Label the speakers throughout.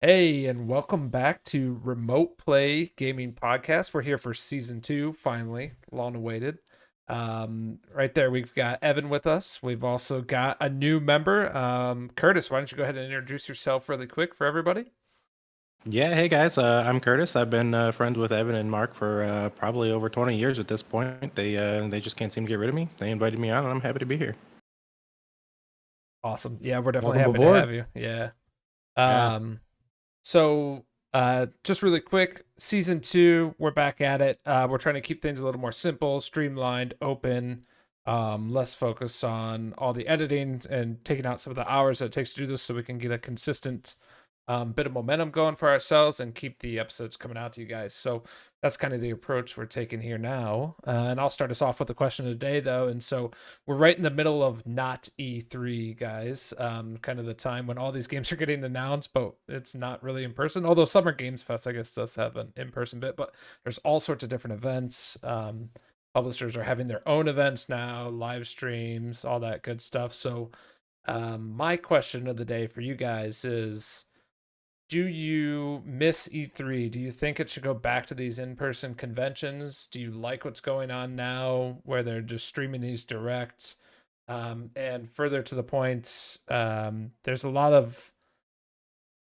Speaker 1: Hey, and welcome back to Remote Play Gaming Podcast. We're here for season two, finally, long awaited. Right there, we've got Evan with us. We've also got a new member, Curtis. Why don't you go ahead and introduce yourself really quick for everybody?
Speaker 2: Yeah, hey guys, I'm Curtis. I've been friends with Evan and Mark for probably over 20 years at this point. They just can't seem to get rid of me. They invited me on, and I'm happy to be here.
Speaker 1: Awesome. Yeah, we're definitely
Speaker 3: Welcome
Speaker 1: happy to
Speaker 3: aboard.
Speaker 1: have you. Yeah.
Speaker 3: Yeah.
Speaker 1: Um, just really quick, season two, we're back at it. We're trying to keep things a little more simple, streamlined, open, less focus on all the editing and taking out some of the hours that it takes to do this so we can get a consistent bit of momentum going for ourselves and keep the episodes coming out to you guys. So that's kind of the approach we're taking here now. And I'll start us off with the question of the day, though. And so we're right in the middle of Not-E3, guys. Kind of the time when all these games are getting announced, but it's not really in person. Although Summer Games Fest, I guess, does have an in-person bit, but there's all sorts of different events. Publishers are having their own events now, live streams, all that good stuff. So my question of the day for you guys is, do you miss E3? Do you think it should go back to these in-person conventions? Do you like what's going on now where they're just streaming these directs? And further to the point, there's a lot of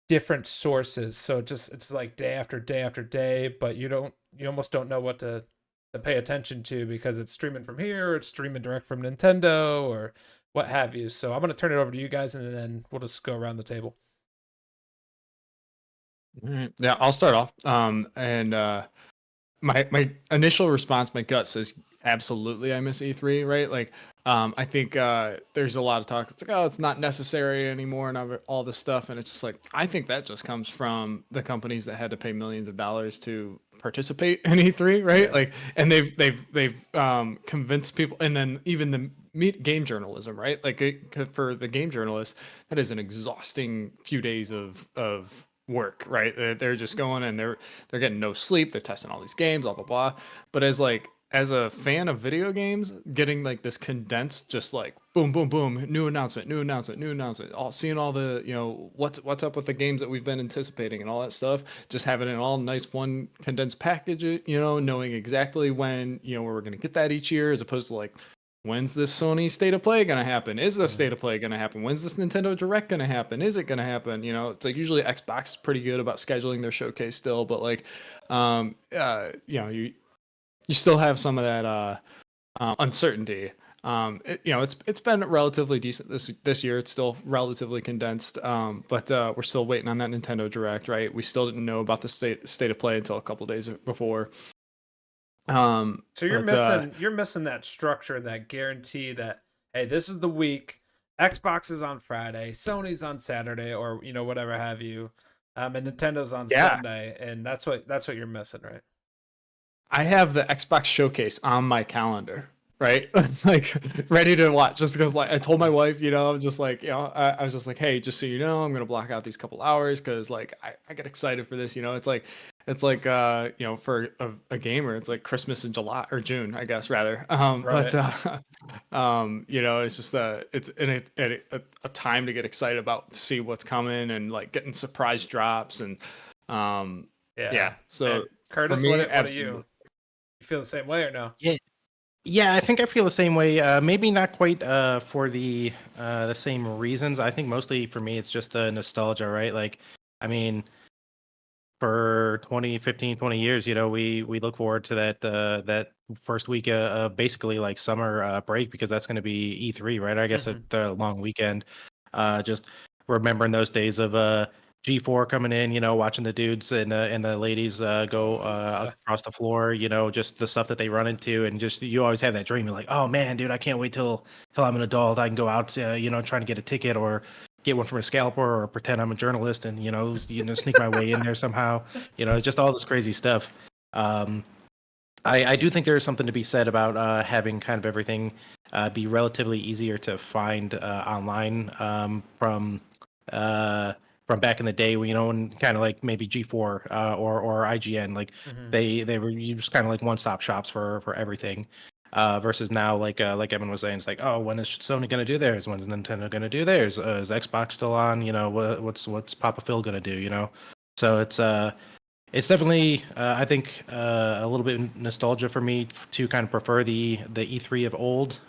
Speaker 1: different sources. So it's like day after day after day, but you almost don't know what to pay attention to because it's streaming from here or it's streaming direct from Nintendo or what have you. So I'm gonna turn it over to you guys and then we'll just go around the table.
Speaker 3: Yeah, I'll start off. And my initial response, my gut says absolutely I miss E3, right? Like, I think there's a lot of talk. It's like, oh, it's not necessary anymore and all this stuff. And it's just like, I think that just comes from the companies that had to pay millions of dollars to participate in E3, right?
Speaker 1: Yeah.
Speaker 3: Like, and they've convinced people, and then even the game journalism, right? Like for the game journalists, that is an exhausting few days of work, right? They're just going and they're getting no sleep. They're testing all these games, blah blah blah. But as a fan of video games, getting like this condensed, just like boom, boom, boom, new announcement, new announcement, new announcement, all seeing all the what's up with the games that we've been anticipating and all that stuff, just having it all nice one condensed package, knowing exactly when we're gonna get that each year, as opposed to like when's this Sony State of Play gonna happen? Is the State of Play gonna happen? When's this Nintendo Direct gonna happen? Is it gonna happen? It's like usually Xbox is pretty good about scheduling their showcase still, but like, you still have some of that uncertainty. It's been relatively decent this year. It's still relatively condensed, but we're still waiting on that Nintendo Direct, right? We still didn't know about the state of play until a couple days before.
Speaker 1: So
Speaker 3: But
Speaker 1: you're missing that structure, that guarantee that hey, this is the week. Xbox is on Friday, Sony's on Saturday, or whatever have you, and Nintendo's on
Speaker 3: yeah,
Speaker 1: Sunday, and that's what you're missing, right?
Speaker 3: I have the Xbox showcase on my calendar, right? Like ready to watch, just because like I told my wife, I'm just like, I was just like, hey, just so you know, I'm gonna block out these couple hours because like I get excited for this. It's like for a gamer, it's like Christmas in July or June, I guess rather. But
Speaker 1: Right.
Speaker 3: it's just a time to get excited about, to see what's coming, and like getting surprise drops and
Speaker 1: Yeah.
Speaker 3: yeah. So
Speaker 1: And
Speaker 3: for
Speaker 1: Curtis,
Speaker 3: me,
Speaker 1: what are
Speaker 3: absolutely.
Speaker 1: you? You feel the same way or no?
Speaker 2: Yeah, yeah, I think I feel the same way. Maybe not quite for the same reasons. I think mostly for me, it's just nostalgia, right? Like, I mean, for 20, 15, 20 years, we look forward to that first week of basically like summer break because that's going to be E3, right? I guess
Speaker 1: Mm-hmm.
Speaker 2: the long weekend. Just remembering those days of G4 coming in, watching the dudes and the ladies go
Speaker 1: Yeah.
Speaker 2: across the floor, just the stuff that they run into, and just you always have that dream. You're like, oh man, dude, I can't wait till I'm an adult. I can go out, trying to get a ticket or get one from a scalper or pretend I'm a journalist and sneak my way in there somehow. Just all this crazy stuff. Um, I do think there is something to be said about having kind of everything be relatively easier to find online from back in the day, when kind of like maybe G4 or IGN, like
Speaker 1: Mm-hmm.
Speaker 2: they were you just kind of like one stop shops for everything. versus now, like Evan was saying, it's like, oh, when is Sony gonna do theirs? When is Nintendo gonna do theirs? Is Xbox still on? You know, what's Papa Phil gonna do? You know, so it's definitely I think a little bit nostalgia for me to kind of prefer the E3 of old.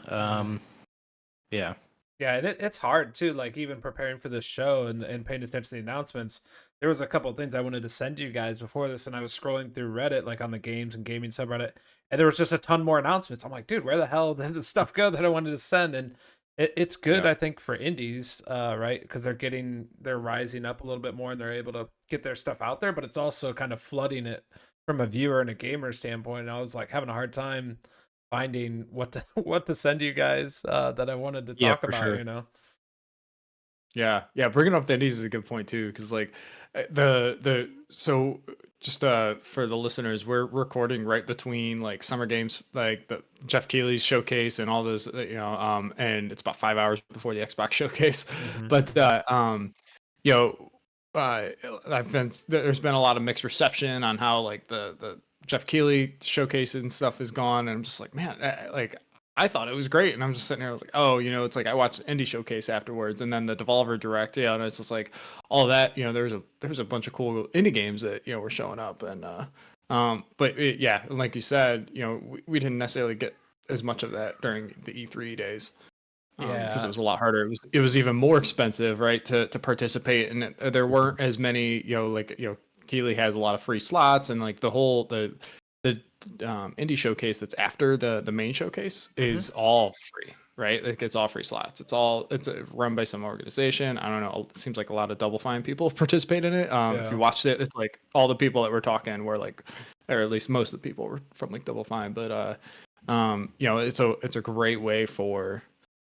Speaker 2: Yeah.
Speaker 1: Yeah, and it's hard too. Like even preparing for this show and paying attention to the announcements, there was a couple of things I wanted to send you guys before this, and I was scrolling through Reddit, like on the games and gaming subreddit, and there was just a ton more announcements. I'm like, dude, where the hell did the stuff go that I wanted to send? And it's good,
Speaker 2: Yeah.
Speaker 1: I think, for indies, right? Because they're rising up a little bit more and they're able to get their stuff out there, but it's also kind of flooding it from a viewer and a gamer standpoint. And I was like having a hard time finding what to what to send you guys that I wanted to
Speaker 2: Yeah,
Speaker 1: talk
Speaker 2: for
Speaker 1: about,
Speaker 2: sure.
Speaker 1: you know.
Speaker 3: Yeah, bringing up the indies is a good point too, because like the so just for the listeners, we're recording right between like Summer Games, like the Jeff Keighley's showcase and all those, and it's about 5 hours before the Xbox showcase,
Speaker 1: Mhm.
Speaker 3: but you know, there's been a lot of mixed reception on how like the Jeff Keighley showcase and stuff is gone, and I'm just like, man, like I thought it was great, and I'm just sitting here. I was like, oh, it's like I watched Indie Showcase afterwards, and then the Devolver Direct, and it's just like all that. There's a bunch of cool indie games that were showing up, and but yeah, like you said, we didn't necessarily get as much of that during the E3 days, because it
Speaker 1: Yeah.
Speaker 3: was a lot harder. It was even more expensive, right, to participate, and there weren't as many, Keeley has a lot of free slots, and like the indie showcase that's after the main showcase
Speaker 1: Mhm.
Speaker 3: is all free, right? Like it's all free slots. It's run by some organization. I don't know. It seems like a lot of Double Fine people participate in it. If
Speaker 1: Yeah.
Speaker 3: you watched it, it's like all the people that were talking were like, or at least most of the people were from like Double Fine. But it's a great way for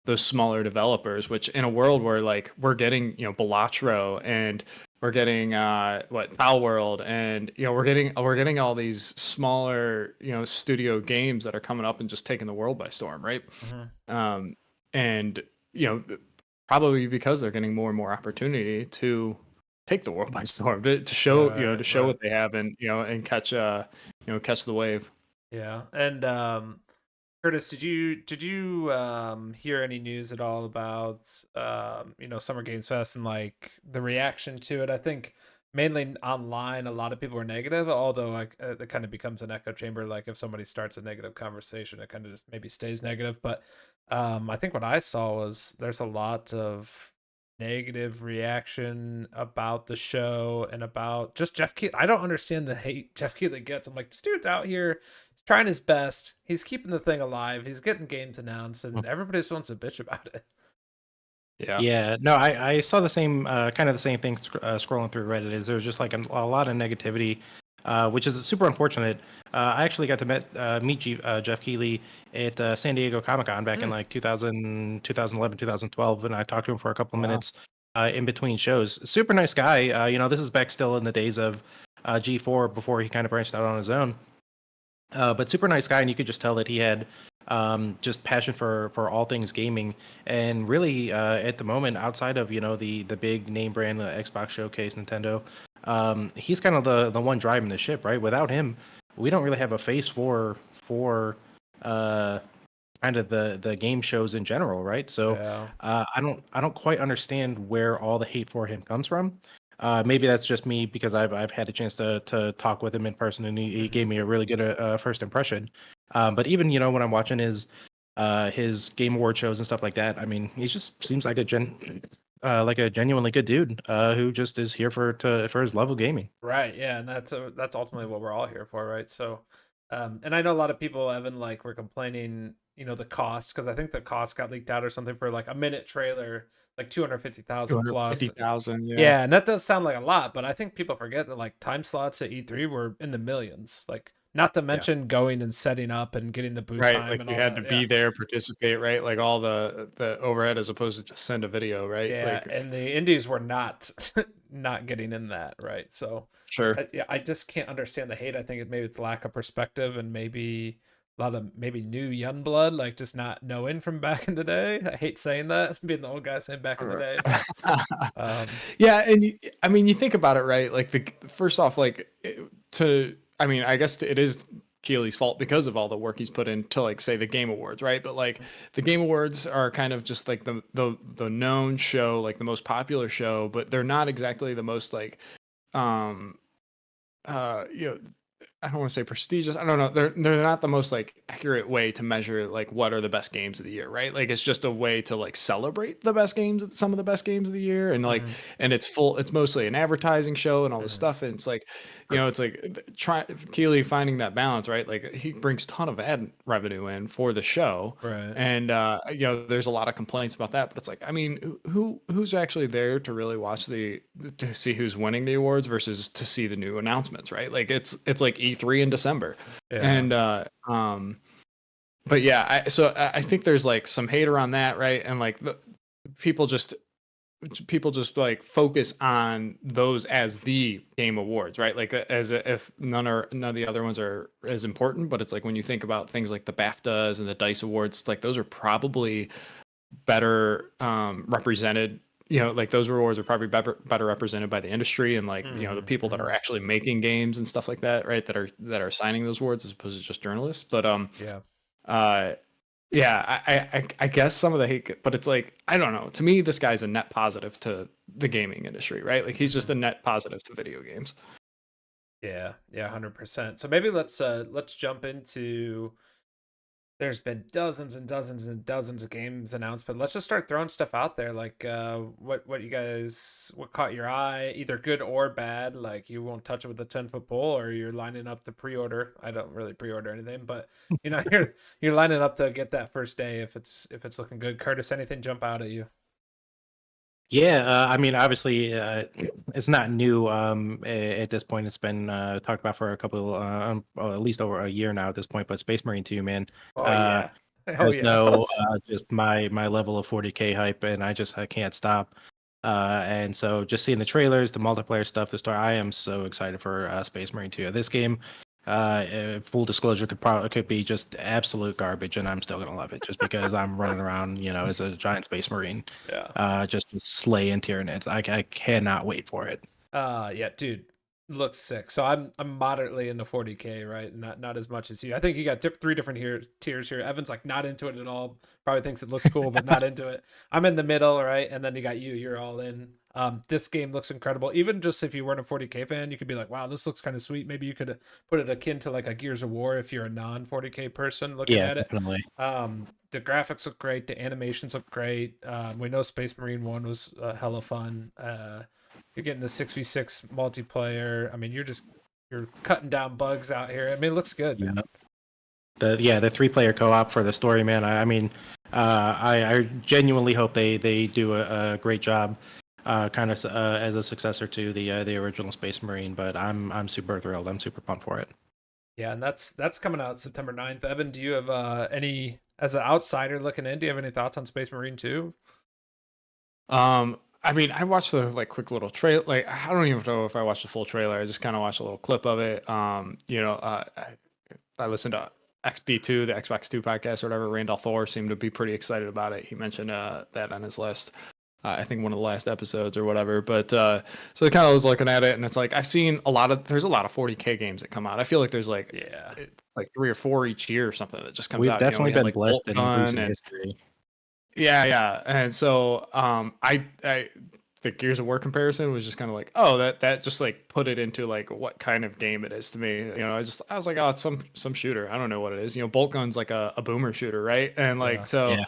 Speaker 3: those smaller developers, which in a world where like we're getting Balatro, and we're getting Pal World, and we're getting all these smaller studio games that are coming up and just taking the world by storm, right?
Speaker 1: Mhm.
Speaker 3: And you know probably because they're getting more and more opportunity to take the world by storm, to show
Speaker 1: Right,
Speaker 3: to show
Speaker 1: right.
Speaker 3: what they have, and and catch the wave.
Speaker 1: Yeah. And Curtis, did you hear any news at all about Summer Games Fest and like the reaction to it? I think mainly online, a lot of people were negative. Although like it kind of becomes an echo chamber. Like if somebody starts a negative conversation, it kind of just maybe stays negative. But I think what I saw was there's a lot of negative reaction about the show and about just Jeff Keighley. I don't understand the hate Jeff Keighley gets. I'm like, this dude's out here trying his best. He's keeping the thing alive. He's getting games announced, and everybody just wants to bitch about it.
Speaker 3: Yeah.
Speaker 2: Yeah, no, I saw the same kind of the same thing scrolling through Reddit. Is there's just like a lot of negativity, which is super unfortunate. I actually got to meet Jeff Keighley at San Diego Comic Con back in
Speaker 1: Mm,
Speaker 2: like 2011, 2012, and I talked to him for a couple of
Speaker 3: Wow.
Speaker 2: minutes in between shows. Super nice guy. This is back still in the days of G4 before he kind of branched out on his own. But super nice guy, and you could just tell that he had just passion for all things gaming, and really at the moment, outside of the big name brand, the Xbox Showcase, Nintendo, he's kind of the one driving the ship, right? Without him, we don't really have a face for uh, kind of the game shows in general, right? So
Speaker 1: yeah.
Speaker 2: I don't quite understand where all the hate for him comes from. Maybe that's just me because I've had a chance to talk with him in person, and he
Speaker 1: Hmm.
Speaker 2: gave me a really good first impression. But even when I'm watching his Game Award shows and stuff like that, I mean, he just seems like like a genuinely good dude who just is here for his love of gaming.
Speaker 1: Right. Yeah, and that's ultimately what we're all here for, right? So, and I know a lot of people, Evan, like were complaining, the cost because I think the cost got leaked out or something for like a minute trailer, like 250,000 plus.
Speaker 3: 250,000. Yeah.
Speaker 1: Yeah, and that does sound like a lot, but I think people forget that like time slots at E3 were in the millions. Like, not to
Speaker 3: Yeah.
Speaker 1: mention going and setting up and getting the booth
Speaker 3: Right,
Speaker 1: time
Speaker 3: like
Speaker 1: and
Speaker 3: you
Speaker 1: all
Speaker 3: had to
Speaker 1: that. Yeah.
Speaker 3: be there, participate, right? Like all the overhead as opposed to just send a video, right?
Speaker 1: Yeah,
Speaker 3: Like,
Speaker 1: and the indies were not not getting in that, right? So,
Speaker 3: sure.
Speaker 1: yeah, I just can't understand the hate. I think maybe it's lack of perspective and maybe a lot of maybe new young blood, like just not knowing from back in the day. I hate saying that, being the old guy saying back in the day, but
Speaker 3: Yeah, and I mean, you think about it, right? Like first off, like I mean, I guess it is Keely's fault because of all the work he's put into, like, say, the Game Awards, right? But like the Game Awards are kind of just like the known show, like the most popular show, but they're not exactly the most like um you know, I don't want to say prestigious. I don't know. They're not the most like accurate way to measure like what are the best games of the year, right? Like it's just a way to like celebrate the best games, some of the best games of the year, and like
Speaker 1: Mhm.
Speaker 3: and it's mostly an advertising show and all this
Speaker 1: Mhm.
Speaker 3: stuff. And it's like, it's like try Keely finding that balance, right? Like he brings ton of ad revenue in for the show,
Speaker 1: Right.
Speaker 3: and there's a lot of complaints about that, but it's like, I mean, who's actually there to really watch to see who's winning the awards versus to see the new announcements, right? Like it's like E3 in December.
Speaker 1: Yeah.
Speaker 3: And but yeah, I think there's like some hate around that, right? And like people just people just like focus on those as the game awards, right? Like if none of the other ones are as important, but it's like when you think about things like the BAFTAs and the DICE awards, it's like those are probably better represented. Like those awards are probably better represented by the industry and like the
Speaker 1: Mhm.
Speaker 3: people that are
Speaker 1: Mhm.
Speaker 3: actually making games and stuff like that, right? That are signing those awards as opposed to just journalists. But
Speaker 1: Yeah.
Speaker 3: uh yeah, I guess some of the hate, but it's like, I don't know. To me, this guy's a net positive to the gaming industry, right? Like he's just a
Speaker 1: Mhm.
Speaker 3: net positive to video games.
Speaker 1: Yeah. Yeah. 100%. So maybe let's jump into. There's been dozens and dozens and dozens of games announced, but let's just start throwing stuff out there. Like, what caught your eye, either good or bad. Like, you won't touch it with a 10-foot pole, or you're lining up to pre-order. I don't really pre-order anything, but you're lining up to get that first day if it's looking good. Curtis, anything jump out at you?
Speaker 2: Yeah, I mean, obviously, it's not new. At this point, it's been talked about for a couple, well, at least over a year now at this point. But Space Marine 2, man,
Speaker 1: Oh
Speaker 2: uh,
Speaker 1: yeah, oh
Speaker 2: there's
Speaker 1: yeah.
Speaker 2: no just my level of 40K hype, and I can't stop. And so just seeing the trailers, the multiplayer stuff, the story, I am so excited for Space Marine 2. This game, full disclosure, could be just absolute garbage, and I'm still gonna love it just because I'm running around, as a giant Space Marine,
Speaker 1: Yeah.
Speaker 2: just slaying Tyranids. I cannot wait for it.
Speaker 1: Yeah, dude, looks sick. So I'm moderately into 40K, right? Not as much as you. I think you got three different tiers here. Evan's like not into it at all. Probably thinks it looks cool, but not into it. I'm in the middle, right? And then you got you. You're all in. This game looks incredible. Even just if you weren't a 40K fan, you could be like, wow, this looks kind of sweet. Maybe you could put it akin to like a Gears of War if you're a non 40K person looking
Speaker 2: Yeah,
Speaker 1: at it.
Speaker 2: definitely.
Speaker 1: The graphics look great. The animations look great. We know Space Marine 1 was hella fun. You're getting the 6v6 multiplayer. I mean, you're cutting down bugs out here. I mean, it looks good,
Speaker 2: Yeah.
Speaker 1: man.
Speaker 2: The 3-player co-op for the story, man. I mean, I genuinely hope they do a great job, kind of as a successor to the original Space Marine. But I'm super thrilled. I'm super pumped for it.
Speaker 1: Yeah, and that's coming out September 9th. Evan, do you have any, as an outsider looking in, do you have any thoughts on Space Marine 2?
Speaker 3: I mean, I watched the like quick little trailer. Like, I don't even know if I watched the full trailer. I just kind of watched a little clip of it. I listened to XB2, the Xbox 2 podcast or whatever. Randall Thor seemed to be pretty excited about it. He mentioned that on his list. I think one of the last episodes or whatever. But so I kind of was looking at it, and it's like I've seen there's a lot of 40K games that come out. I feel like there's
Speaker 1: Yeah.
Speaker 3: like 3 or 4 each year or something that just comes
Speaker 2: We've
Speaker 3: out.
Speaker 2: definitely
Speaker 3: We had
Speaker 2: been
Speaker 3: like
Speaker 2: blessed
Speaker 3: Bolt
Speaker 2: in
Speaker 3: Gun
Speaker 2: recent
Speaker 3: and
Speaker 2: history.
Speaker 3: yeah. And so I the Gears of War comparison was just kind of like, oh, that just like put it into like what kind of game it is to me. I was like, oh, it's some shooter. I don't know what it is. Bolt Gun's like a boomer shooter, right? And like
Speaker 1: Yeah.
Speaker 3: so
Speaker 2: Yeah.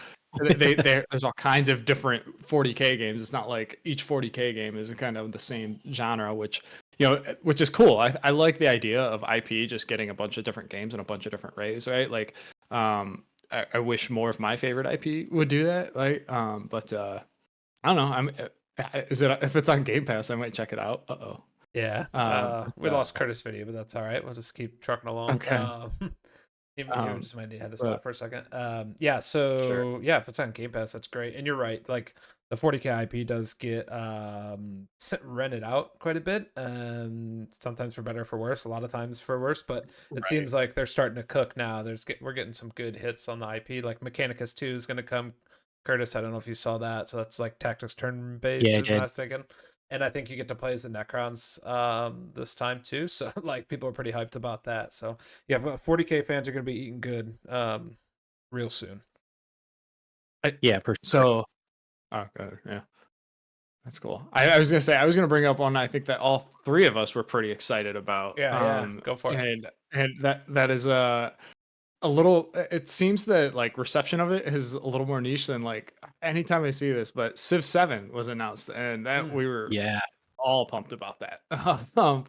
Speaker 3: there's all kinds of different 40K games. It's not like each 40K game is kind of the same genre, which is cool. I like the idea of IP just getting a bunch of different games in a bunch of different ways, right? Like I wish more of my favorite IP would do that, right? But I don't know. Is it if it's on Game Pass, I might check it out. Uh-oh.
Speaker 1: Yeah. We lost Curtis video, but that's all right. We'll just keep trucking along.
Speaker 3: Okay.
Speaker 1: You just might had to
Speaker 3: But
Speaker 1: stop for a second. Yeah,
Speaker 3: sure.
Speaker 1: so yeah, if it's on Game Pass, that's great. And you're right, like the 40K IP does get rented out quite a bit. Sometimes for better or for worse, a lot of times for worse, but it
Speaker 3: Right.
Speaker 1: seems like they're starting to cook now. We're getting some good hits on the IP. Like Mechanicus 2 is gonna come. Curtis, I don't know if you saw that. So that's like tactics turn based
Speaker 2: Yeah, I
Speaker 1: is what I
Speaker 2: did.
Speaker 1: was thinking. and I think you get to play as the Necrons this time too. So like people are pretty hyped about that. So yeah, 40K fans are gonna be eating good real soon.
Speaker 2: Yeah, for sure.
Speaker 3: So, oh, God, yeah. That's cool. I was gonna say I was gonna bring up one I think that all three of us were pretty excited about.
Speaker 1: Yeah, go for it.
Speaker 3: And that is a little. It seems that like reception of it is a little more niche than like anytime I see this. But Civ 7 was announced, and that we were
Speaker 2: Yeah.
Speaker 3: all pumped about that. All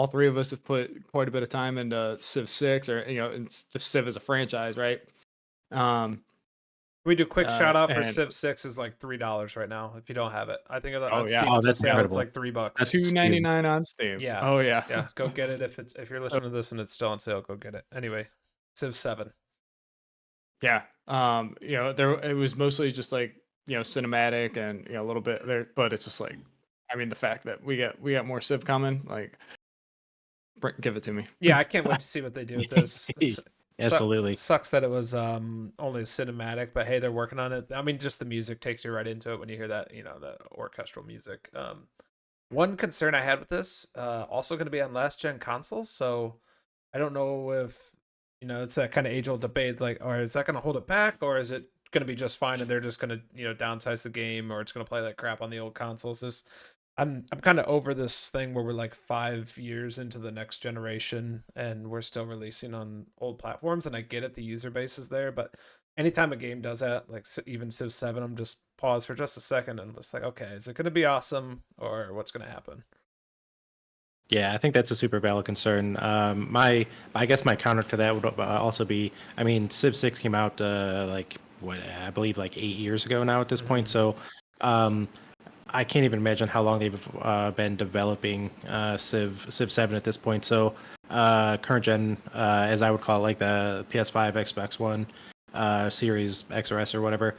Speaker 3: three of us have put quite a bit of time into Civ 6, or it's just Civ as a franchise, right?
Speaker 1: We do quick shout out for
Speaker 3: And
Speaker 1: Civ 6 is like $3 right now if you don't have it. I think
Speaker 3: oh
Speaker 1: on
Speaker 3: yeah,
Speaker 1: Steam it's a
Speaker 2: that's
Speaker 1: sale. It's
Speaker 2: incredible.
Speaker 1: like $3.
Speaker 2: That's
Speaker 3: $2.99 on Steam.
Speaker 1: Yeah.
Speaker 3: Oh yeah.
Speaker 1: Yeah, go get it if you're listening to this and it's still on sale, go get it. Anyway, Civ 7.
Speaker 3: Yeah. There it was mostly just like, cinematic and a little bit there, but it's just like, I mean, the fact that we got more Civ coming, like, give it to me.
Speaker 1: Yeah, I can't wait to see what they do with this.
Speaker 2: Absolutely.
Speaker 1: Sucks that it was only a cinematic, but hey, they're working on it. I mean, just the music takes you right into it when you hear that, the orchestral music. One concern I had with this, also going to be on last gen consoles, so I don't know if it's that kind of age old debate, like, or is that going to hold it back, or is it going to be just fine and they're just going to downsize the game, or it's going to play like crap on the old consoles? I'm kind of over this thing where we're like 5 years into the next generation and we're still releasing on old platforms, and I get it, the user base is there, but anytime a game does that, like even Civ 7, I'm just pause for just a second and just like, okay, is it going to be awesome or what's going to happen?
Speaker 2: Yeah, I think that's a super valid concern. I guess my counter to that would also be, I mean, Civ 6 came out like what I believe like 8 years ago now at this point. So I can't even imagine how long they've been developing Civ 7 at this point. So current gen, as I would call it, like the PS5, Xbox One, Series X or S or whatever,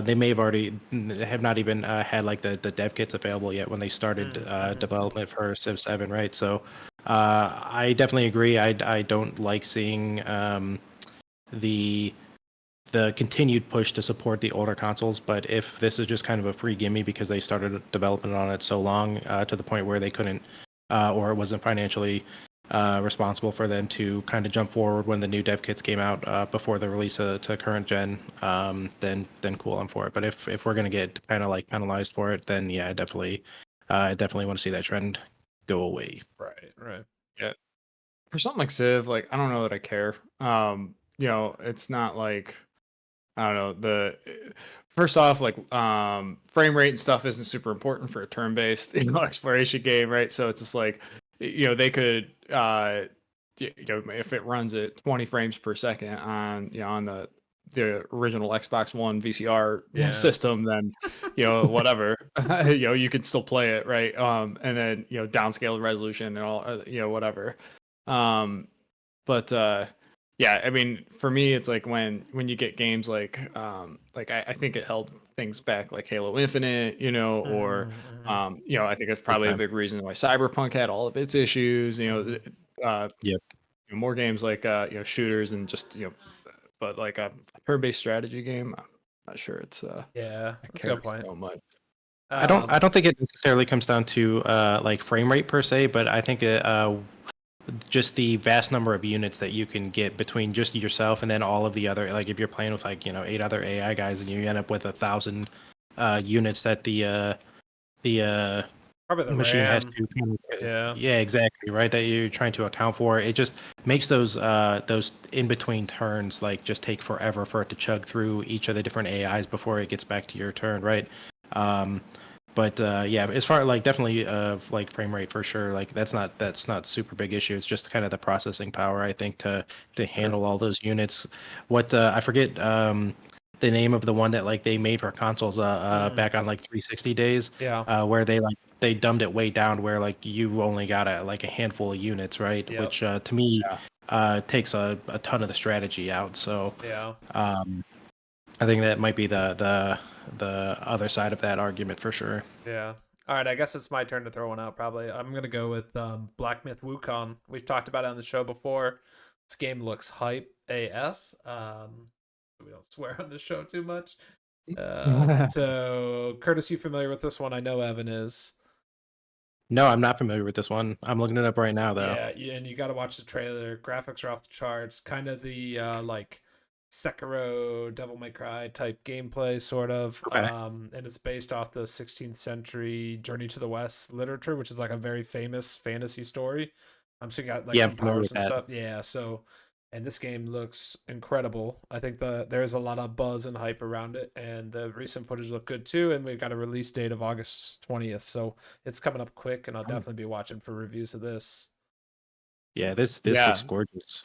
Speaker 2: they may have not even had like the dev kits available yet when they started development for Civ 7, right? So I definitely agree. I don't like seeing the continued push to support the older consoles, but if this is just kind of a free gimme because they started development on it so long to the point where they couldn't or it wasn't financially responsible for them to kind of jump forward when the new dev kits came out before the release to current gen, then cool, I'm for it. But if we're gonna get kind of like penalized for it, then yeah, I definitely want to see that trend go away.
Speaker 1: Right.
Speaker 3: Yeah. For something like Civ, like, I don't know that I care. It's not like, I don't know, first off, like, frame rate and stuff isn't super important for a turn-based exploration game, right? So it's just like, they could if it runs at 20 frames per second on the original Xbox One VCR system, then whatever, you could still play it, right? And then downscale resolution and all, whatever. But yeah, I mean, for me, it's like when you get games like I think it held things back, like Halo Infinite, or I think that's probably a big reason why Cyberpunk had all of its issues.
Speaker 2: Yep.
Speaker 3: More games like shooters and just but like a turn-based strategy game, I'm not sure it's
Speaker 1: Yeah,
Speaker 3: I
Speaker 1: that's a
Speaker 3: care
Speaker 1: good point.
Speaker 3: so much.
Speaker 2: I don't think it necessarily comes down to like frame rate per se, but I think just the vast number of units that you can get between just yourself and then all of the other, like if you're playing with like 8 other AI guys and you end up with 1,000 units that the
Speaker 1: probably the
Speaker 2: machine has
Speaker 1: RAM.
Speaker 2: to
Speaker 1: Yeah,
Speaker 2: exactly, right, that you're trying to account for. It just makes those in between turns like just take forever for it to chug through each of the different AIs before it gets back to your turn, right? But yeah, as far like definitely like frame rate for sure, like that's not super big issue. It's just kind of the processing power, I think, to handle all those units. What I forget the name of the one that like they made for consoles back on like 360 days,
Speaker 1: yeah.
Speaker 2: where they dumbed it way down where like you only got like a handful of units, right?
Speaker 1: Yep.
Speaker 2: Which to me takes a ton of the strategy out. So
Speaker 1: Yeah.
Speaker 2: I think that might be the other side of that argument for sure.
Speaker 1: Yeah. All right, I guess it's my turn to throw one out probably. I'm going to go with Black Myth Wukong. We've talked about it on the show before. This game looks hype AF. So we don't swear on the show too much. So Curtis, you familiar with this one? I know Evan is.
Speaker 2: No, I'm not familiar with this one. I'm looking it up right now, though.
Speaker 1: Yeah, and you got to watch the trailer. Graphics are off the charts. Kind of the like Sekiro, Devil May Cry type gameplay, sort of.
Speaker 2: Okay.
Speaker 1: And it's based off the 16th century Journey to the West literature, which is like a very famous fantasy story. So you got like
Speaker 2: Yeah, I'm
Speaker 1: some
Speaker 2: familiar
Speaker 1: powers
Speaker 2: with
Speaker 1: and
Speaker 2: that.
Speaker 1: stuff. Yeah, so and this game looks incredible. I think there's a lot of buzz and hype around it, and the recent footage looked good too. And we've got a release date of August 20th, so it's coming up quick, and I'll
Speaker 2: Oh.
Speaker 1: definitely be watching for reviews of this.
Speaker 2: Yeah, this
Speaker 3: Yeah.
Speaker 2: looks gorgeous.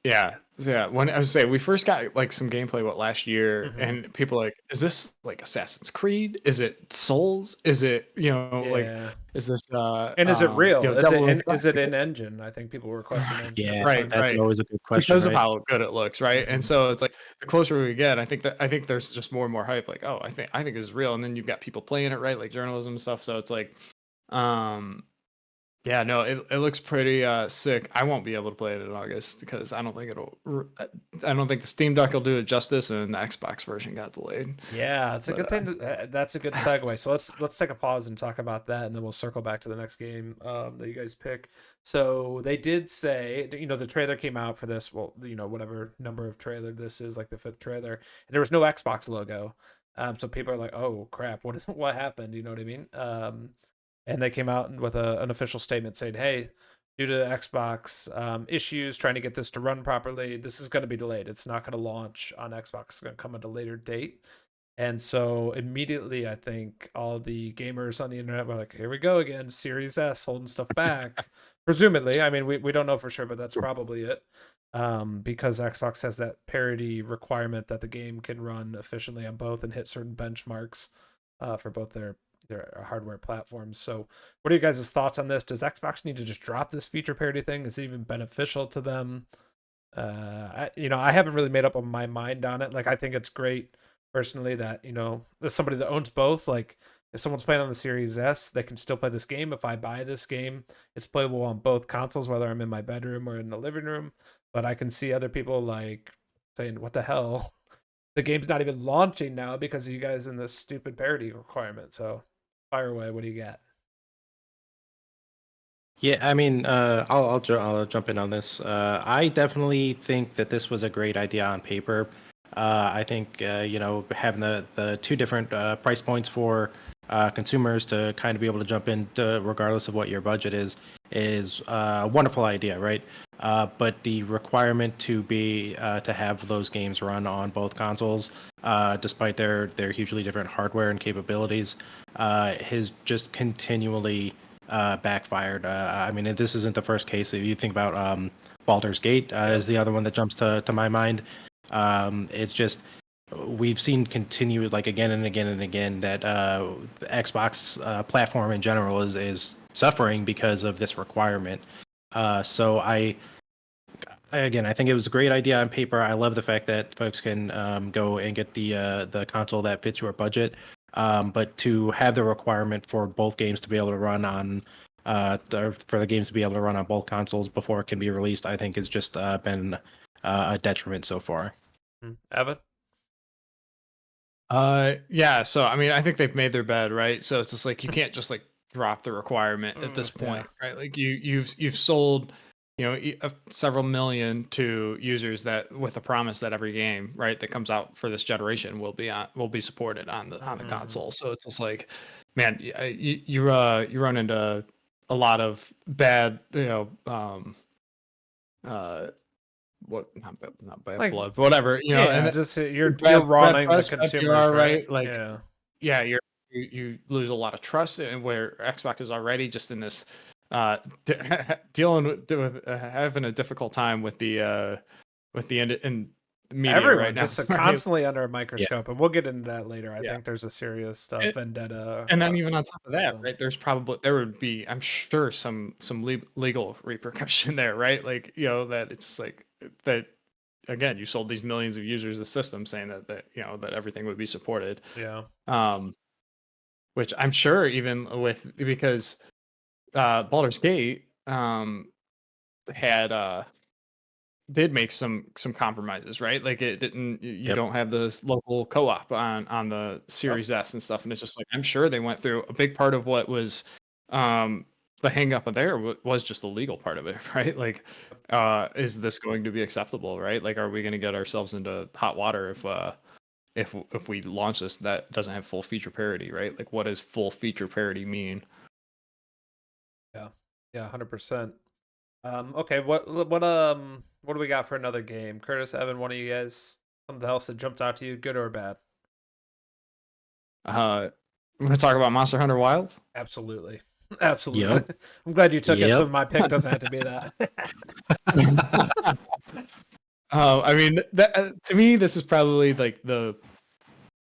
Speaker 3: Yeah, yeah. When I was say we first got like some gameplay last year,
Speaker 1: Mhm.
Speaker 3: and people were like, "Is this like Assassin's Creed? Is it Souls? Is it like
Speaker 1: Yeah.
Speaker 3: is this
Speaker 1: And is it real? Is it
Speaker 3: Devil May
Speaker 1: in
Speaker 3: Cry?"
Speaker 1: is it in engine? I think people were questioning at the
Speaker 2: Yeah,
Speaker 3: Right,
Speaker 1: time.
Speaker 2: that's
Speaker 3: right.
Speaker 2: always a good question,
Speaker 3: Because of
Speaker 2: right?
Speaker 3: how good it looks, right? And
Speaker 1: Mhm.
Speaker 3: so it's like the closer we get, I think there's just more and more hype. Like, oh, I think it's real, and then you've got people playing it, right? Like journalism and stuff. So it's like, um, yeah, no, it looks pretty sick. I won't be able to play it in August because I don't think the Steam Deck will do it justice, and the Xbox version got delayed.
Speaker 1: Yeah, it's a
Speaker 3: But
Speaker 1: good thing. That's a good segue. So let's take a pause and talk about that, and then we'll circle back to the next game that you guys pick. So they did say, the trailer came out for this. Well, whatever number of trailer this is, like the fifth trailer, and there was no Xbox logo. So people are like, "Oh crap, what happened?" You know what I mean? And they came out with an official statement saying, "Hey, due to Xbox issues trying to get this to run properly, this is going to be delayed. It's not going to launch on Xbox. It's going to come at a later date." And so immediately, I think all the gamers on the internet were like, "Here we go again, Series S holding stuff back." Presumably, I mean, we don't know for sure, but that's probably it. Because Xbox has that parity requirement that the game can run efficiently on both and hit certain benchmarks for both their hardware platforms. So, what are you guys' thoughts on this? Does Xbox need to just drop this feature parity thing? Is it even beneficial to them? I haven't really made up my mind on it. Like, I think it's great personally that as somebody that owns both, like if someone's playing on the Series S, they can still play this game. If I buy this game, it's playable on both consoles, whether I'm in my bedroom or in the living room. But I can see other people like saying, "What the hell? The game's not even launching now because of you guys in this stupid parity requirement." So, fire away. What do you got?
Speaker 2: Yeah, I mean, I'll jump in on this. I definitely think that this was a great idea on paper. I think having the two different price points for consumers to kind of be able to jump in regardless of what your budget is a wonderful idea, right? But the requirement to have those games run on both consoles, despite their hugely different hardware and capabilities, has just continually backfired. I mean, this isn't the first case. If you think about Baldur's Gate is the other one that jumps to my mind. It's just we've seen continue like again and again and again that the Xbox platform in general is suffering because of this requirement. So I think it was a great idea on paper. I love the fact that folks can go and get the console that fits your budget. But to have the requirement for both games to be able to run on for the games to be able to run on both consoles before it can be released, I think has just been a detriment so far.
Speaker 1: Evan?
Speaker 3: Yeah, so I mean, I think they've made their bed, right? So it's just like you can't just like drop the requirement at this
Speaker 1: Yeah.
Speaker 3: point, right? Like you've sold, several million to users that with a promise that every game, right, that comes out for this generation will be supported on the
Speaker 1: Mhm.
Speaker 3: console. So it's just like, man, you run into a lot of bad, uh what not bad
Speaker 1: Like,
Speaker 3: blood, but whatever, and
Speaker 1: yeah, just you're
Speaker 3: bad
Speaker 1: wronging the
Speaker 3: press, bad
Speaker 1: consumers,
Speaker 3: PR,
Speaker 1: right?
Speaker 3: right? Like,
Speaker 1: Yeah.
Speaker 3: yeah, you lose a lot of trust, and where Xbox is already just in this dealing with having a difficult time with the end in media right
Speaker 1: Everyone
Speaker 3: now,
Speaker 1: just
Speaker 3: right?
Speaker 1: constantly under a
Speaker 2: Yeah.
Speaker 1: microscope, and we'll get into that later. I
Speaker 3: Yeah.
Speaker 1: think there's a serious
Speaker 3: And,
Speaker 1: vendetta.
Speaker 3: and then even on top of that,
Speaker 1: So,
Speaker 3: right? There would be, I'm sure, some legal repercussion there, right? Like, that it's just like that again, you sold these millions of users the system saying that everything would be supported.
Speaker 1: yeah.
Speaker 3: Um, which I'm sure even because Baldur's Gate had did make some compromises, right? Like it didn't. You
Speaker 2: Yep.
Speaker 3: don't have this local co-op on the
Speaker 1: Yep.
Speaker 3: Series S and stuff, and it's just like I'm sure they went through a big part of what was the hang up there was just the legal part of it, right? Like, is this going to be acceptable, right? Like, are we going to get ourselves into hot water if we launch this that doesn't have full feature parity, right? Like, what does full feature parity mean?
Speaker 1: Yeah. Yeah. 100%. Okay. What do we got for another game? Curtis, Evan, one of you guys, something else that jumped out to you, good or bad?
Speaker 3: We're going to talk about Monster Hunter Wilds.
Speaker 1: Absolutely. Absolutely.
Speaker 2: Yep.
Speaker 1: I'm glad you took it, so
Speaker 2: Yep.
Speaker 1: my pick doesn't have to be that.
Speaker 3: I mean, to me, this is probably like this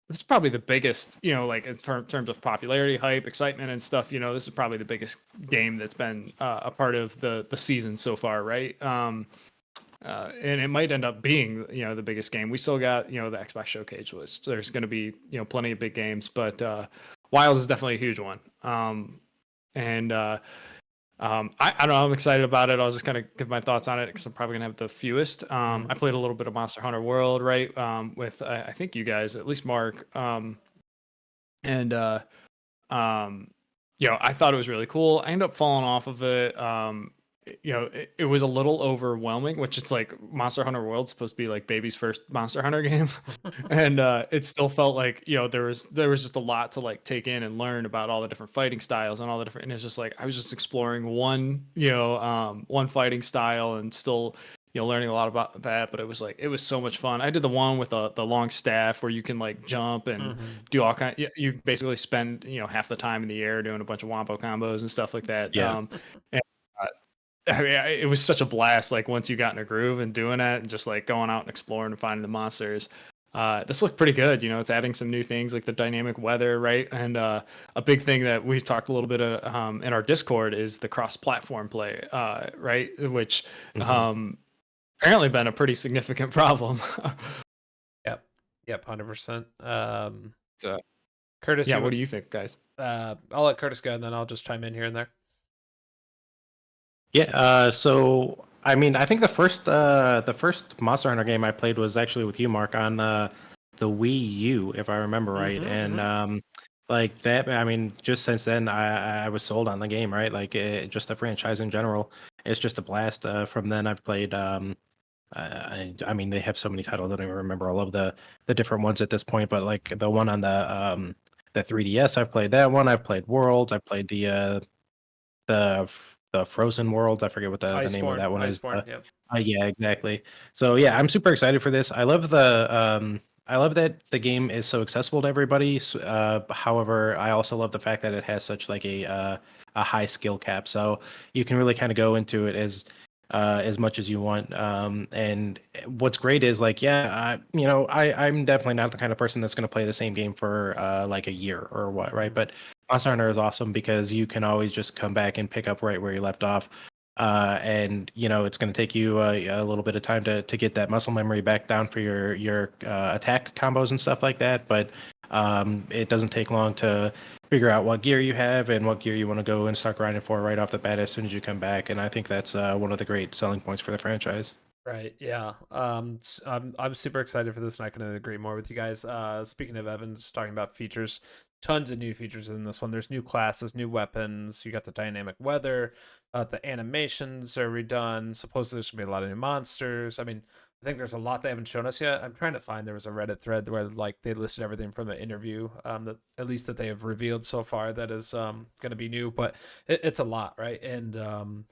Speaker 3: is probably the biggest, like in terms of popularity, hype, excitement, and stuff. This is probably the biggest game that's been a part of the season so far, right? And it might end up being, the biggest game. We still got, the Xbox Showcase, which there's going to be, plenty of big games, but Wilds is definitely a huge one. And I don't know. I'm excited about it. I'll just kind of give my thoughts on it because I'm probably gonna have the fewest. I played a little bit of Monster Hunter World, right? With I think you guys, at least Mark. And I thought it was really cool. I ended up falling off of it. It was a little overwhelming, which it's like Monster Hunter World's supposed to be like baby's first Monster Hunter game. And it still felt like, there was just a lot to like take in and learn about all the different fighting styles and all the different, and it's just like I was just exploring one fighting style and still learning a lot about that. But it was so much fun. I did the one with the long staff where you can like jump and do all kind. You basically spend half the time in the air doing a bunch of wombo combos and stuff like that.
Speaker 2: Yeah.
Speaker 3: And, I mean, it was such a blast. Like once you got in a groove and doing it, and just like going out and exploring and finding the monsters. This looked pretty good. It's adding some new things like the dynamic weather, right? And a big thing that we've talked a little bit in our Discord is the cross-platform play, right? Which apparently been a pretty significant problem.
Speaker 1: Yep. 100%.
Speaker 3: So,
Speaker 1: Curtis,
Speaker 3: yeah. What do you think, guys?
Speaker 1: I'll let Curtis go, and then I'll just chime in here and there.
Speaker 2: Yeah. So I mean, I think the first Monster Hunter game I played was actually with you, Mark, on the Wii U, if I remember right. And like that, I mean, just since then, I was sold on the game, right? Like just the franchise in general, it's just a blast. From then, I've played. I mean, they have so many titles. I don't even remember all of the different ones at this point. But like the one on the 3DS, I've played that one. I've played Worlds. I've played the Frozen Worlds. I forget what the name of that one is.
Speaker 1: Iceborne, yep.
Speaker 2: Yeah, exactly. So yeah, I'm super excited for this. I love that the game is so accessible to everybody. However, I also love the fact that it has such like a high skill cap. So you can really kind of go into it as much as you want. And what's great is like, yeah, I'm definitely not the kind of person that's going to play the same game for like a year or what, right? But Monster Hunter is awesome because you can always just come back and pick up right where you left off. And it's going to take you a little bit of time to get that muscle memory back down for your attack combos and stuff like that. But it doesn't take long to figure out what gear you have and what gear you want to go and start grinding for right off the bat as soon as you come back. And I think that's one of the great selling points for the franchise.
Speaker 1: Right. Yeah. I'm super excited for this, and I couldn't agree more with you guys. Speaking of Evans talking about features, tons of new features in this one. There's new classes, new weapons. You got the dynamic weather. The animations are redone. Supposedly there's gonna be a lot of new monsters. I mean, I think there's a lot they haven't shown us yet. I'm trying to find. There was a Reddit thread where like they listed everything from the interview, that at least that they have revealed so far that is gonna be new. But it's a lot, right? And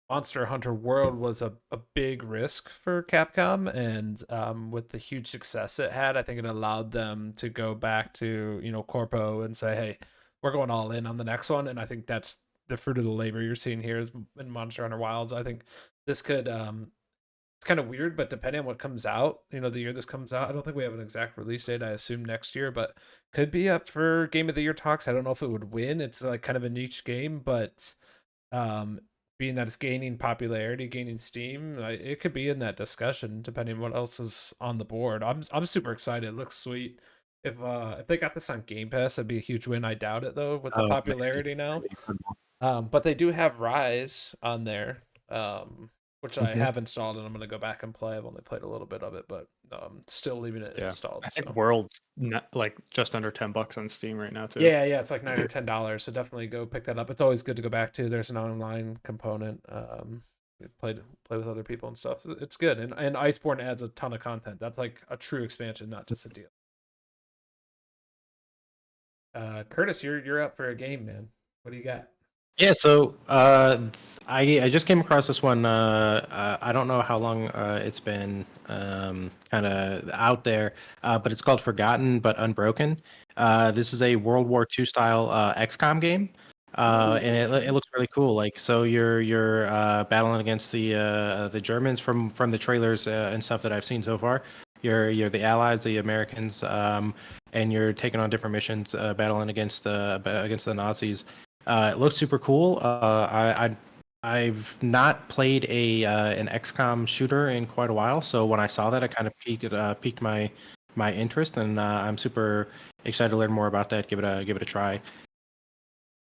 Speaker 1: Monster Hunter World was a big risk for Capcom, and with the huge success it had, I think it allowed them to go back to Corpo and say, "Hey, we're going all in on the next one." And I think that's the fruit of the labor you're seeing here is in Monster Hunter Wilds. I think this could it's kind of weird, but depending on what comes out, the year this comes out, I don't think we have an exact release date. I assume next year, but could be up for Game of the Year talks. I don't know if it would win. It's like kind of a niche game, but um being that it's gaining popularity, gaining steam, it could be in that discussion depending on what else is on the board. I'm super excited. It looks sweet. If they got this on Game Pass, that'd be a huge win. I doubt it though with the
Speaker 2: Oh, man.
Speaker 1: popularity now. But they do have Rise on there, which I
Speaker 2: Mhm.
Speaker 1: have installed, and I'm gonna go back and play. I've only played a little bit of it, but still leaving it
Speaker 3: Yeah,
Speaker 1: installed.
Speaker 3: I think
Speaker 1: So
Speaker 3: World's not, like just under $10 on Steam right now too.
Speaker 1: yeah, it's like $9 or $10. So definitely go pick that up. It's always good to go back to. There's an online component. You play with other people and stuff. So it's good. And Iceborne adds a ton of content. That's like a true expansion, not just a deal. Curtis, you're up for a game, man. What do you got?
Speaker 2: Yeah, so I just came across this one. I don't know how long it's been kind of out there, but it's called Forgotten but Unbroken. This is a World War II style XCOM game, and it looks really cool. Like, so you're battling against the Germans from the trailers and stuff that I've seen so far. You're the Allies, the Americans, and you're taking on different missions, battling against the Nazis. It looks super cool. I've not played an XCOM shooter in quite a while, so when I saw that, it kind of piqued my interest, and I'm super excited to learn more about that. Give it a try.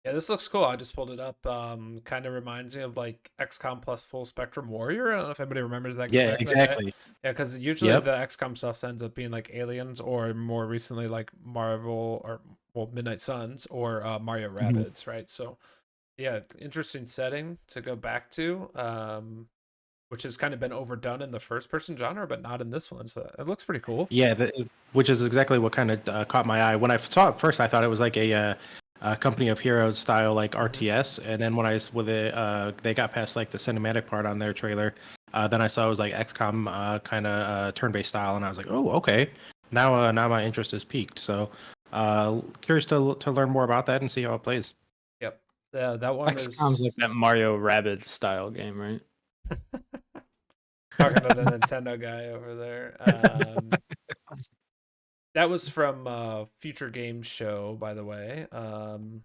Speaker 1: Yeah, this looks cool. I just pulled it up. Kind of reminds me of like XCOM plus Full Spectrum Warrior. I don't know if anybody remembers that game
Speaker 2: Yeah,
Speaker 1: back in the day.
Speaker 2: exactly.
Speaker 1: Yeah, because usually
Speaker 2: Yep.
Speaker 1: the XCOM stuff ends up being like Aliens, or more recently like Marvel or Midnight Suns or Mario
Speaker 2: Mhm.
Speaker 1: Rabbids, right? So yeah, interesting setting to go back to. Which has kind of been overdone in the first person genre, but not in this one. So it looks pretty cool.
Speaker 2: Yeah, which is exactly what kind of caught my eye. When I saw it first, I thought it was like a Company of Heroes style like RTS, and then when I with it, they got past like the cinematic part on their trailer. Then I saw it was like XCOM kind of turn-based style, and I was like, oh, okay. Now my interest is peaked. So curious to learn more about that and see how it plays.
Speaker 1: Yep. Yeah, that one
Speaker 3: XCOM's
Speaker 1: is
Speaker 3: like that Mario Rabbids style game, right?
Speaker 1: talking to the Nintendo guy over there. That was from Future Games Show, by the way. And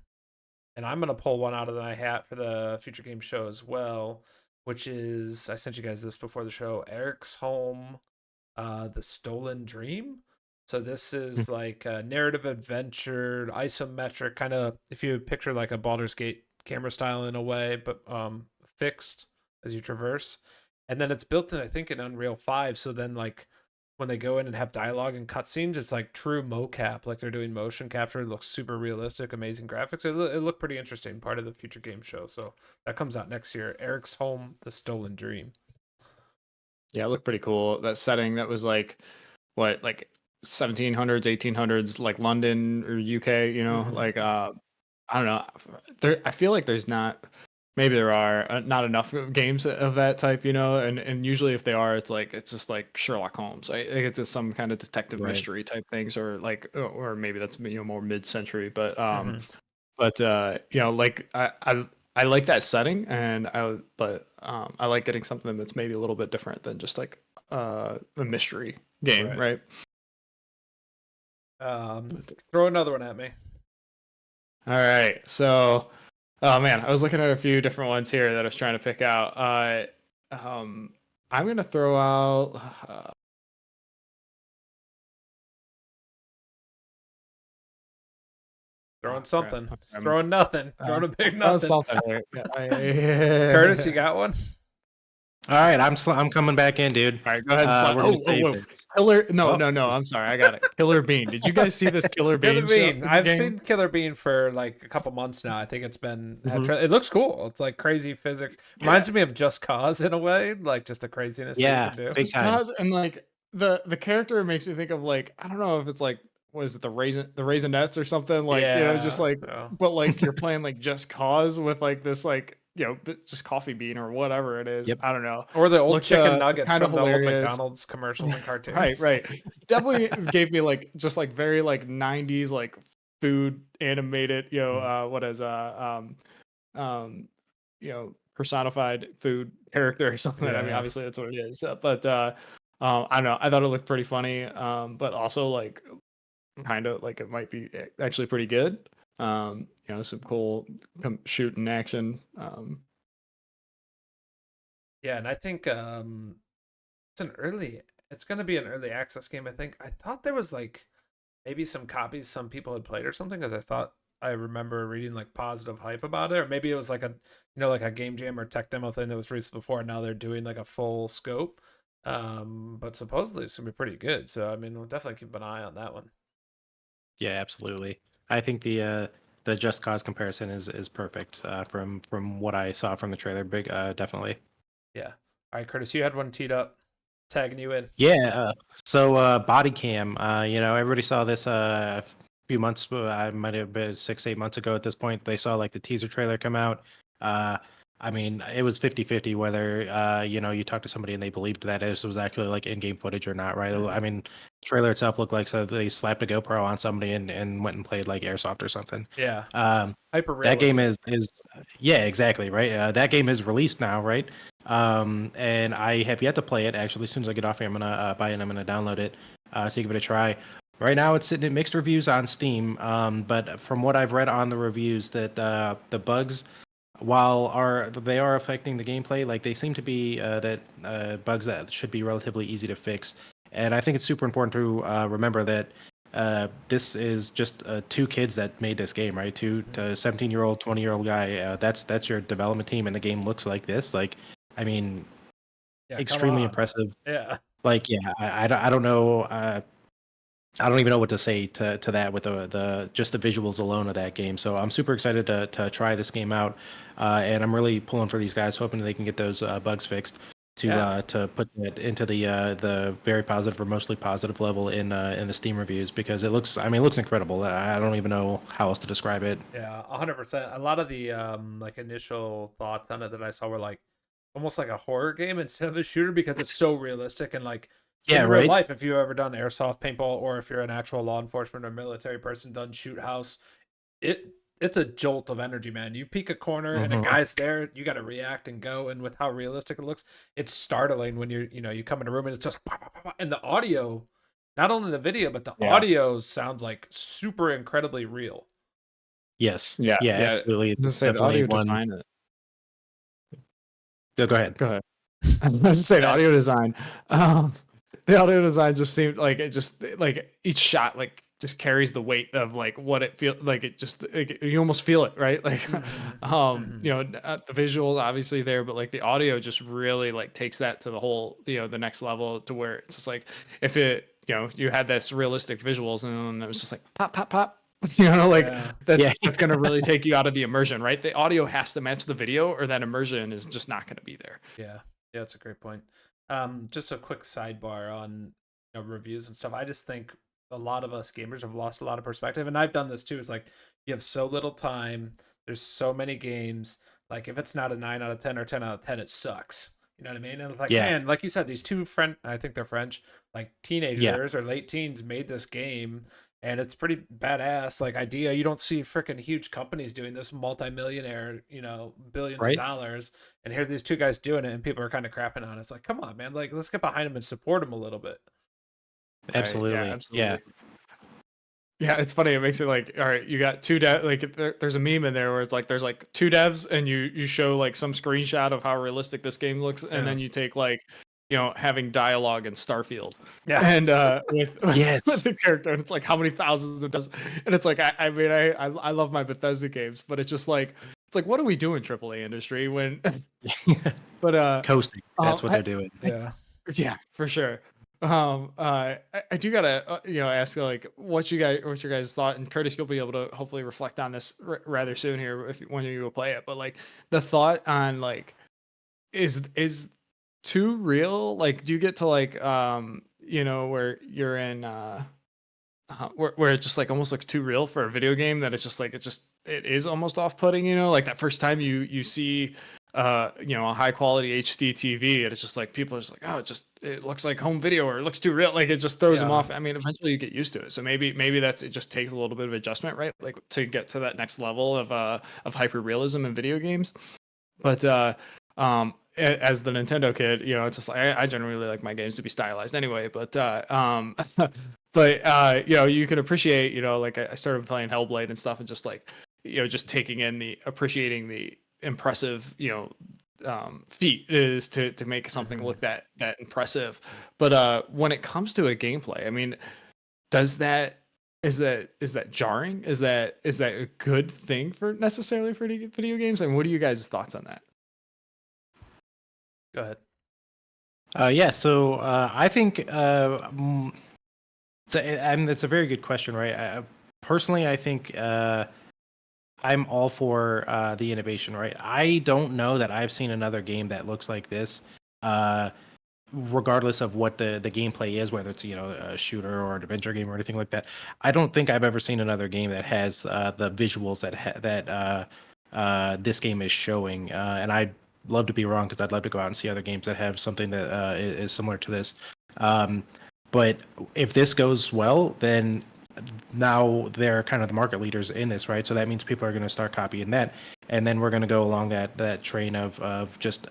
Speaker 1: I'm gonna pull one out of my hat for the Future Games Show as well, which is I sent you guys this before the show. Eric's Home, The Stolen Dream. So this is like a narrative adventure, isometric kind of, if you picture like a Baldur's Gate camera style in a way, but fixed as you traverse. And then it's built in, I think, in Unreal 5. So then like when they go in and have dialogue and cutscenes, it's like true mocap, like they're doing motion capture. It looks super realistic, amazing graphics. It looked pretty interesting, part of the Future Game Show. So that comes out next year. Eric's Home, The Stolen Dream.
Speaker 3: Yeah, it looked pretty cool. That setting that was like what, like 1700s, 1800s, like London or UK,
Speaker 1: Mhm.
Speaker 3: like I don't know. There, I feel like there's not. Maybe there are not enough games of that type, and usually if they are, it's just like Sherlock Holmes. I think it's just some kind of detective
Speaker 2: Right.
Speaker 3: mystery type things, or like, or maybe that's more mid-century, but
Speaker 1: Mhm.
Speaker 3: like I like that setting, I like getting something that's maybe a little bit different than just like a mystery game,
Speaker 1: Right.
Speaker 3: right?
Speaker 1: Throw another one at me.
Speaker 3: All right, so oh man, I was looking at a few different ones here that I was trying to pick out. Um, I'm gonna throw out.
Speaker 1: Throwing
Speaker 3: Crap.
Speaker 1: something. He's throwing nothing. Throwing a big
Speaker 3: That was
Speaker 1: nothing.
Speaker 3: something here. Yeah,
Speaker 1: Curtis, you got one?
Speaker 2: All right, I'm coming back in, dude.
Speaker 3: All right, go ahead and slide.
Speaker 2: We're
Speaker 3: Oh,
Speaker 2: gonna
Speaker 3: whoa,
Speaker 2: save
Speaker 3: whoa.
Speaker 2: this.
Speaker 3: Killer. No,
Speaker 2: Oh,
Speaker 3: no, no. I'm sorry. I got it. Killer Bean. Did you guys see this Killer
Speaker 1: Killer
Speaker 3: Bean show
Speaker 1: Bean.
Speaker 3: the
Speaker 1: I've
Speaker 3: game?
Speaker 1: seen Killer Bean for like a couple months now. I think it's been.
Speaker 2: mhm.
Speaker 1: It looks cool. It's like crazy physics.
Speaker 3: Yeah.
Speaker 1: Reminds me of Just Cause in a way, like just the craziness that you
Speaker 2: Yeah,
Speaker 1: can do.
Speaker 2: big
Speaker 3: Just
Speaker 2: time.
Speaker 3: cause, and like the character makes me think of, like, I don't know if it's like, was it the Raisinets or something, like, just
Speaker 1: Yeah.
Speaker 3: like,
Speaker 1: So.
Speaker 3: but like you're playing like Just Cause with like this, like, just coffee bean or whatever it is.
Speaker 2: Yep.
Speaker 3: I don't know.
Speaker 1: Or the old
Speaker 3: Looked
Speaker 1: chicken nuggets
Speaker 3: kind of
Speaker 1: from the old
Speaker 3: hilarious.
Speaker 1: McDonald's commercials and
Speaker 3: Right,
Speaker 1: cartoons.
Speaker 3: right. Definitely gave me like just like very like 90s like food animated, what is personified food character or something. I mean,
Speaker 1: Yeah.
Speaker 3: obviously that's what it is. But I don't know. I thought it looked pretty funny, but also like kind of like it might be actually pretty good. Some cool shooting action.
Speaker 1: Yeah, and I think it's an early. It's gonna be an early access game. I think. I thought there was like maybe some copies some people had played or something, because I thought I remember reading like positive hype about it, or maybe it was like a like a game jam or tech demo thing that was released before, and now they're doing like a full scope. But supposedly it's gonna be pretty good. So I mean, we'll definitely keep an eye on that one.
Speaker 2: Yeah, absolutely. I think the Just Cause comparison is perfect from what I saw from the trailer. Big, definitely.
Speaker 1: Yeah. All right, Curtis, you had one teed up, tagging you in.
Speaker 2: Yeah. So body cam. Everybody saw this a few months. I might have been 6, 8 months ago at this point. They saw like the teaser trailer come out. Uh, I mean, it was 50-50 whether you talk to somebody and they believed that this was actually like in-game footage or not, right? I mean, the trailer itself looked like so they slapped a GoPro on somebody and went and played like airsoft or something.
Speaker 1: Yeah.
Speaker 2: Um,
Speaker 1: Hyper
Speaker 2: that game
Speaker 1: realistic.
Speaker 2: is yeah, exactly, right. That game is released now, right? And I have yet to play it. Actually, as soon as I get off here, I'm gonna buy it. I'm gonna download it to give it a try. Right now, it's sitting in mixed reviews on Steam. But from what I've read on the reviews, that the bugs, while they are affecting the gameplay, like they seem to be that bugs that should be relatively easy to fix. And I think it's super important to remember that this is just two kids that made this game, right? Two 17-year-old, 20-year-old guy. That's your development team, and the game looks like this. Like, I mean,
Speaker 1: Yeah, come
Speaker 2: extremely
Speaker 1: on.
Speaker 2: impressive.
Speaker 1: Yeah.
Speaker 2: Like, yeah, I don't know. I don't even know what to say to that with the just the visuals alone of that game. So I'm super excited to try this game out, and I'm really pulling for these guys, hoping they can get those bugs fixed to put that into the very positive or mostly positive level in the Steam reviews, because it looks incredible. I don't even know how else to describe it.
Speaker 1: Yeah, 100%. A lot of the like initial thoughts on it that I saw were like almost like a horror game instead of a shooter because it's so realistic and like
Speaker 2: Yeah,
Speaker 1: in real
Speaker 2: right.
Speaker 1: life, if you've ever done airsoft paintball or if you're an actual law enforcement or military person done shoot house, it's a jolt of energy, man. You peek a corner and a
Speaker 2: Hmm.
Speaker 1: guy's there, you got to react and go. And with how realistic it looks, it's startling when you come in a room and it's just and the audio, not only the video but the
Speaker 3: Yeah.
Speaker 1: audio sounds like super incredibly real.
Speaker 2: Yes.
Speaker 3: Yeah.
Speaker 2: Yeah.
Speaker 3: Yeah.
Speaker 2: Absolutely.
Speaker 3: Just
Speaker 2: It's
Speaker 3: say the
Speaker 2: definitely
Speaker 3: audio
Speaker 2: one.
Speaker 3: design.
Speaker 2: Go ahead.
Speaker 3: Go ahead. I was to say the
Speaker 2: That,
Speaker 3: audio design. Um, the audio design just seemed like it just like each shot like just carries the weight of like what it feels like. It just like, you almost feel it, right? Like,
Speaker 1: Mm-hmm.
Speaker 3: the visuals obviously there, but like the audio just really like takes that to the whole the next level to where it's just like if it you had this realistic visuals and it was just like pop pop pop. Like
Speaker 1: Yeah.
Speaker 2: yeah.
Speaker 3: that's going to really take you out of the immersion, right? The audio has to match the video or that immersion is just not going to be there.
Speaker 1: Yeah, yeah, that's a great point. Just a quick sidebar on reviews and stuff. I just think a lot of us gamers have lost a lot of perspective, and I've done this too. It's like you have so little time. There's so many games. Like if it's not a 9 out of 10 or 10 out of 10, it sucks. You know what I mean? And it's like,
Speaker 2: Yeah.
Speaker 1: man, like you said, these two I think they're French, like
Speaker 2: Yeah.
Speaker 1: teenagers or late teens made this game, and it's pretty badass like idea. You don't see freaking huge companies doing this, multimillionaire, billions of
Speaker 2: Right.
Speaker 1: dollars, and here's these two guys doing it and people are kind of crapping on it. It's like, come on, man, like let's get behind them and support them a little bit.
Speaker 3: Right. Yeah,
Speaker 2: Absolutely. Yeah.
Speaker 3: absolutely. Yeah, it's funny. It makes it like, all right, you got two dev. Like, there's a meme in there where it's like there's like two devs, and you show like some screenshot of how realistic this game looks, and
Speaker 1: Yeah.
Speaker 3: then you take like, having dialogue in Starfield,
Speaker 1: Yeah.
Speaker 3: and with
Speaker 2: Yes.
Speaker 3: with the character, and it's like how many thousands of devs, and it's like I mean I love my Bethesda games, but it's just like what are we doing AAA industry when, but
Speaker 2: Coasting. That's what
Speaker 3: I,
Speaker 2: they're doing.
Speaker 1: Yeah.
Speaker 3: yeah, for sure. I do gotta ask like what's your guys thought, and Curtis, you'll be able to hopefully reflect on this rather soon here when you go play it. But like the thought on like is too real? Like, do you get to like where you're in where it just like almost looks too real for a video game, that it's just like it is almost off-putting, like that first time you see a high quality HD TV, and it's just like people are just like, oh, it looks like home video, or it looks too real, like it just throws them
Speaker 1: Yeah.
Speaker 3: off. I mean, eventually you get used to it, so maybe it just takes a little bit of adjustment, right, like to get to that next level of hyper realism in video games. But as the Nintendo kid, it's just like I generally really like my games to be stylized anyway. But you can appreciate, like I started playing Hellblade and stuff, and just like just taking in appreciating the impressive feat is to make something look that impressive. But when it comes to a gameplay, I mean, does that is that jarring? Is that a good thing for necessarily for video games? And what are you guys' thoughts on that?
Speaker 1: Go ahead.
Speaker 2: Yeah, so I think it's a very good question, right? Personally, I think I'm all for the innovation, right? I don't know that I've seen another game that looks like this, uh, regardless of what the gameplay is, whether it's a shooter or an adventure game or anything like that. I don't think I've ever seen another game that has the visuals that this game is showing, and I'd love to be wrong because I'd love to go out and see other games that have something that is similar to this. Um, but if this goes well, then now they're kind of the market leaders in this, right? So that means people are going to start copying that, and then we're going to go along that train of just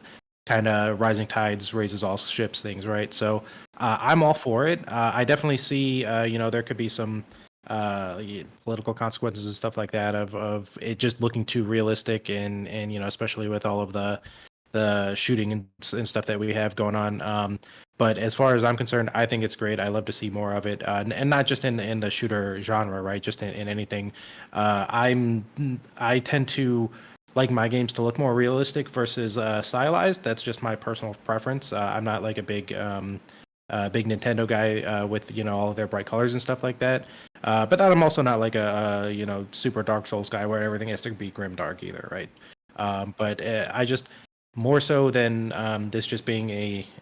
Speaker 2: kind of rising tides raises all ships things, right? So I'm all for it. I definitely see, there could be some political consequences and stuff like that of it just looking too realistic, and especially with all of the shooting and stuff that we have going on. But as far as I'm concerned, I think it's great. I love to see more of it, and not just in the shooter genre, right? Just in anything. I tend to like my games to look more realistic versus stylized. That's just my personal preference. I'm not like a big Nintendo guy with all of their bright colors and stuff like that. But then I'm also not like a super Dark Souls guy where everything has to be grim dark either, right? But I just more so than this just being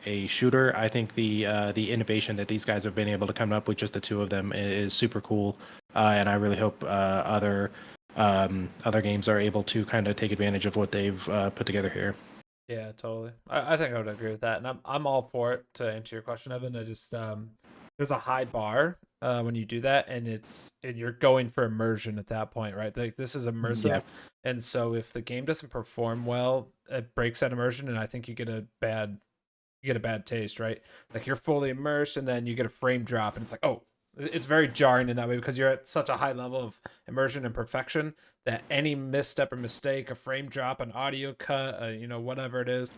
Speaker 2: a shooter, I think the innovation that these guys have been able to come up with, just the two of them, is super cool, and I really hope other games are able to kind of take advantage of what they've put together here.
Speaker 1: Yeah, totally. I think I would agree with that, and I'm all for it. To answer your question, Evan, I just there's a high bar when you do that, and you're going for immersion at that point, right? Like this is immersive,
Speaker 2: Yeah.
Speaker 1: and so if the game doesn't perform well, it breaks that immersion, and I think you get a bad taste, right? Like you're fully immersed, and then you get a frame drop, and it's like, oh, it's very jarring in that way because you're at such a high level of immersion and perfection that any misstep or mistake, a frame drop, an audio cut, whatever it is,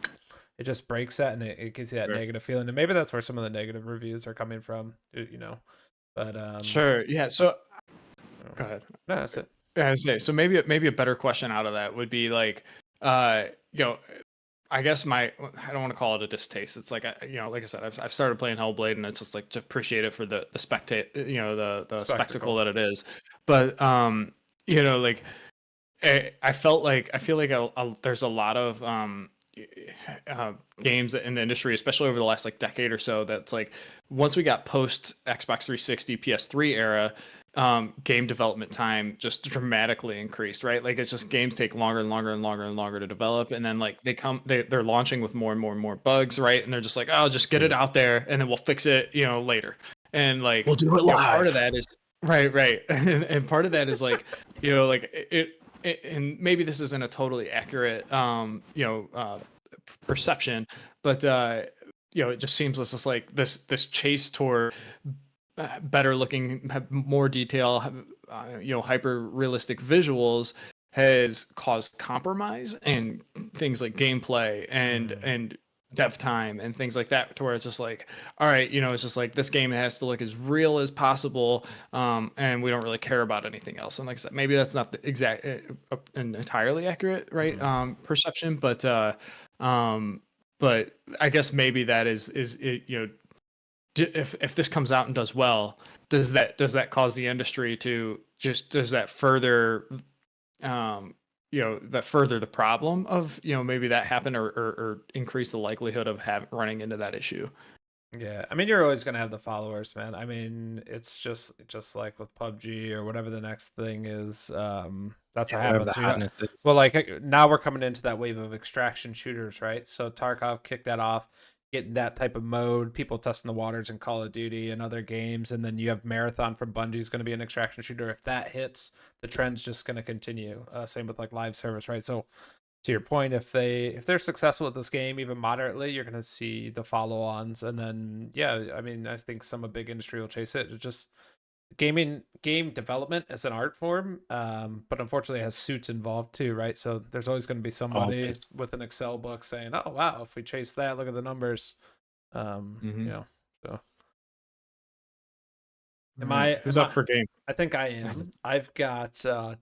Speaker 1: it just breaks that, and it gives you that
Speaker 3: Sure.
Speaker 1: negative feeling. And maybe that's where some of the negative reviews are coming from, But
Speaker 3: Sure. Yeah. So go ahead.
Speaker 1: no, that's it.
Speaker 3: Yeah, I was say so maybe a better question out of that would be like, uh, you know, I guess I don't want to call it a distaste. It's like like I said, I've started playing Hellblade, and it's just like to appreciate it for the spectate, the spectacle that it is. But like I feel like there's a lot of games in the industry, especially over the last like decade or so, that's like once we got post Xbox 360, PS3 era, game development time just dramatically increased, right? Like it's just games take longer and longer and longer and longer to develop, and then like they're launching with more and more and more bugs, right? And they're just like, oh, just get it out there, and then we'll fix it, later. And like
Speaker 2: We'll do it
Speaker 3: part of
Speaker 2: live.
Speaker 3: that is right, and part of that is like like and maybe this isn't a totally accurate perception, but it just seems it's just like this chase toward better looking, have more detail, hyper realistic visuals has caused compromise and things like gameplay and dev time and things like that, to where it's just like, all right, it's just like this game has to look as real as possible, and we don't really care about anything else. And like I said, maybe that's not the exact an entirely accurate, right, perception, but I guess maybe that is it, if this comes out and does well, does that cause the industry to just does that further that further the problem of maybe that happen, or increase the likelihood of running into that issue?
Speaker 1: Yeah, I mean, you're always gonna have the followers, man. I mean, it's just like with PUBG or whatever the next thing is. That's what
Speaker 2: Whatever the
Speaker 1: happens.
Speaker 2: hotness is.
Speaker 1: Well, like now we're coming into that wave of extraction shooters, right? So Tarkov kicked that off, getting that type of mode. People testing the waters in Call of Duty and other games, and then you have Marathon from Bungie's going to be an extraction shooter. If that hits, the trend's just going to continue. Same with like live service, right? So to your point, if they're successful at this game even moderately, you're gonna see the follow-ons, and then yeah, I mean, I think some of big industry will chase it. It's just game development as an art form, but unfortunately it has suits involved too, right? So there's always going to be somebody
Speaker 2: Always.
Speaker 1: with an Excel book saying, "Oh wow, if we chase that, look at the numbers."
Speaker 3: Mhm.
Speaker 1: So Am
Speaker 3: All right.
Speaker 1: I?
Speaker 3: Who's
Speaker 1: Am
Speaker 3: up
Speaker 1: I?
Speaker 3: for game?
Speaker 1: I think I am. I've got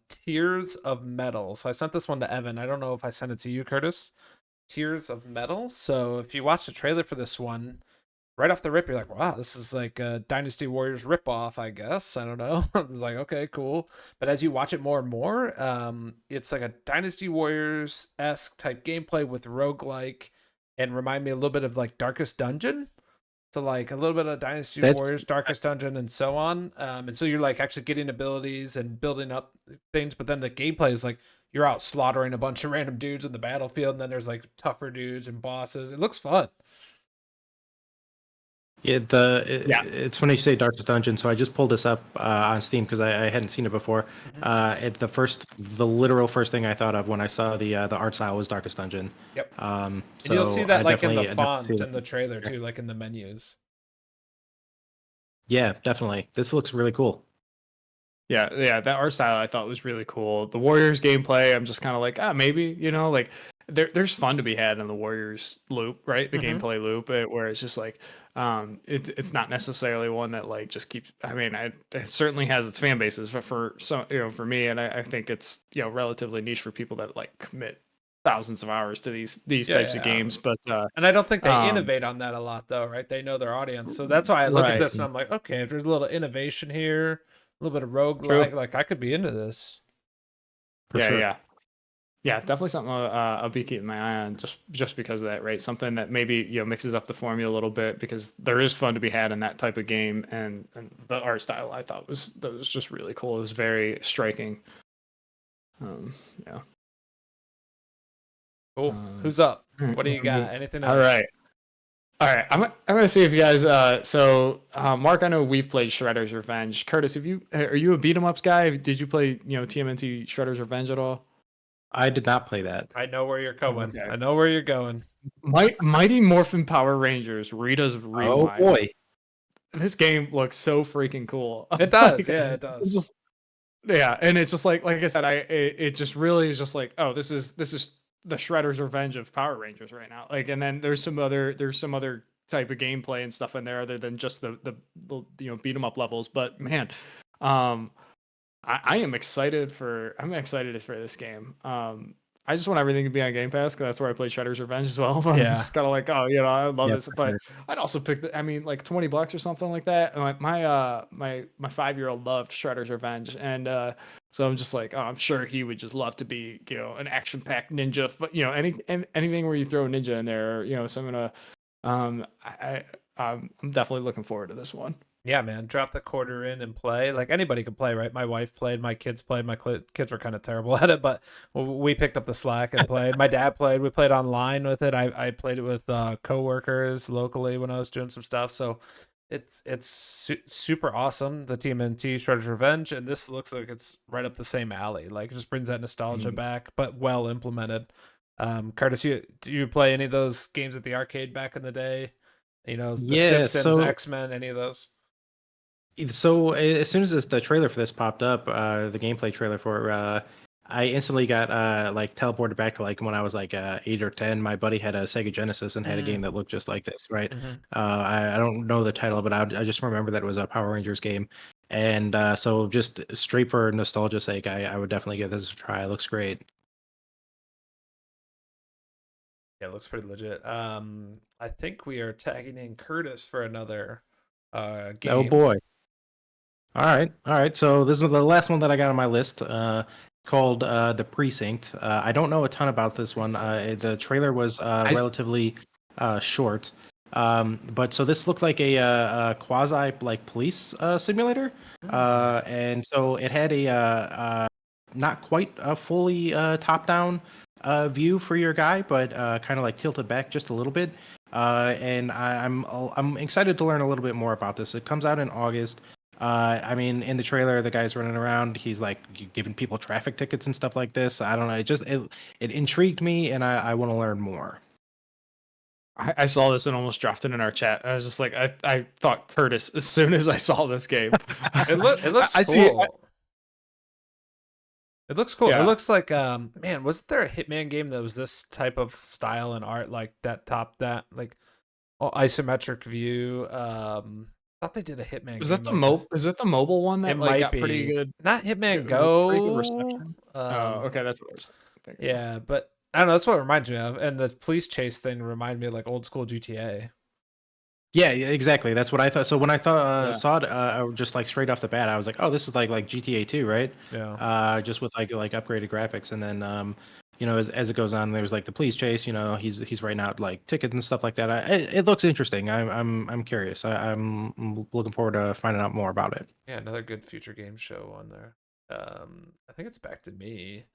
Speaker 1: Tears of Metal. So I sent this one to Evan. I don't know if I sent it to you, Curtis. Tears of Metal. So if you watch the trailer for this one, right off the rip, you're like, wow, this is like a Dynasty Warriors ripoff, I guess. I don't know. It's like, okay, cool. But as you watch it more and more, it's like a Dynasty Warriors esque type gameplay with roguelike and remind me a little bit of like Darkest Dungeon. So like a little bit of Dynasty
Speaker 2: That's
Speaker 1: Warriors, Darkest Dungeon, and so on. And so you're like actually getting abilities and building up things, but then the gameplay is like you're out slaughtering a bunch of random dudes in the battlefield, and then there's like tougher dudes and bosses. It looks fun.
Speaker 2: Yeah,
Speaker 3: Yeah.
Speaker 2: it's funny you say Darkest Dungeon. So I just pulled this up on Steam because I hadn't seen it before. The literal first thing I thought of when I saw the art style was Darkest Dungeon.
Speaker 1: Yep. And you'll see
Speaker 2: So
Speaker 1: that
Speaker 2: I
Speaker 1: like in the
Speaker 2: definitely see
Speaker 1: font
Speaker 2: that.
Speaker 1: and the trailer too, like in the menus.
Speaker 2: Yeah, definitely. This looks really cool.
Speaker 3: Yeah, that art style I thought was really cool. The Warriors gameplay, I'm just kind of like, maybe, like there's fun to be had in the Warriors loop, right? The
Speaker 1: Mhm.
Speaker 3: gameplay loop, where it's just like, it's not necessarily one that like just keeps. I mean, it certainly has its fan bases, but for some, for me, and I think it's relatively niche for people that like commit thousands of hours to these
Speaker 1: Yeah,
Speaker 3: types
Speaker 1: yeah,
Speaker 3: of
Speaker 1: yeah.
Speaker 3: games. But
Speaker 1: And I don't think they
Speaker 3: um,
Speaker 1: innovate on that a lot though, right? They know their audience. So that's why I look at
Speaker 3: right,
Speaker 1: this and I'm like, okay, if there's a little innovation here, a little bit of
Speaker 3: true,
Speaker 1: roguelike, like I could be into this.
Speaker 2: For
Speaker 3: yeah,
Speaker 2: sure.
Speaker 3: yeah. Yeah, definitely something I'll be keeping my eye on just because of that, right? Something that maybe mixes up the formula a little bit because there is fun to be had in that type of game, and the art style I thought was just really cool. It was very striking. Yeah.
Speaker 1: Cool.
Speaker 3: Um,
Speaker 1: Who's up?
Speaker 3: all right,
Speaker 1: What do you got? Anything
Speaker 3: all
Speaker 1: else?
Speaker 3: right. All right. I'm gonna see if you guys. Mark, I know we've played Shredder's Revenge. Curtis, are you a beat 'em ups guy? Did you play TMNT Shredder's Revenge at all?
Speaker 2: I did not play that.
Speaker 1: I know where you're going.
Speaker 3: Okay.
Speaker 1: I know where you're going.
Speaker 3: Mighty Morphin Power Rangers Rita's
Speaker 2: Oh
Speaker 3: Rewind.
Speaker 2: boy.
Speaker 3: This game looks so freaking cool.
Speaker 1: It does.
Speaker 3: Like,
Speaker 1: Yeah, it
Speaker 3: it's
Speaker 1: does.
Speaker 3: just yeah, and it's just like I said, it just really is just like, oh, this is the Shredder's Revenge of Power Rangers right now. Like, and then there's some other type of gameplay and stuff in there other than just the beat 'em up levels. But man, um, I am excited I'm excited for this game. I just want everything to be on Game Pass because that's where I play Shredder's Revenge as well. But I'm
Speaker 1: Yeah.
Speaker 3: just kind of like, oh, I love
Speaker 2: Yeah,
Speaker 3: this.
Speaker 2: for
Speaker 3: But
Speaker 2: sure.
Speaker 3: I'd also pick I mean, like $20 or something like that. And my 5-year-old loved Shredder's Revenge, and so I'm just like, oh, I'm sure he would just love to be, an action-packed ninja. But anything where you throw a ninja in there, so I'm gonna, I'm definitely looking forward to this one.
Speaker 1: Yeah, man. Drop the quarter in and play. Like anybody could play, right? My wife played, my kids played. Kids were kind of terrible at it, but we picked up the slack and played. My dad played. We played online with it. I played it with coworkers locally when I was doing some stuff. So it's super awesome. The TMNT Shredder's Revenge, and this looks like it's right up the same alley. Like it just brings that nostalgia back, but well implemented. Curtis, do you play any of those games at the arcade back in the day? The
Speaker 2: Yeah,
Speaker 1: Simpsons,
Speaker 2: so
Speaker 1: X-Men, any of those?
Speaker 2: as soon as the trailer for this popped up, the gameplay trailer for it, I instantly got like teleported back to like when I was like 8 or 10. My buddy had a Sega Genesis and had a game that looked just like this, right?
Speaker 1: Mhm.
Speaker 2: I don't know the title, but I just remember that it was a Power Rangers game, and so just straight for nostalgia's sake, I would definitely give this a try. It looks great.
Speaker 1: Yeah, it looks pretty legit. I think we are tagging in Curtis for another
Speaker 2: Oh
Speaker 1: game.
Speaker 2: boy. All right. So this is the last one that I got on my list. Called The Precinct. I don't know a ton about this one. The trailer was
Speaker 3: I s-
Speaker 2: relatively short. But so this looked like a quasi like police simulator. And so it had not quite a fully top-down view for your guy, but kind of like tilted back just a little bit. And I'm excited to learn a little bit more about this. It comes out in August. I mean, in the trailer, the guy's running around. He's like giving people traffic tickets and stuff like this. I don't know. It intrigued me, and I want to learn more.
Speaker 3: I saw this and almost dropped it in our chat. I was just like, I thought Curtis as soon as I saw this game.
Speaker 1: It looks
Speaker 3: I see.
Speaker 1: cool. It looks cool. It
Speaker 3: Yeah,
Speaker 1: looks like man, wasn't there a Hitman game that was this type of style and art like that like isometric view? thought they did a Hitman
Speaker 3: Is
Speaker 1: game
Speaker 3: that the
Speaker 1: like this.
Speaker 3: is it the mobile one
Speaker 1: It
Speaker 3: that like
Speaker 1: might
Speaker 3: got pretty
Speaker 1: be
Speaker 3: good,
Speaker 1: not Hitman
Speaker 3: pretty good
Speaker 1: Go.
Speaker 3: reception? Oh, okay, that's what I was thinking.
Speaker 1: Yeah, but I don't know. That's what it reminds me of. And the police chase thing reminded me of like old school GTA.
Speaker 2: Yeah, exactly. That's what I thought. So when I thought
Speaker 3: Yeah.
Speaker 2: saw it, just like straight off the bat, I was like, "Oh, this is like GTA 2, right?"
Speaker 1: Yeah.
Speaker 2: Just with like upgraded graphics, and then as it goes on, there's like the police chase. He's writing out like tickets and stuff like that. It looks interesting. I'm curious. I'm looking forward to finding out more about it.
Speaker 1: Yeah, another good future game show on there. I think it's back to me.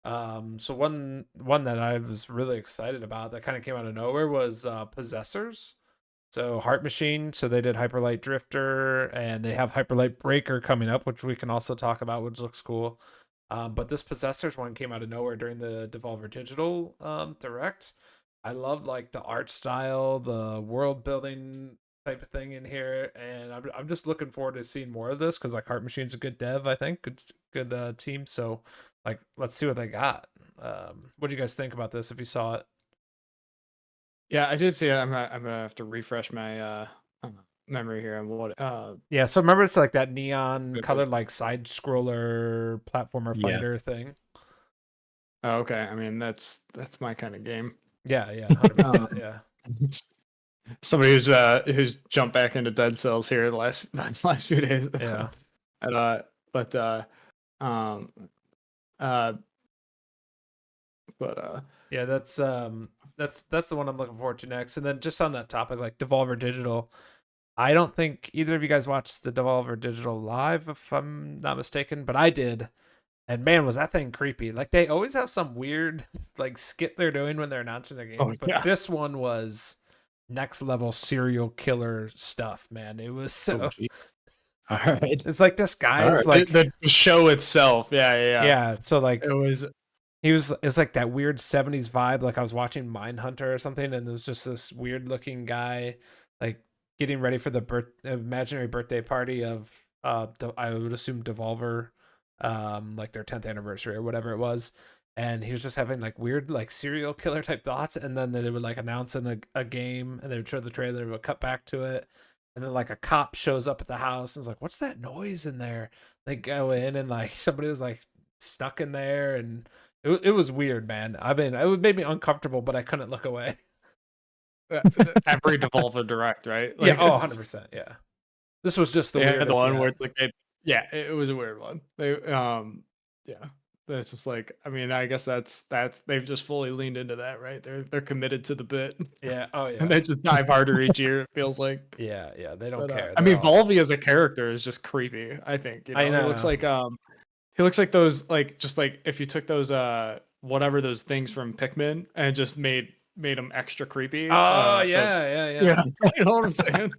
Speaker 1: So one that I was really excited about that kind of came out of nowhere was Possessors. So Heart Machine, so they did Hyperlight Drifter, and they have Hyperlight Breaker coming up, which we can also talk about, which looks cool. But this Possessors one came out of nowhere during the Devolver Digital Direct. I loved like the art style, the world building type of thing in here, and I'm just looking forward to seeing more of this because like Heart Machine's a good dev, I think, good team. So like let's see what they got. What do you guys think about this if you saw it?
Speaker 3: Yeah, I did see it. I'm gonna have to refresh my memory here on what
Speaker 1: Yeah, so remember it's like that neon
Speaker 3: good.
Speaker 1: colored like side scroller platformer
Speaker 2: Yeah.
Speaker 1: fighter thing.
Speaker 3: Oh, okay. I mean that's my kind of game.
Speaker 1: Yeah, 100%. Yeah.
Speaker 3: Somebody who's jumped back into Dead Cells here the last few days.
Speaker 1: Yeah.
Speaker 3: And but um uh but
Speaker 1: Yeah, that's the one I'm looking forward to next. And then just on that topic, like Devolver Digital, I don't think either of you guys watched the Devolver Digital live, if I'm not mistaken, but I did. And man, was that thing creepy. Like they always have some weird like skit they're doing when they're announcing their games.
Speaker 3: Oh,
Speaker 1: But
Speaker 3: yeah.
Speaker 1: this one was next level serial killer stuff, man. It was so
Speaker 2: Oh, gee. All right.
Speaker 1: it's like this guy's
Speaker 2: right.
Speaker 1: like
Speaker 3: the show itself. Yeah.
Speaker 1: yeah, so like
Speaker 3: It was
Speaker 1: it was like that weird 70s vibe. Like I was watching Mindhunter or something, and there was just this weird looking guy like getting ready for the imaginary birthday party of I would assume Devolver, like their 10th anniversary or whatever it was. And he was just having like weird like serial killer type thoughts, and then they would like announce in a game, and they would show the trailer, they would cut back to it, and then like a cop shows up at the house and is like, "What's that noise in there?" They go in, and like somebody was like stuck in there, and it was weird, man. I mean, it made me uncomfortable, but I couldn't look away.
Speaker 3: every Devolver Direct, right?
Speaker 1: Yeah, 100%. Yeah, this was just the
Speaker 3: Yeah,
Speaker 1: weirdest
Speaker 3: the one
Speaker 1: yet.
Speaker 3: where it's like it was a weird one. They yeah. It's just like, I mean, I guess that's they've just fully leaned into that, right? They're committed to the bit.
Speaker 1: Yeah. Oh
Speaker 3: And
Speaker 1: yeah.
Speaker 3: they just dive harder each year, it feels like.
Speaker 1: Yeah. They don't care.
Speaker 3: I
Speaker 1: They're
Speaker 3: mean,
Speaker 1: all...
Speaker 3: Volvi as a character is just creepy, I think.
Speaker 1: I know.
Speaker 3: He looks like those like just like if you took those whatever those things from Pikmin and just made them extra creepy.
Speaker 1: Oh yeah.
Speaker 3: Yeah. You know what I'm saying?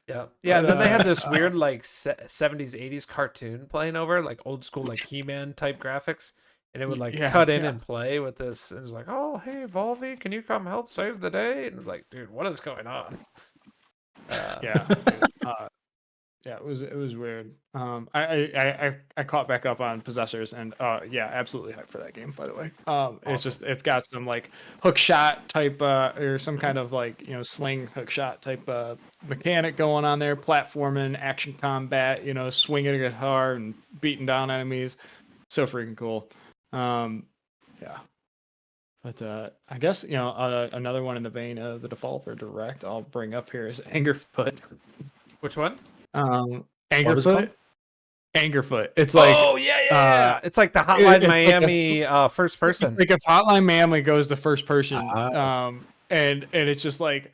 Speaker 1: Yeah.
Speaker 3: But,
Speaker 1: And then they had this weird like 70s 80s cartoon playing over, like old school like He-Man type graphics, and it would like cut in and play with this, and it was like, "Oh, hey Volvi, can you come help save the day?" And it was like, "Dude, what is going on?"
Speaker 3: Yeah. Yeah, it was weird. I caught back up on Possessors, and yeah, absolutely hyped for that game. By the way, it's just it's got some like hook shot type or some kind of like sling hook shot type mechanic going on there, platforming, action combat, swinging a guitar and beating down enemies, so freaking cool. Yeah. But I guess another one in the vein of the Devolver Direct I'll bring up here is Angerfoot.
Speaker 1: Which one?
Speaker 3: Angerfoot. Angerfoot. It's like
Speaker 1: yeah. It's like the Hotline Miami first person.
Speaker 3: It's like if Hotline Miami goes to first person, and it's just like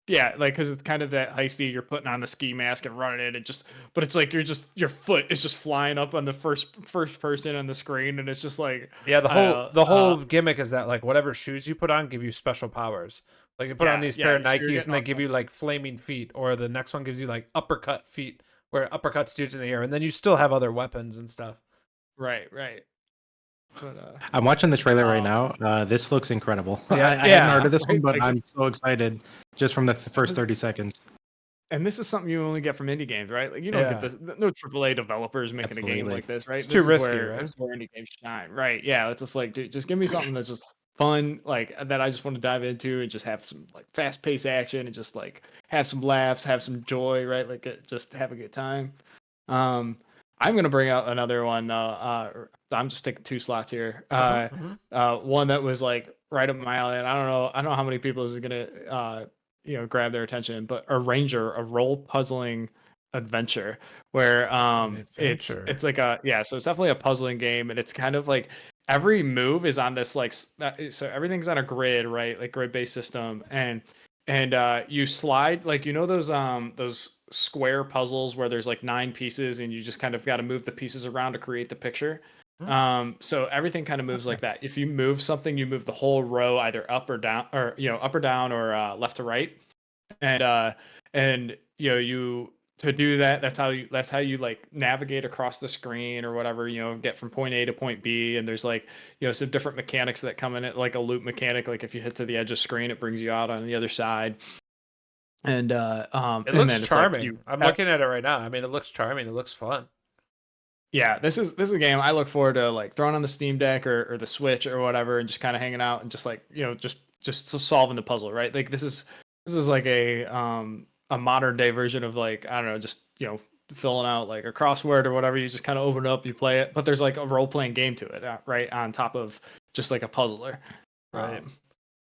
Speaker 3: like because it's kind of that heisty. You're putting on the ski mask and running it, and but it's like your foot is just flying up on the first person on the screen, and it's just like
Speaker 1: the whole gimmick is that like whatever shoes you put on give you special powers. Like you put on these pair of Nikes and they give you like flaming feet, or the next one gives you like uppercut feet, where uppercuts dudes in the air, and then you still have other weapons and stuff.
Speaker 3: Right. But,
Speaker 2: I'm watching the trailer right now. This looks incredible.
Speaker 1: Yeah,
Speaker 2: I hadn't heard of this one, but I'm so excited just from the first 30 seconds.
Speaker 3: And this is something you only get from indie games, right? Like you don't get this. No AAA developers making a game like this, right?
Speaker 1: It's too risky, right?
Speaker 3: This is where indie games shine, right? Yeah, it's just like, dude, just give me something that's just fun, like that I just want to dive into and just have some like fast paced action and just like have some laughs, have some joy, right? Like just have a good time. I'm gonna bring out another one though. I'm just taking 2 slots here. One that was like right up my alley, and I don't know how many people this is gonna grab their attention, but a Ranger, a role puzzling adventure where it's like so it's definitely a puzzling game, and it's kind of like every move is on this like so everything's on a grid, right? Like grid based system, and you slide like those square puzzles where there's like 9 pieces and you just kind of got to move the pieces around to create the picture. So everything kind of moves like that. If you move something, you move the whole row either up or down, or up or down, or left to right. And you to do that, that's how you like navigate across the screen or whatever, get from point A to point B. And there's like some different mechanics that come in it, like a loop mechanic, like if you hit to the edge of screen, it brings you out on the other side. And
Speaker 1: it looks charming. I'm looking at it right now. I mean, it looks charming. It looks fun.
Speaker 3: Yeah, this is a game I look forward to, like throwing on the Steam Deck or the Switch or whatever, and just kind of hanging out and just like just solving the puzzle, right? Like this is like a modern day version of like, I don't know, just filling out like a crossword or whatever. You just kind of open it up, you play it, but there's like a role playing game to it, right, on top of just like a puzzler,
Speaker 1: right?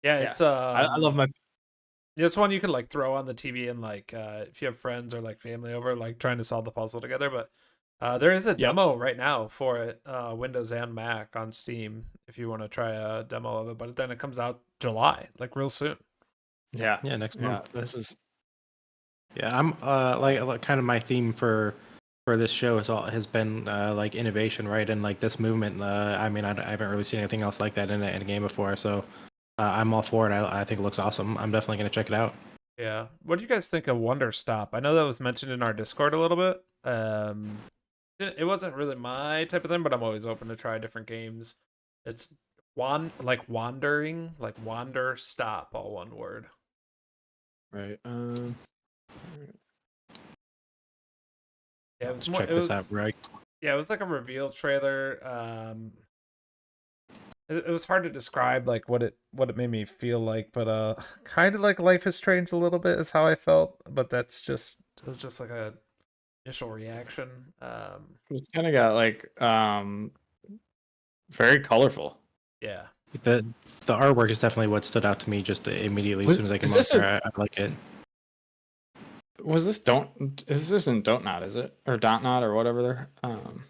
Speaker 1: It's
Speaker 3: I love my.
Speaker 1: It's one you could like throw on the TV and like if you have friends or like family over, like trying to solve the puzzle together. But there is a demo right now for it, Windows and Mac on Steam, if you want to try a demo of it. But then it comes out July, like real soon.
Speaker 2: Yeah, next month.
Speaker 3: This is.
Speaker 2: Yeah, I'm like kind of my theme for this show has been like innovation, right? And like this movement. I mean, I haven't really seen anything else like that in a game before, so I'm all for it. I think it looks awesome. I'm definitely gonna check it out.
Speaker 1: Yeah. What do you guys think of Wonder Stop? I know that was mentioned in our Discord a little bit. It wasn't really my type of thing, but I'm always open to try different games. It's wandering, like wander stop, all one word.
Speaker 3: Right.
Speaker 1: Yeah,
Speaker 2: let's check this out, right?
Speaker 1: Yeah, it was like a reveal trailer. It was hard to describe like what it made me feel like, but kind of like Life is Strange a little bit is how I felt, but it was just like a initial reaction.
Speaker 3: It's kind of got like very colorful.
Speaker 1: Yeah.
Speaker 2: The artwork is definitely what stood out to me just immediately as soon as I came up there. I like it.
Speaker 3: This isn't Don't Not, is it? Or Dot Not or whatever they're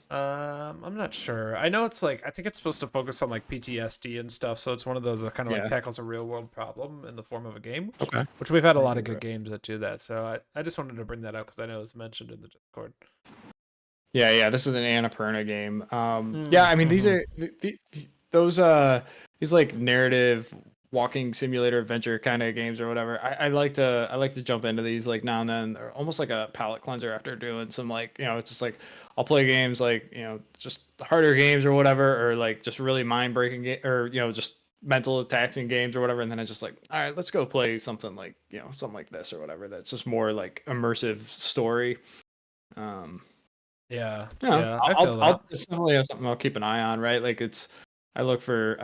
Speaker 1: I'm not sure. I know it's like, I think it's supposed to focus on like PTSD and stuff, so it's one of those that kind of like tackles a real world problem in the form of a game. Which we've had a lot of good games that do that. So I just wanted to bring that up because I know it was mentioned in the Discord.
Speaker 3: Yeah, this is an Annapurna game. Yeah, I mean these are these like narrative walking simulator adventure kind of games or whatever. I like to jump into these like now and then. They're almost like a palate cleanser after doing some like, it's just like I'll play games like, just harder games or whatever, or like just really mind breaking game, or just mental taxing games or whatever, and then I just like, all right, let's go play something like, something like this or whatever that's just more like immersive story.
Speaker 1: Yeah,
Speaker 3: it's definitely something I'll keep an eye on, right? Like I look for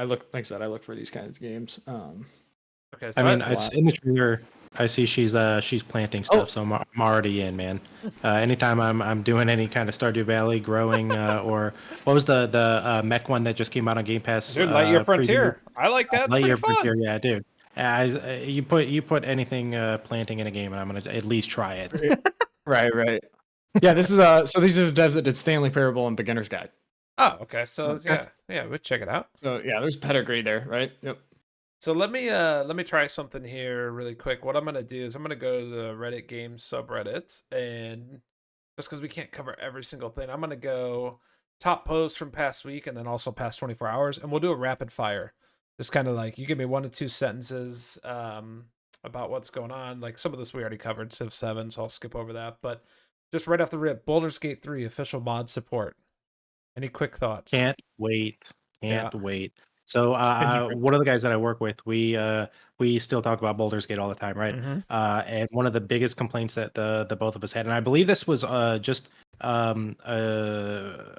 Speaker 3: these kinds of games.
Speaker 1: Okay, so
Speaker 2: I mean, in the trailer, I see she's planting stuff, so I'm already in, man. Anytime I'm doing any kind of Stardew Valley growing, or what was the mech one that just came out on Game Pass?
Speaker 1: Dude, Lightyear Frontier. I like that. It's
Speaker 2: Lightyear
Speaker 1: Frontier,
Speaker 2: yeah, dude. You put anything planting in a game, and I'm gonna at least try it.
Speaker 3: Right. Yeah, this is so these are the devs that did Stanley Parable and Beginner's Guide.
Speaker 1: Oh, okay. So yeah, we'll check it out.
Speaker 3: So yeah, there's pedigree there, right? Yep.
Speaker 1: So let me try something here really quick. What I'm gonna do is I'm gonna go to the Reddit games subreddits, and just because we can't cover every single thing, I'm gonna go top posts from past week and then also past 24 hours, and we'll do a rapid fire. Just kind of like you give me 1 to 2 sentences about what's going on. Like some of this we already covered, Civ 7, so I'll skip over that. But just right off the rip, Baldur's Gate 3 official mod support. Any quick thoughts?
Speaker 2: Can't wait. So one of the guys that I work with, we still talk about Baldur's Gate all the time, right? And one of the biggest complaints that the both of us had, and I believe this was just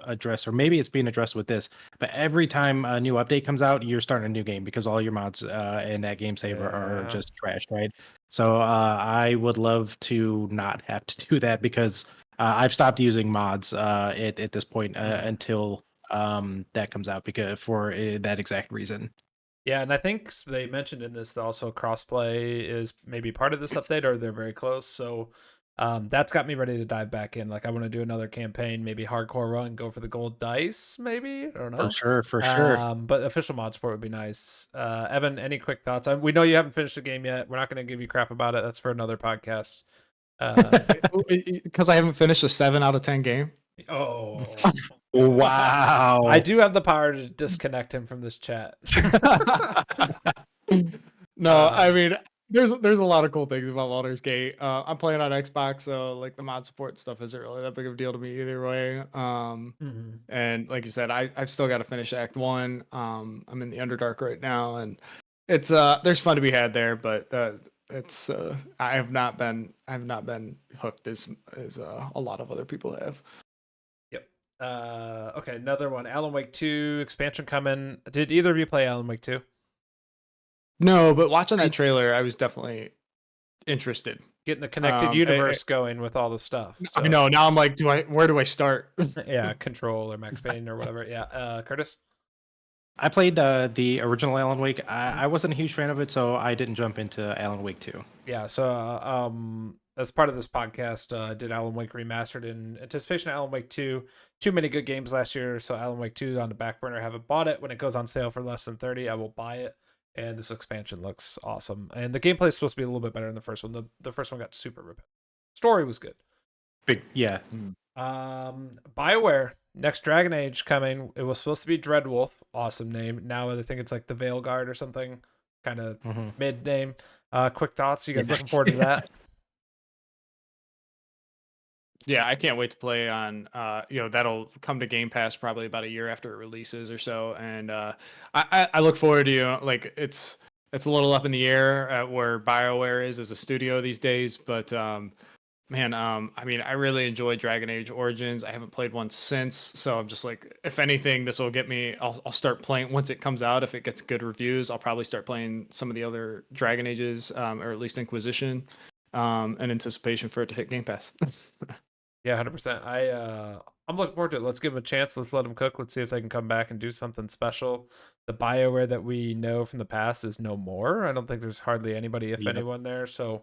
Speaker 2: addressed, or maybe it's being addressed with this. But every time a new update comes out, you're starting a new game because all your mods and that game saver are
Speaker 1: Yeah.
Speaker 2: just trashed, right? So I would love to not have to do that because I've stopped using mods at this point until that comes out because for that exact reason.
Speaker 1: Yeah, and I think they mentioned in this that also crossplay is maybe part of this update, or they're very close. So that's got me ready to dive back in. Like I want to do another campaign, maybe hardcore run, go for the gold dice, maybe. I don't know.
Speaker 2: For sure.
Speaker 1: But official mod support would be nice. Evan, any quick thoughts? We know you haven't finished the game yet. We're not going to give you crap about it. That's for another podcast.
Speaker 3: Because I haven't finished a 7 out of 10 game.
Speaker 1: Oh,
Speaker 2: Wow.
Speaker 1: I do have the power to disconnect him from this chat.
Speaker 3: No, I mean there's a lot of cool things about Baldur's Gate. I'm playing on Xbox, so like the mod support stuff isn't really that big of a deal to me either way. And like you said, I've still got to finish Act 1. I'm in the Underdark right now, and it's there's fun to be had there, but it's I have not been hooked as a lot of other people have.
Speaker 1: Yep. Okay, another one. Alan Wake 2 expansion coming. Did either of you play Alan Wake 2?
Speaker 3: No, but watching that trailer, I was definitely interested.
Speaker 1: Getting the connected universe going with all the stuff.
Speaker 3: I know. Now I'm like, where do I start?
Speaker 1: Yeah, Control or Max Payne or whatever. Yeah. Curtis?
Speaker 2: I played the original Alan Wake. I wasn't a huge fan of it, so I didn't jump into Alan Wake 2.
Speaker 1: Yeah, so as part of this podcast, I did Alan Wake Remastered in anticipation of Alan Wake 2. Too many good games last year, so Alan Wake 2 on the back burner. I haven't bought it. When it goes on sale for less than 30, I will buy it. And this expansion looks awesome. And the gameplay is supposed to be a little bit better than the first one. The first one got super repetitive. Story was good.
Speaker 2: Yeah.
Speaker 1: BioWare, next Dragon Age coming. It was supposed to be Dreadwolf. Awesome name. Now I think it's like the Veilguard or something. Kind of mid name. Quick thoughts. You guys looking forward to that?
Speaker 3: Yeah, I can't wait to play on. That'll come to Game Pass probably about a year after it releases or so, and I look forward to like it's a little up in the air at where BioWare is as a studio these days, but man, I mean, I really enjoyed Dragon Age Origins. I haven't played one since, so I'm just like, if anything, this will get me. I'll start playing once it comes out. If it gets good reviews, I'll probably start playing some of the other Dragon Ages, or at least Inquisition, in anticipation for it to hit Game Pass.
Speaker 1: Yeah, 100%. I'm looking forward to it. Let's give them a chance. Let's let them cook. Let's see if they can come back and do something special. The BioWare that we know from the past is no more. I don't think there's hardly anybody, if anyone, there. So,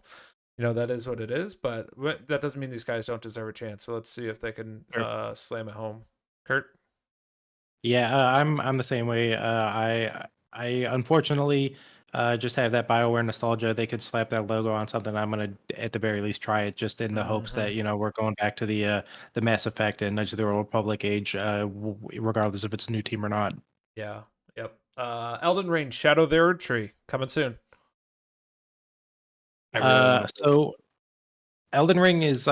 Speaker 1: that is what it is. But that doesn't mean these guys don't deserve a chance. So let's see if they can slam it home. Kurt?
Speaker 2: Yeah, I'm the same way. I unfortunately just have that BioWare nostalgia. They could slap that logo on something. I'm gonna at the very least try it, just in the hopes that we're going back to the Mass Effect and Knights of the Old Republic age, regardless if it's a new team or not.
Speaker 1: Yeah. Yep. Elden Ring, Shadow of the Erd Tree, coming soon.
Speaker 2: So Elden Ring is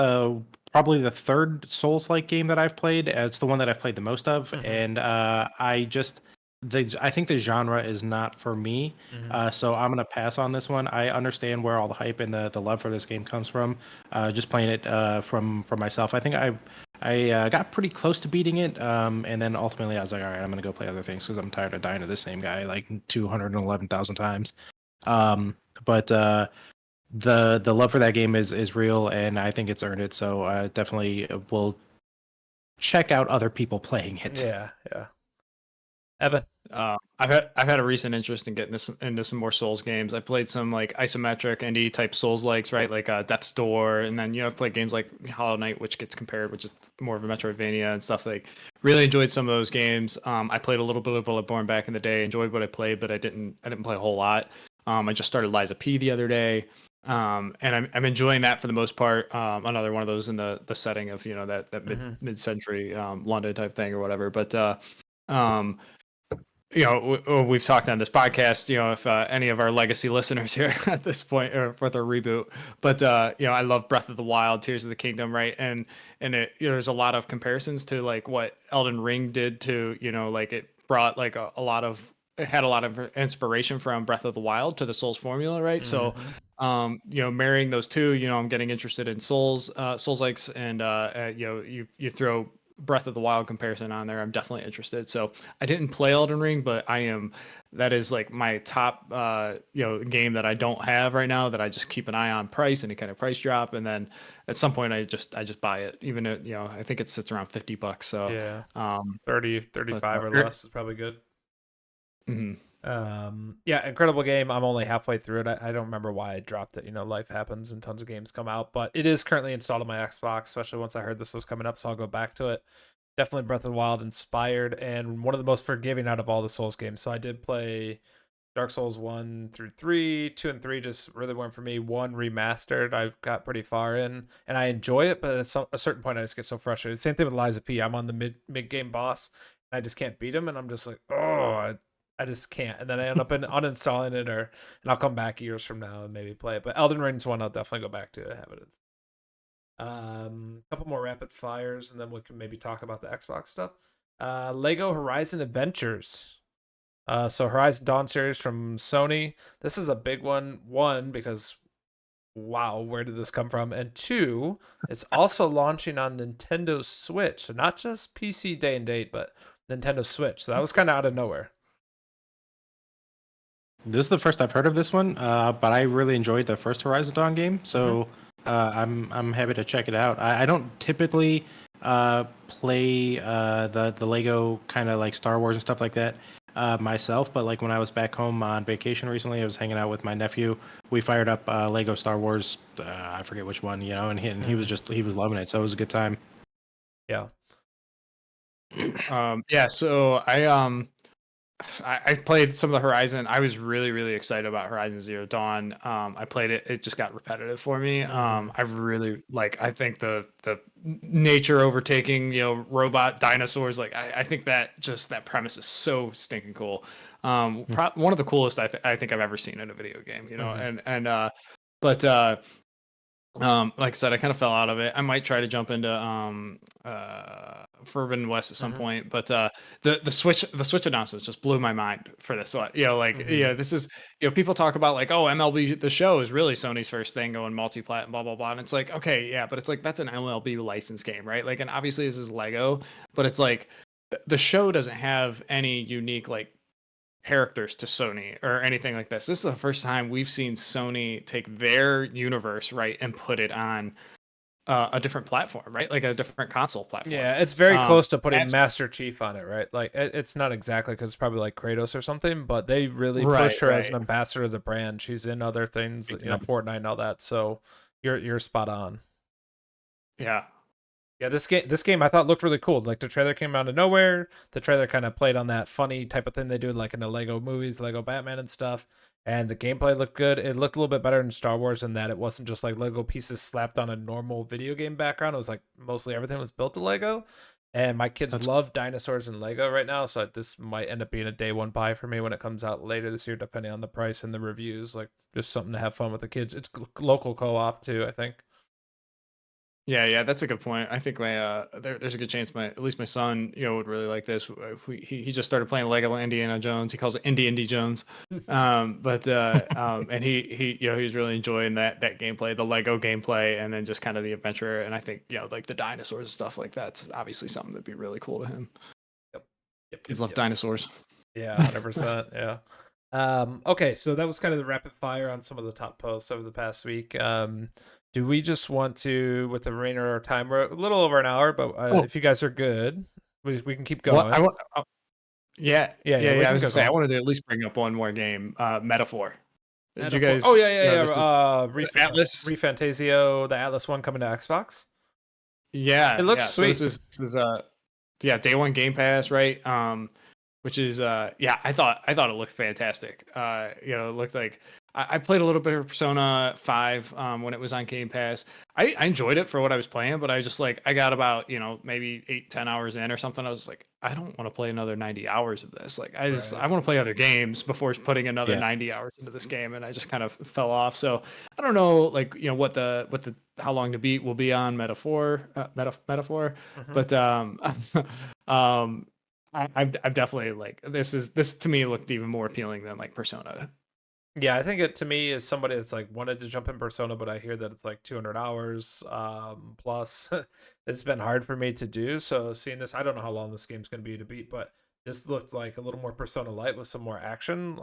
Speaker 2: probably the third Souls-like game that I've played. It's the one that I've played the most of, and I think the genre is not for me. So I'm gonna pass on this one. I understand where all the hype and the love for this game comes from. Just playing it from myself. I think I got pretty close to beating it, and then ultimately I was like, all right, I'm gonna go play other things because I'm tired of dying to the same guy like 211,000 times. But the love for that game is real, and I think it's earned it. So definitely will check out other people playing it.
Speaker 1: Yeah. Evan?
Speaker 3: I've had a recent interest in getting into some more Souls games. I've played some like isometric indie type Souls likes, right? Like Death's Door, and then I've played games like Hollow Knight, which gets compared, which is more of a Metroidvania and stuff. Like really enjoyed some of those games. I played a little bit of Bloodborne back in the day. Enjoyed what I played, but I didn't play a whole lot. I just started Lies of P the other day. And I'm enjoying that for the most part. Another one of those in the setting of that mid-century London type thing or whatever. But we've talked on this podcast, if any of our legacy listeners here at this point or for the reboot, but I love Breath of the Wild, Tears of the Kingdom, right? And it, there's a lot of comparisons to like what Elden Ring did to, like it brought like a lot of it had a lot of inspiration from Breath of the Wild to the Souls formula, right? So, marrying those two, I'm getting interested in Souls likes, and you throw Breath of the Wild comparison on there, I'm definitely interested. So I didn't play Elden Ring, but that is like my top game that I don't have right now, that I just keep an eye on price, any kind of price drop, and then at some point I just buy it, even if I think it sits around $50. So
Speaker 1: Yeah.
Speaker 3: um
Speaker 1: 30,
Speaker 3: but,
Speaker 1: 35 or less is probably good.
Speaker 3: mhm.
Speaker 1: Yeah, incredible game. I'm only halfway through it. I don't remember why I dropped it. Life happens and tons of games come out, but it is currently installed on my Xbox, especially once I heard this was coming up, so I'll go back to it. Definitely Breath of the Wild inspired, and one of the most forgiving out of all the Souls games. So I did play Dark Souls 1 through 3. 2 and 3 just really weren't for me. 1 remastered, I got pretty far in, and I enjoy it, but at a certain point I just get so frustrated. Same thing with Liza P. I'm on the mid game boss, and I just can't beat him, and I'm just like, oh, I just can't. And then I end up uninstalling it, and I'll come back years from now and maybe play it. But Elden Ring's one I'll definitely go back to have it. A couple more rapid fires, and then we can maybe talk about the Xbox stuff. Lego Horizon Adventures. So Horizon Dawn series from Sony. This is a big one. One, because wow, where did this come from? And two, it's also launching on Nintendo Switch. So not just PC day and date, but Nintendo Switch. So that was kind of out of nowhere.
Speaker 2: This is the first I've heard of this one, but I really enjoyed the first Horizon Dawn game, so I'm happy to check it out. I don't typically play the Lego kind of like Star Wars and stuff like that myself, but like when I was back home on vacation recently, I was hanging out with my nephew. We fired up Lego Star Wars, I forget which one, and he was loving it, so it was a good time.
Speaker 1: Yeah.
Speaker 3: So I played some of the Horizon. I was really, really excited about Horizon Zero Dawn. I played it. It just got repetitive for me. I really I think the nature overtaking, robot dinosaurs. I think that premise is so stinking cool. One of the coolest I think I've ever seen in a video game, but like I said, I kind of fell out of it. I might try to jump into Forbidden West at some point, but the Switch announcement just blew my mind for this one. This is people talk about like, oh, MLB The Show is really Sony's first thing going multi-plat and blah blah blah, and it's like, okay, yeah, but it's like that's an MLB licensed game, right? Like, and obviously this is Lego, but it's like the show doesn't have any unique characters to Sony or anything like this. This is the first time we've seen Sony take their universe, right, and put it on a different platform, right? Like a different console platform.
Speaker 1: Yeah, it's very close to putting Master Chief on it, right? Like it's not exactly, because it's probably like Kratos or something, but they really push her as an ambassador of the brand. She's in other things, Fortnite and all that. So you're spot on.
Speaker 3: Yeah.
Speaker 1: Yeah, this game I thought looked really cool. Like the trailer came out of nowhere. The trailer kind of played on that funny type of thing they do like in the Lego movies, Lego Batman and stuff. And the gameplay looked good. It looked a little bit better than Star Wars in that it wasn't just like Lego pieces slapped on a normal video game background. It was like mostly everything was built to Lego. And my kids love dinosaurs and Lego right now, so this might end up being a day one buy for me when it comes out later this year, depending on the price and the reviews. Like just something to have fun with the kids. It's local co-op too, I think.
Speaker 3: Yeah, that's a good point. I think there's a good chance at least my son, would really like this. He just started playing Lego Indiana Jones. He calls it Indy Jones. And he's really enjoying that gameplay, the Lego gameplay, and then just kind of the adventure. And I think like the dinosaurs and stuff like that's obviously something that'd be really cool to him.
Speaker 1: Yep.
Speaker 3: Kids love dinosaurs.
Speaker 1: Yeah, 100%. Yeah. Okay, so that was kind of the rapid fire on some of the top posts over the past week. Do we just want to, with the remainder of our time, we're a little over an hour, but if you guys are good, we can keep going.
Speaker 3: Well, I was gonna say I wanted to at least bring up one more game, Metaphor. Did you guys?
Speaker 1: Oh yeah.
Speaker 3: Atlas,
Speaker 1: Refantazio, the Atlas one coming to Xbox.
Speaker 3: Yeah,
Speaker 1: it looks sweet.
Speaker 3: So this is day one Game Pass, right? Which is I thought it looked fantastic. It looked like I played a little bit of Persona 5 when it was on Game Pass. I enjoyed it for what I was playing, but I was just like, I got about maybe 8-10 hours in or something. I was like, I don't want to play another 90 hours of this. Like I want to play other games before putting another 90 hours into this game, and I just kind of fell off. So I don't know, what the how long to beat will be on Metaphor, but I've definitely like this to me looked even more appealing than like Persona.
Speaker 1: Yeah, I think it to me is somebody that's like wanted to jump in Persona, but I hear that it's like 200 hours plus. It's been hard for me to do. So seeing this, I don't know how long this game's going to be to beat, but this looked like a little more Persona Light with some more action.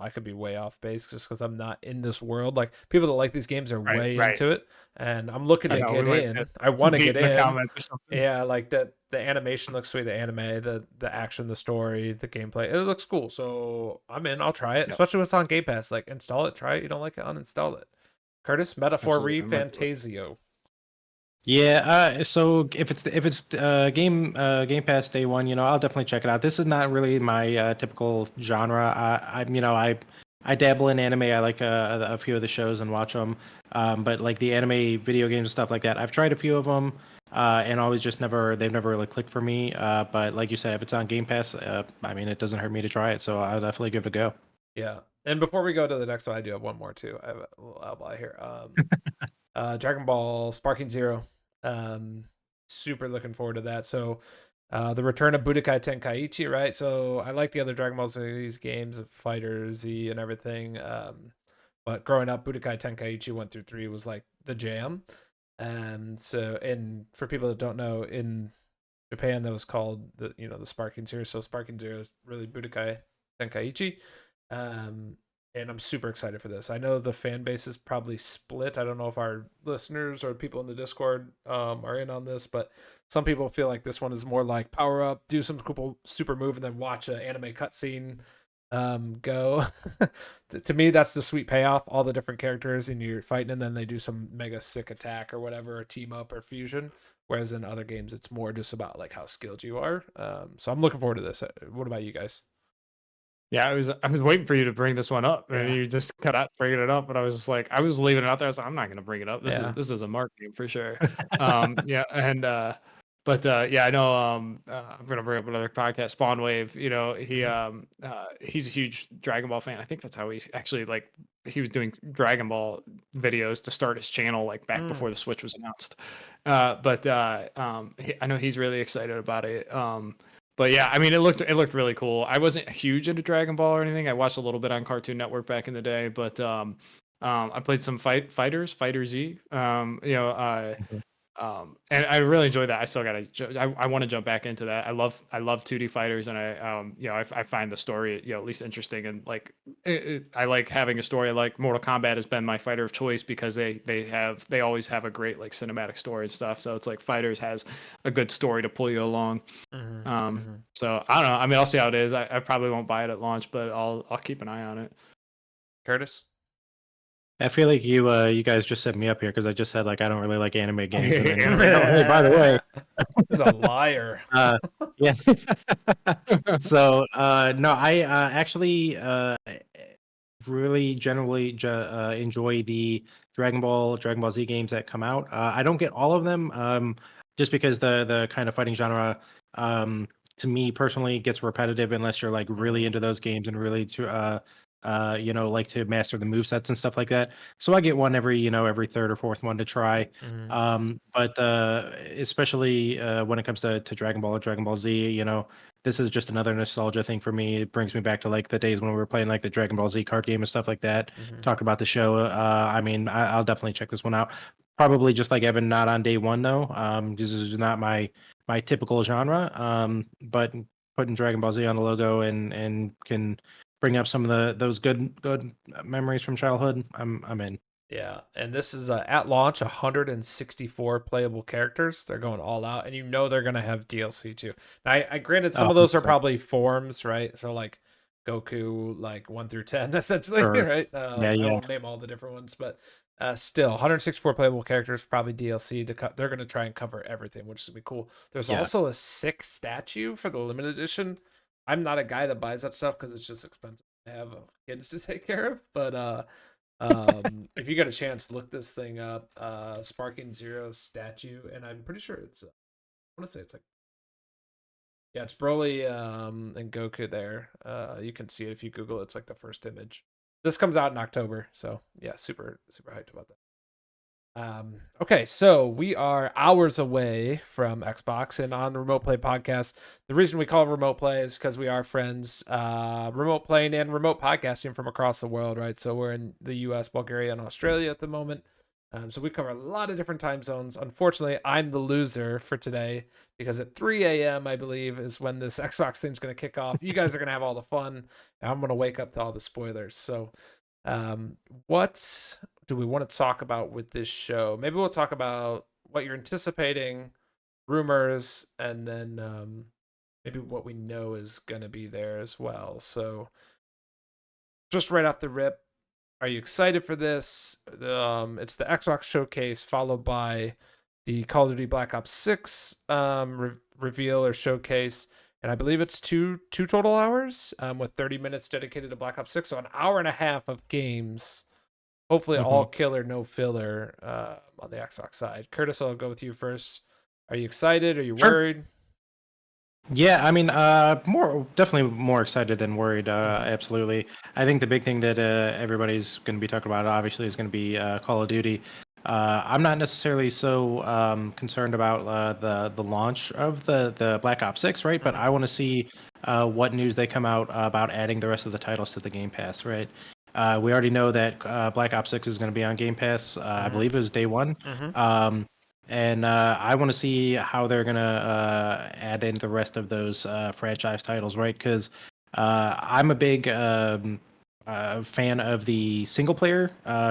Speaker 1: I could be way off base just because I'm not in this world. Like people that like these games are
Speaker 3: Right,
Speaker 1: way
Speaker 3: right.
Speaker 1: into it, and I'm looking
Speaker 3: I
Speaker 1: to
Speaker 3: know we
Speaker 1: get
Speaker 3: might get
Speaker 1: in. I
Speaker 3: some
Speaker 1: want to
Speaker 3: hate
Speaker 1: get
Speaker 3: in the
Speaker 1: in.
Speaker 3: comments or something.
Speaker 1: Yeah, like that. The animation looks sweet. The anime, the action, the story, the gameplay. It looks cool. So I'm in. I'll try it.
Speaker 3: Yep,
Speaker 1: Especially when it's on Game Pass. Like install it, try it. You don't like it, uninstall it. Curtis, Metaphor
Speaker 3: absolutely. I might do it.
Speaker 1: Refantazio.
Speaker 2: Yeah, so if it's Game Pass day one, I'll definitely check it out. This is not really my typical genre. I dabble in anime. I like a few of the shows and watch them. But like the anime video games and stuff like that, I've tried a few of them, and always just they've never really clicked for me. But like you said, if it's on Game Pass, I mean, it doesn't hurt me to try it, so I'll definitely give it a go.
Speaker 1: Yeah. And before we go to the next one, I do have one more too. I have a little outline here. Dragon Ball Sparking Zero. Um, Super looking forward to that. So, the return of Budokai Tenkaichi, right? So I like the other Dragon Ball series games, Fighter Z and everything. But growing up, Budokai Tenkaichi 1 through 3 was like the jam. And so, and for people that don't know, in Japan, that was called the Sparking Zero. So Sparking Zero is really Budokai Tenkaichi. Um, and I'm super excited for this. I know the fan base is probably split. I don't know if our listeners or people in the Discord are in on this, but some people feel like this one is more like power up, do some cool super move, and then watch an anime cutscene go. To me, that's the sweet payoff. All the different characters and you're fighting, and then they do some mega sick attack or whatever, or team up or fusion. Whereas in other games, it's more just about like how skilled you are. So I'm looking forward to this. What about you guys?
Speaker 3: Yeah, I was waiting for you to bring this one up, and
Speaker 1: Yeah.
Speaker 3: you just cut out bringing it up. But I was just like, I was leaving it out there. I was like, I'm not going to bring it up. This is
Speaker 1: Yeah.
Speaker 3: this is a marketing for sure. Yeah, and yeah, I know. I'm going to bring up another podcast, Spawn Wave. He's a huge Dragon Ball fan. I think that's how he's actually like he was doing Dragon Ball videos to start his channel like back
Speaker 1: Mm.
Speaker 3: before the Switch was announced. I know he's really excited about it. But yeah, I mean, it looked really cool. I wasn't huge into Dragon Ball or anything. I watched a little bit on Cartoon Network back in the day, but I played some Fighter Z. And I really enjoyed that. I still gotta, I want to jump back into that. I love 2D fighters, and I find the story, at least interesting, and like, I like having a story. Like Mortal Kombat has been my fighter of choice because they always have a great like cinematic story and stuff. So it's like Fighters has a good story to pull you along.
Speaker 1: Mm-hmm. Mm-hmm.
Speaker 3: So I don't know. I mean, I'll see how it is. I probably won't buy it at launch, but I'll keep an eye on it.
Speaker 1: Curtis?
Speaker 2: I feel like you guys just set me up here because I just said like I don't really like anime games, and then you're like, oh hey, by the way,
Speaker 1: He's a liar.
Speaker 2: yeah. So no, I actually really generally enjoy the Dragon Ball Z games that come out. I don't get all of them, just because the kind of fighting genre, to me personally, gets repetitive unless you're like really into those games and really to like to master the move sets and stuff like that. So I get one every third or fourth one to try.
Speaker 1: Mm-hmm.
Speaker 2: But especially when it comes to Dragon Ball or Dragon Ball Z, this is just another nostalgia thing for me. It brings me back to like the days when we were playing like the Dragon Ball Z card game and stuff like that.
Speaker 1: Mm-hmm.
Speaker 2: Talk about the show. I mean, I'll definitely check this one out. Probably just like Evan, not on day one though. This is not my typical genre. But putting Dragon Ball Z on the logo and can bring up some of those good memories from childhood. I'm in.
Speaker 1: Yeah, and this is at launch 164 playable characters. They're going all out, and they're gonna have DLC too. Now, I granted some
Speaker 2: Oh,
Speaker 1: of those are
Speaker 2: 100%.
Speaker 1: probably forms, right? So like Goku, like 1 through 10, essentially,
Speaker 2: Sure.
Speaker 1: right?
Speaker 2: Yeah,
Speaker 1: I
Speaker 2: yeah.
Speaker 1: won't name all the different ones, but still 164 playable characters, probably DLC to cut. They're gonna try and cover everything, which is gonna be cool. There's
Speaker 2: Yeah.
Speaker 1: also a sick statue for the limited edition. I'm not a guy that buys that stuff because it's just expensive. I have kids to take care of, but if you get a chance, look this thing up. Sparking Zero statue, and I'm pretty sure it's. I want to say it's like. Yeah, it's Broly and Goku there. You can see it if you Google it. It's like the first image. This comes out in October, so yeah, super hyped about that. Okay, so we are hours away from Xbox and on the Remote Play podcast. The reason we call it Remote Play is because we are friends, remote playing and remote podcasting from across the world, right? So we're in the US, Bulgaria, and Australia at the moment. So we cover a lot of different time zones. Unfortunately, I'm the loser for today because at 3 a.m., I believe, is when this Xbox thing's going to kick off. You guys are going to have all the fun, and I'm going to wake up to all the spoilers. So, um, what do we want to talk about with this show? Maybe we'll talk about what you're anticipating, rumors, and then maybe what we know is going to be there as well. So, just right off the rip, are you excited for this? It's the Xbox showcase followed by the Call of Duty Black Ops 6 reveal or showcase. And I believe it's two total hours with 30 minutes dedicated to Black Ops 6. So an hour and a half of games. Hopefully all killer, no filler on the Xbox side. Curtis, I'll go with you first. Are you excited? Are you
Speaker 2: Sure.
Speaker 1: worried?
Speaker 2: Yeah, I mean, definitely more excited than worried. Absolutely. I think the big thing that everybody's going to be talking about, obviously, is going to be Call of Duty. I'm not necessarily so concerned about the launch of the Black Ops 6, right? But I want to see what news they come out about adding the rest of the titles to the Game Pass, right? We already know that Black Ops 6 is going to be on Game Pass. I believe it was day one. And I want to see how they're gonna add in the rest of those franchise titles, right? Because I'm a big fan of the single player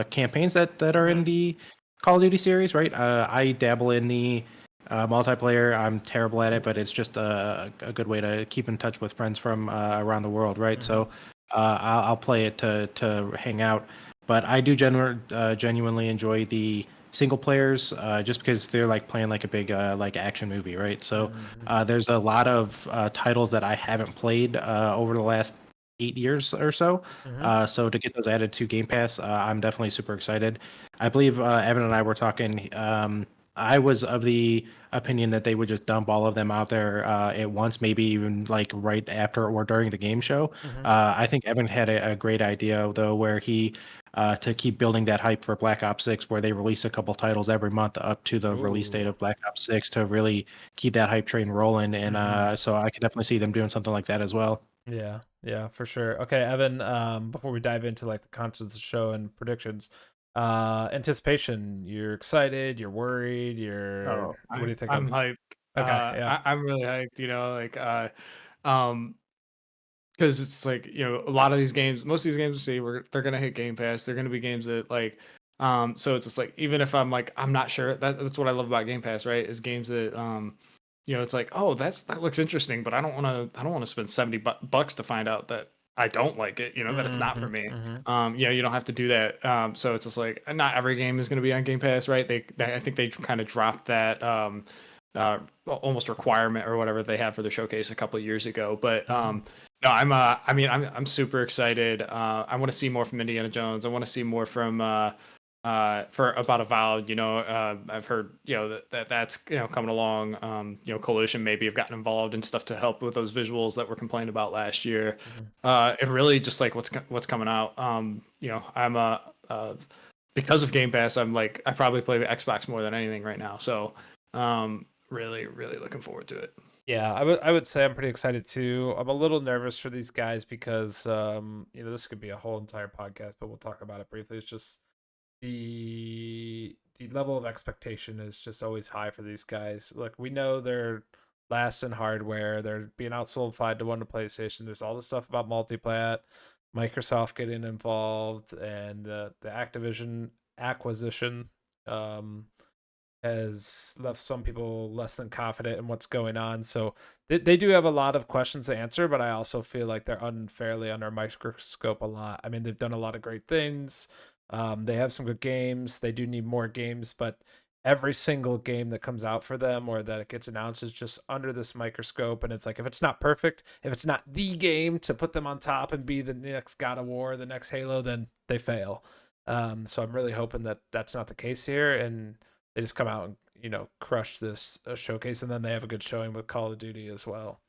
Speaker 2: campaigns that are in the Call of Duty series, right? I dabble in the multiplayer. I'm terrible at it, but it's just a good way to keep in touch with friends from around the world, right? So I'll play it to hang out. But I do genuinely enjoy the single players just because they're like playing like a big like action movie, right? So there's a lot of titles that I haven't played over the last 8 years or so. So to get those added to Game Pass, I'm definitely super excited. I believe Evan and I were talking. I was of the opinion that they would just dump all of them out there at once, maybe even like right after or during the game show. I think Evan had a great idea though, where he to keep building that hype for Black Ops 6, where they release a couple titles every month up to the release date of Black Ops 6 to really keep that hype train rolling. And so I could definitely see them doing something like that as well.
Speaker 1: Yeah, for sure. Okay, Evan, before we dive into like the content of the show and predictions, anticipation, you're excited, you're worried,
Speaker 3: Oh,
Speaker 1: what do you think
Speaker 3: I'm
Speaker 1: of?
Speaker 3: hyped.
Speaker 1: Okay, yeah.
Speaker 3: I'm really hyped. Um, because it's like a lot of these games, most of these games we see, they're gonna hit Game Pass. They're gonna be games that so it's just like even if I'm not sure. That's what I love about Game Pass, right? Is games that it's like, oh, that looks interesting, but I don't want to spend 70 bucks to find out that I don't like it, that it's not for me. You don't have to do that. So it's just like not every game is going to be on Game Pass, right? I think they kind of dropped that almost requirement or whatever they had for the showcase a couple of years ago. But no, I'm super excited. I want to see more from Indiana Jones. I want to see more from for about Avowed. I've heard that's coming along. Coalition maybe have gotten involved in stuff to help with those visuals that were complained about last year. It really just like what's coming out. I'm because of Game Pass, I'm like I probably play Xbox more than anything right now. So really really looking forward to it.
Speaker 1: Yeah, I would say I'm pretty excited too. I'm a little nervous for these guys because this could be a whole entire podcast, but we'll talk about it briefly. It's just the level of expectation is just always high for these guys. Look, we know they're last in hardware. They're being outsold 5-1 to PlayStation. There's all this stuff about multiplat, Microsoft getting involved, and the Activision acquisition. Has left some people less than confident in what's going on. So they do have a lot of questions to answer, but I also feel like they're unfairly under a microscope a lot. I mean, they've done a lot of great things. They have some good games. They do need more games, but every single game that comes out for them or that it gets announced is just under this microscope. And it's like, if it's not perfect, if it's not the game to put them on top and be the next God of War, the next Halo, then they fail. So I'm really hoping that that's not the case here. And they just come out and crush this showcase, and then they have a good showing with Call of Duty as well.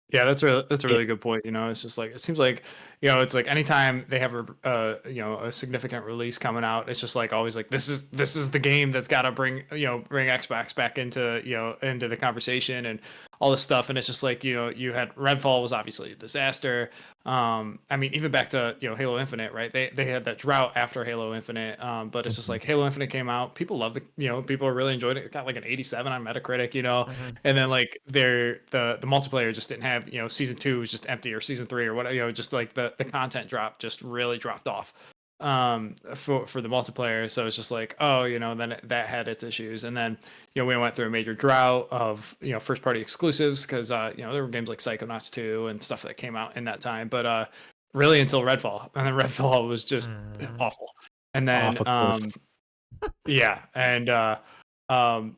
Speaker 3: Yeah, that's a
Speaker 2: Yeah.
Speaker 3: really good point. It's just like it seems like it's like anytime they have a significant release coming out, it's just like always like this is the game that's got to bring Xbox back into the conversation and all this stuff. And it's just like you had Redfall was obviously a disaster. I mean even back to Halo Infinite, right? They had that drought after Halo Infinite, but it's just like Halo Infinite came out, people love people are really enjoying it. It got like an 87 on Metacritic,
Speaker 1: Mhm.
Speaker 3: and then like the multiplayer just didn't have season 2 was just empty, or season 3 or whatever, just like the content drop just really dropped off for the multiplayer. So it's just like, oh, then that had its issues. And then we went through a major drought of first party exclusives, because there were games like Psychonauts 2 and stuff that came out in that time, but really until Redfall. And then Redfall was just
Speaker 1: Mhm.
Speaker 3: awful. And then
Speaker 2: Off a cliff.
Speaker 3: yeah, um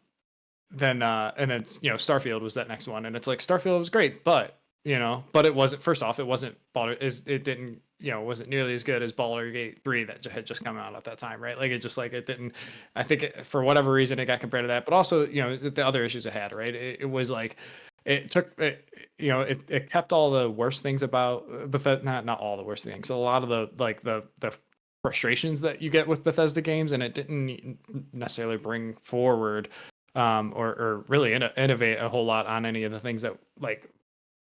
Speaker 3: and then Starfield was that next one, and it's like Starfield was great, but it wasn't. First off, it wasn't it didn't wasn't nearly as good as Baldur's Gate 3 that had just come out at that time, right? Like it didn't. I think for whatever reason it got compared to that, but also the other issues it had, right? It was like it took it kept all the worst things about Bethesda, not all the worst things, a lot of the frustrations that you get with Bethesda games, and it didn't necessarily bring forward or really innovate a whole lot on any of the things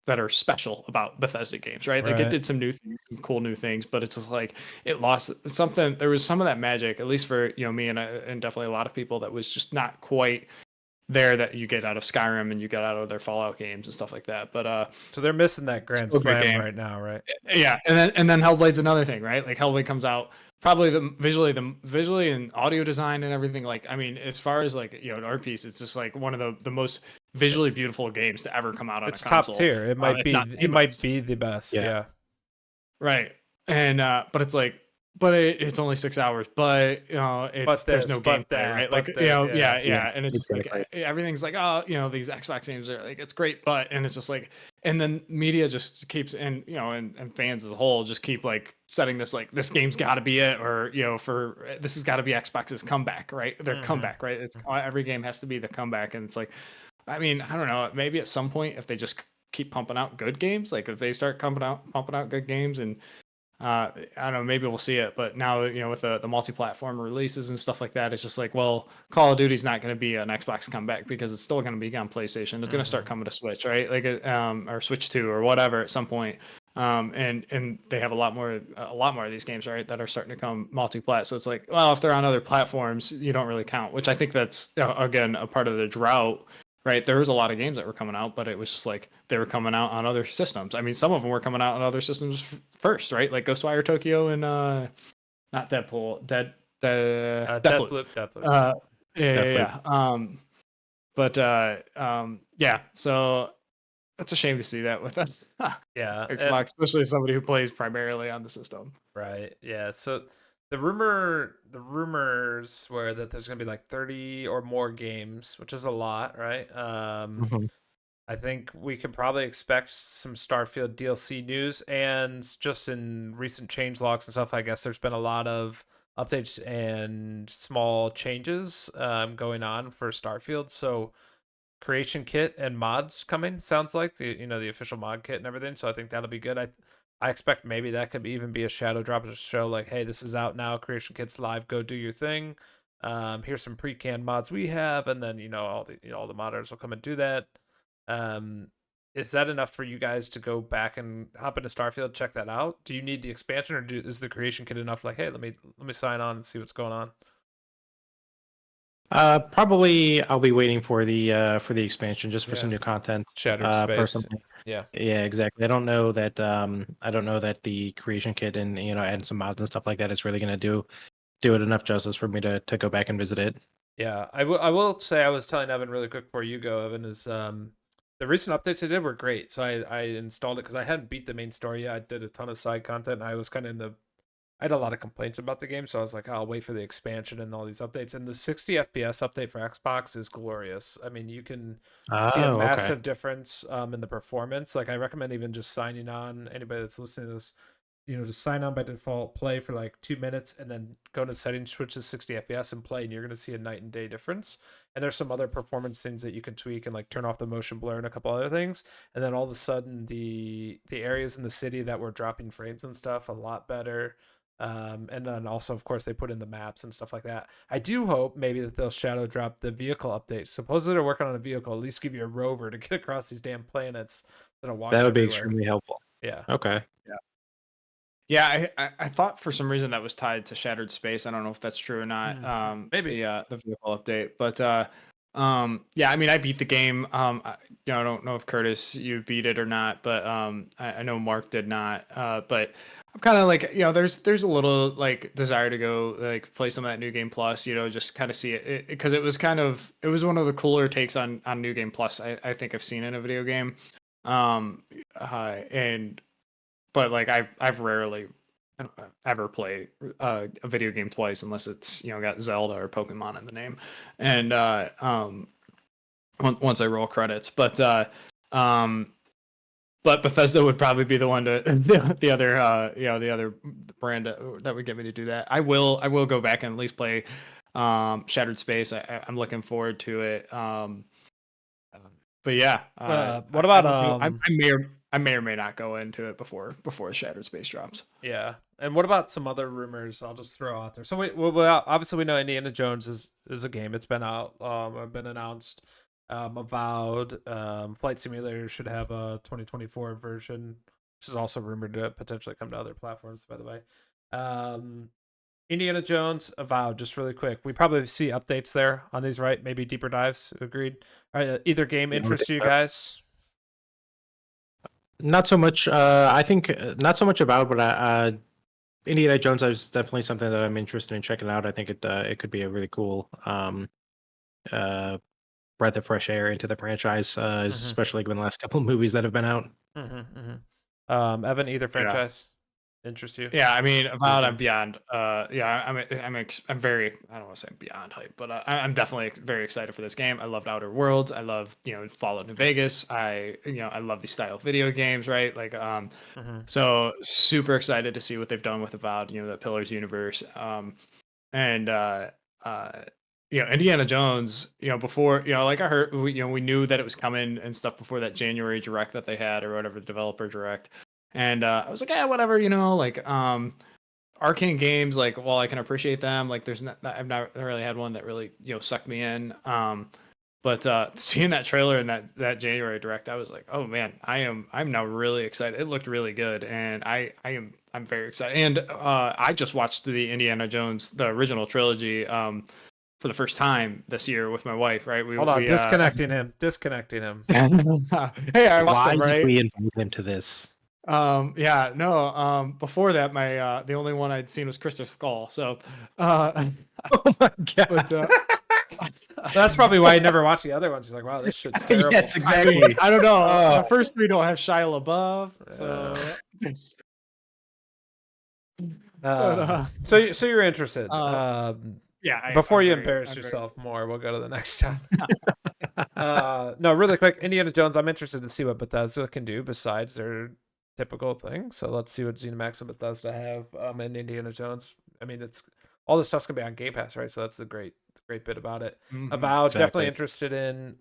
Speaker 3: that are special about Bethesda games, right? Like it
Speaker 1: Right.
Speaker 3: did some new things, some cool new things, but it's just like it lost something. There was some of that magic, at least for me and definitely a lot of people, that was just not quite there that you get out of Skyrim and you get out of their Fallout games and stuff like that. But
Speaker 1: So they're missing that grand
Speaker 3: still a great
Speaker 1: slam
Speaker 3: game.
Speaker 1: right now, right?
Speaker 3: Yeah, and then Hellblade's another thing, right? Like Hellblade comes out, probably the visually and audio design and everything. Like, I mean, as far as like an art piece, it's just like one of the most visually beautiful games to ever come out on a
Speaker 1: It's top
Speaker 3: console,
Speaker 1: tier.
Speaker 3: if not the
Speaker 1: It might
Speaker 3: most.
Speaker 1: be the best.
Speaker 2: Yeah.
Speaker 1: Yeah.
Speaker 3: Right. And but it's like, it's only 6 hours, but
Speaker 1: But
Speaker 3: there's
Speaker 1: this,
Speaker 3: no
Speaker 1: but
Speaker 3: gameplay, right?
Speaker 1: that,
Speaker 3: Like,
Speaker 1: but that. Yeah.
Speaker 3: yeah,
Speaker 2: Yeah.
Speaker 3: yeah. And it's just like
Speaker 2: Exactly.
Speaker 3: everything's like, oh, these Xbox games are like, it's great, but and it's just like, and then media just keeps, and and fans as a whole just keep like setting this, like, this game's got to be it, or for this has got to be Xbox's comeback, right? Their
Speaker 1: Hmm.
Speaker 3: comeback, right? It's every game has to be the comeback, and it's like, I mean, I don't know, maybe at some point if they just keep pumping out good games, like if they start pumping out good games, and I don't know, maybe we'll see it. But now, with the multi-platform releases and stuff like that, it's just like, well, Call of Duty's not going to be an Xbox comeback, because it's still going to be on PlayStation. It's going to start
Speaker 1: Hmm.
Speaker 3: coming to Switch, right? Like, or Switch 2 or whatever at some point. And they have a lot more of these games, right, that are starting to come multi-plat. So it's like, well, if they're on other platforms, you don't really count. Which I think that's again a part of the drought. Right, there was a lot of games that were coming out, but it was just like they were coming out on other systems. I mean, some of them were coming out on other systems first, right? Like Ghostwire Tokyo and not Deadpool, Deathloop.
Speaker 1: Deathloop. Deathloop.
Speaker 3: Uh, yeah, yeah,
Speaker 2: Definitely.
Speaker 3: yeah. Yeah. So it's a shame to see that with
Speaker 1: Yeah.
Speaker 3: Xbox, especially somebody who plays primarily on the system.
Speaker 1: Right. Yeah. So the rumors were that there's gonna be like 30 or more games, which is a lot, right?
Speaker 2: Mhm.
Speaker 1: I think we could probably expect some Starfield DLC news, and just in recent change logs and stuff, I guess there's been a lot of updates and small changes going on for Starfield. So creation kit and mods coming, sounds like the official mod kit and everything. So I think that'll be good. I expect maybe that could even be a shadow drop to show like, hey, this is out now, creation kit's live, go do your thing. Here's some pre-canned mods we have, and then all the modders will come and do that. um is that enough for you guys to go back and hop into Starfield, check that out? Do you need the expansion, or is the creation kit enough, like, hey, let me sign on and see what's going on?
Speaker 2: Probably I'll be waiting for the expansion, just for
Speaker 1: Yeah.
Speaker 2: some new content.
Speaker 1: Shattered space.
Speaker 2: Personally.
Speaker 1: Yeah.
Speaker 2: Yeah, exactly. I don't know that the creation kit and adding some mods and stuff like that is really gonna do it enough justice for me to go back and visit it.
Speaker 1: Yeah, I will say, I was telling Evan really quick before you go, Evan, is the recent updates they did were great. So I installed it because I hadn't beat the main story yet. I did a ton of side content, and I was kind of I had a lot of complaints about the game, so I was like, I'll wait for the expansion and all these updates. And the 60 FPS update for Xbox is glorious. I mean, you can see a
Speaker 2: Oh, okay.
Speaker 1: massive difference in the performance. Like, I recommend even just signing on, anybody that's listening to this, just sign on by default, play for like 2 minutes, and then go into settings, switch to 60 FPS, and play, and you're gonna see a night and day difference. And there's some other performance things that you can tweak and like turn off the motion blur and a couple other things. And then all of a sudden, the areas in the city that were dropping frames and stuff a lot better. And then also, of course, they put in the maps and stuff like that. I do hope maybe that they'll shadow drop the vehicle updates. Supposedly they're working on a vehicle, at least give you a rover to get across these damn planets instead of walking
Speaker 2: That would be
Speaker 1: everywhere.
Speaker 2: extremely helpful.
Speaker 1: Yeah.
Speaker 2: Okay.
Speaker 3: Yeah, I thought for some reason that was tied to Shattered Space. I don't know if that's true or not.
Speaker 1: Maybe.
Speaker 3: The vehicle update, but yeah, I mean, I beat the game. I don't know if Curtis you beat it or not, but I know Mark did not. But I'm kind of like, there's a little like desire to go like play some of that New Game Plus, just kind of see it because it was one of the cooler takes on New Game Plus I think I've seen in a video game. And but like I've rarely ever play a video game twice unless it's got Zelda or Pokemon in the name, and once I roll credits, but Bethesda would probably be the one to the other brand that would get me to do that. I will go back and at least play Shattered Space. I'm looking forward to it. But yeah,
Speaker 1: what about
Speaker 3: I may or may not go into it before Shattered Space drops.
Speaker 1: Yeah, and what about some other rumors? I'll just throw out there. So we obviously we know Indiana Jones is a game. It's been out, been announced. Avowed, Flight Simulator should have a 2024 version, which is also rumored to potentially come to other platforms. By the way, Indiana Jones, Avowed. Just really quick, we probably see updates there on these, right? Maybe deeper dives. Agreed. All right, either game interests you guys?
Speaker 2: Not so much. I think not so much about, but Indiana Jones is definitely something that I'm interested in checking out. I think it could be a really cool breath of fresh air into the franchise, especially given the last couple of movies that have been out.
Speaker 1: Evan, either franchise interests you?
Speaker 3: Yeah, I mean, Avowed, I'm beyond. Yeah, I'm very. I don't want to say beyond hype, but I'm definitely very excited for this game. I loved Outer Worlds. I love Fallout New Vegas. I love these style of video games, right? Like so super excited to see what they've done with Avowed. The Pillars universe. And Indiana Jones. Before like I heard, we knew that it was coming and stuff before that January direct that they had or whatever, the developer direct. And I was like, yeah, whatever, like Arcane games, like while I can appreciate them, like I've not really had one that really sucked me in. But seeing that trailer and that January direct, I was like, oh man, I'm now really excited. It looked really good, and I'm very excited. And I just watched the Indiana Jones, the original trilogy, for the first time this year with my wife. Right?
Speaker 1: Hold on, disconnecting him.
Speaker 3: Hey, I watched
Speaker 2: Why
Speaker 3: them, right?
Speaker 2: did we invite him to this?
Speaker 3: Yeah, no, before that the only one I'd seen was Crystal Skull, so
Speaker 2: Oh my god.
Speaker 3: but
Speaker 1: That's probably why I never watched the other ones. He's like, wow, this shit's terrible.
Speaker 2: Yes, exactly.
Speaker 3: I don't know. The first three don't have Shia LaBeouf, so
Speaker 1: so you're interested.
Speaker 3: yeah.
Speaker 1: Before you embarrass yourself more, we'll go to the next topic. No, really quick, Indiana Jones. I'm interested to see what Bethesda can do besides their typical thing. So let's see what ZeniMax and Bethesda have in Indiana Jones. I mean, it's all this stuff's gonna be on Game Pass, right? So that's the great bit about it. Avowed, definitely interested in.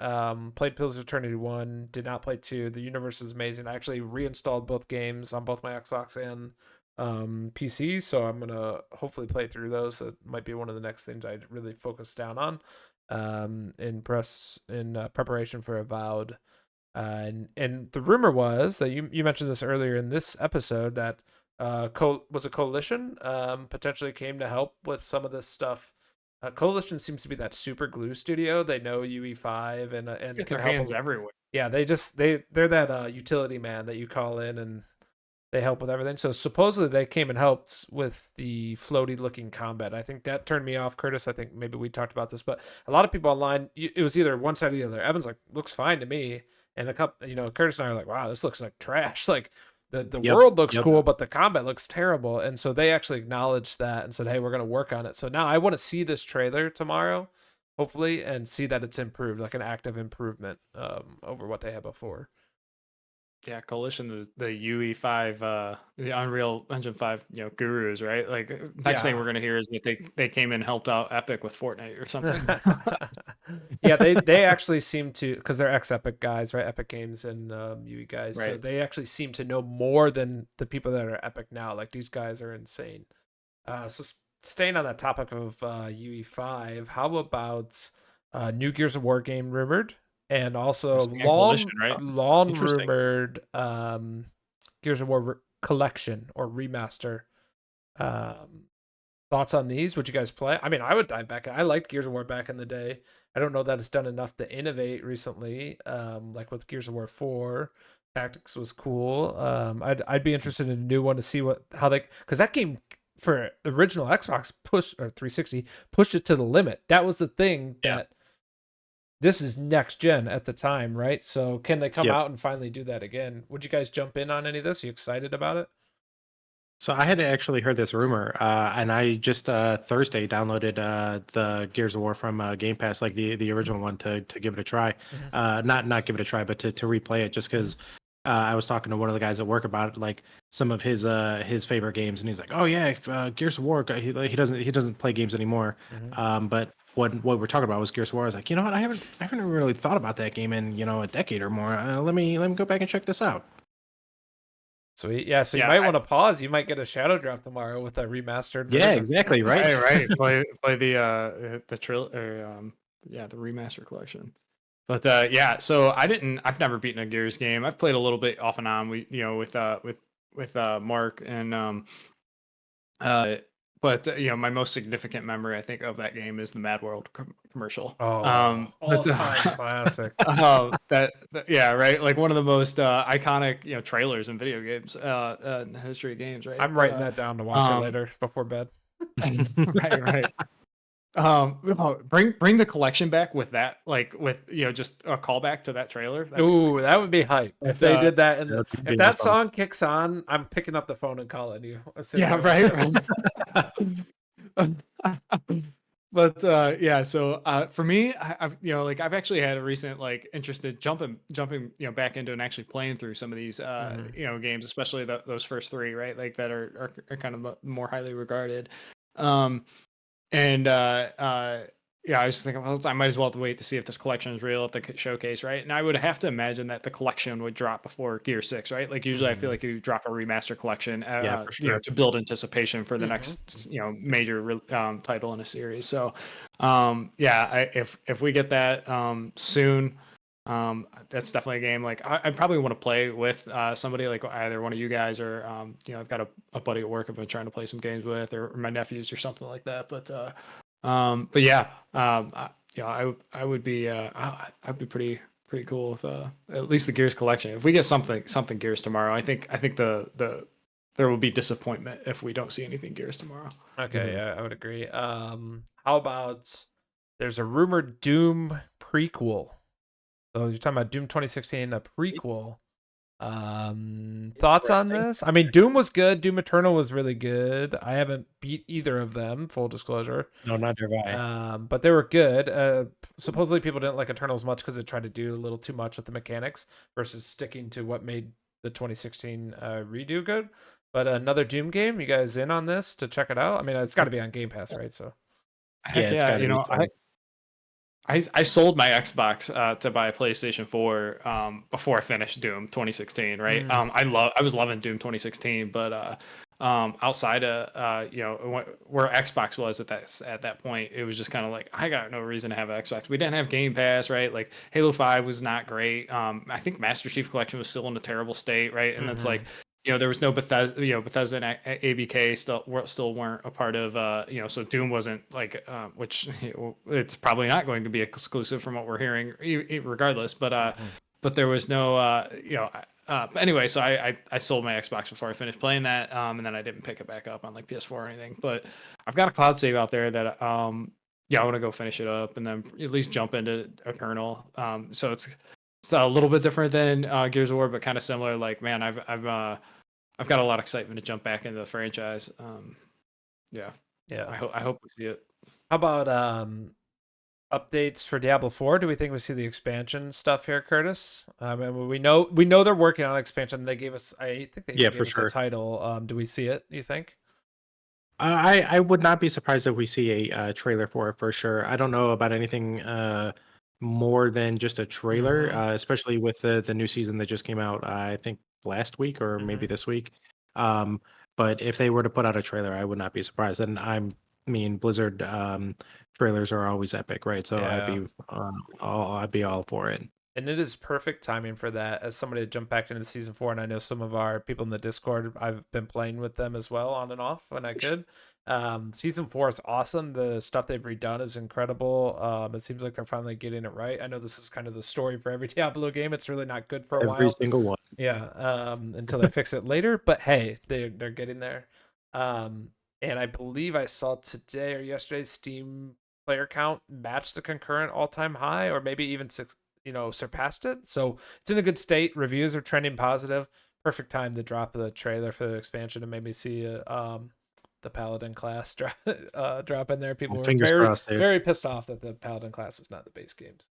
Speaker 1: Played Pillars of Eternity 1, did not play 2. The universe is amazing. I actually reinstalled both games on both my Xbox and PC, so I'm gonna hopefully play through those. That might be one of the next things I'd really focus down on in preparation for Avowed. And the rumor was that you mentioned this earlier in this episode that was a Coalition potentially came to help with some of this stuff. Coalition seems to be that super glue studio. They know UE5 and
Speaker 3: Get
Speaker 1: can
Speaker 3: their
Speaker 1: help
Speaker 3: hands everywhere.
Speaker 1: Yeah, they're that utility man that you call in and they help with everything. So supposedly they came and helped with the floaty looking combat. I think that turned me off, Curtis. I think maybe we talked about this, but a lot of people online, it was either one side or the other. Evan's like, looks fine to me. And a couple, Curtis and I are like, wow, this looks like trash. Like the world looks cool, but the combat looks terrible. And so they actually acknowledged that and said, hey, we're going to work on it. So now I want to see this trailer tomorrow, hopefully, and see that it's improved, like an active improvement over what they had before.
Speaker 3: yeah, Coalition, the UE5, the Unreal Engine 5, gurus, right? Like next thing we're
Speaker 1: Yeah.
Speaker 3: gonna hear is that they came and helped out Epic with Fortnite or something.
Speaker 1: Yeah, they actually seem to, because they're ex-Epic guys, right? Epic Games and UE guys, so
Speaker 3: Right.
Speaker 1: they actually seem to know more than the people that are Epic now. Like these guys are insane. Staying on that topic of UE5, how about new Gears of War game rumored, and also
Speaker 3: And Coalition, right?
Speaker 1: long
Speaker 2: Interesting.
Speaker 1: rumored Gears of War collection or remaster. Um, Thoughts on these? Would you guys play? I mean, I would dive back. I liked Gears of War back in the day. I don't know that it's done enough to innovate recently. Like with Gears of War 4, Tactics was cool. I'd be interested in a new one to see how they, because that game for original Xbox push or 360 pushed it to the limit. That was the thing
Speaker 2: Yeah.
Speaker 1: that this is next gen at the time, right? So can they come
Speaker 2: Yep.
Speaker 1: out and finally do that again? Would you guys jump in on any of this? Are you excited about it?
Speaker 2: So I had actually heard this rumor, and I just Thursday downloaded the Gears of War from Game Pass, like the original one, to give it a try. Not give it a try, but to replay it, just because I was talking to one of the guys at work about like some of his favorite games, and he's like, "Oh yeah, Gears of War." He doesn't play games anymore. But what we're talking about was Gears of War. I was like, you know what? I haven't really thought about that game in a decade or more. Let me go back and check this out.
Speaker 1: Sweet. Yeah, so you
Speaker 3: Yeah,
Speaker 1: might want to pause. You might get a shadow drop tomorrow with a remastered
Speaker 2: Yeah,
Speaker 1: version.
Speaker 2: exactly. Right.
Speaker 3: right. Play the trill or the remaster collection. But yeah, so I've never beaten a Gears game. I've played a little bit off and on. With Mark and uh, but my most significant memory I think of that game is the Mad World commercial.
Speaker 1: Oh,
Speaker 3: But
Speaker 1: all-time classic.
Speaker 3: yeah, right. Like one of the most iconic trailers in video games, in the history of games, right?
Speaker 1: I'm writing that down to watch it later before bed.
Speaker 3: Right. Bring the collection back with that, like with just a callback to that trailer. That'd be
Speaker 1: Ooh,
Speaker 3: freaking
Speaker 1: that
Speaker 3: sick.
Speaker 1: would be hype if
Speaker 3: But,
Speaker 1: they did that.
Speaker 2: Yeah,
Speaker 1: And
Speaker 2: that's gonna
Speaker 1: if
Speaker 2: be
Speaker 1: that
Speaker 2: awesome.
Speaker 1: song kicks on, I'm picking up the phone and calling you as soon as
Speaker 3: yeah,
Speaker 1: I
Speaker 3: right. But yeah, so for me, I've like I've actually had a recent like interested jumping back into and actually playing through some of these games, especially those first three, right? Like that are kind of more highly regarded. Um, And yeah, I was just thinking, well, I might as well wait to see if this collection is real at the showcase, right? And I would have to imagine that the collection would drop before Gear 6, right? Like usually I feel like you drop a remaster collection,
Speaker 2: Yeah, for sure.
Speaker 3: to build anticipation for the next, major title in a series. So, yeah, if we get that soon, that's definitely a game like I probably want to play with somebody like either one of you guys or I've got a buddy at work I've been trying to play some games with or my nephews or something like that. But yeah, I would be I'd be pretty cool with at least the Gears collection. If we get something Gears tomorrow, I think there will be disappointment if we don't see anything Gears tomorrow.
Speaker 1: Okay, yeah, I would agree. How about there's a rumored Doom prequel? So you're talking about Doom 2016, a prequel. Thoughts on
Speaker 2: Interesting.
Speaker 1: this? I mean, Doom was good. Doom Eternal was really good. I haven't beat either of them, full disclosure.
Speaker 2: No, neither have I.
Speaker 1: But they were good. Supposedly people didn't like Eternal as much because it tried to do a little too much with the mechanics versus sticking to what made the 2016 redo good. But another Doom game, you guys in on this to check it out? I mean, it's got to be on Game Pass, right? So
Speaker 3: Heck
Speaker 2: It's
Speaker 3: yeah,
Speaker 2: got to be. So.
Speaker 3: I sold my Xbox to buy a PlayStation 4 before I finished Doom 2016, right? I was loving Doom 2016, but outside of where Xbox was at that point, it was just kind of like I got no reason to have an Xbox. We didn't have Game Pass, right? Like Halo 5 was not great. I think Master Chief Collection was still in a terrible state, right? And that's like there was no Bethesda and ABK still weren't a part of, so Doom wasn't like, which it's probably not going to be exclusive from what we're hearing, regardless. But there was no, anyway, so I sold my Xbox before I finished playing that, and then I didn't pick it back up on like PS4 or anything. But I've got a cloud save out there that, I want to go finish it up and then at least jump into Eternal. So it's a little bit different than Gears of War, but kind of similar. Like, man, I've got a lot of excitement to jump back into the franchise. Yeah,
Speaker 1: yeah.
Speaker 3: I hope we see it.
Speaker 1: How about updates for Diablo 4? Do we think we see the expansion stuff here, Curtis? And we know they're working on expansion. They gave us, I think they
Speaker 2: Yeah,
Speaker 1: gave
Speaker 2: for
Speaker 1: us a
Speaker 2: sure.
Speaker 1: title. Do we see it? You think?
Speaker 2: I would not be surprised if we see a trailer for sure. I don't know about anything more than just a trailer, especially with the new season that just came out. I think last week or maybe this week. Um, but if they were to put out a trailer, I would not be surprised. And I mean, Blizzard trailers are always epic, right? So
Speaker 1: Yeah.
Speaker 2: I'd be all for it.
Speaker 1: And it is perfect timing for that. As somebody that jumped back into season 4, and I know some of our people in the Discord, I've been playing with them as well, on and off when I could. Season 4 is awesome. The stuff they've redone is incredible. It seems like they're finally getting it right. I know this is kind of the story for every Diablo game. It's really not good for a
Speaker 2: Every
Speaker 1: while.
Speaker 2: single one.
Speaker 1: Yeah, until they fix it later. But hey, they're getting there. And I believe I saw today or yesterday Steam player count matched the concurrent all-time high, or maybe even surpassed it. So it's in a good state. Reviews are trending positive. Perfect time to drop the trailer for the expansion and maybe see the Paladin class drop in there. People were
Speaker 2: Fingers crossed there.
Speaker 1: very pissed off that the Paladin class was not the base games.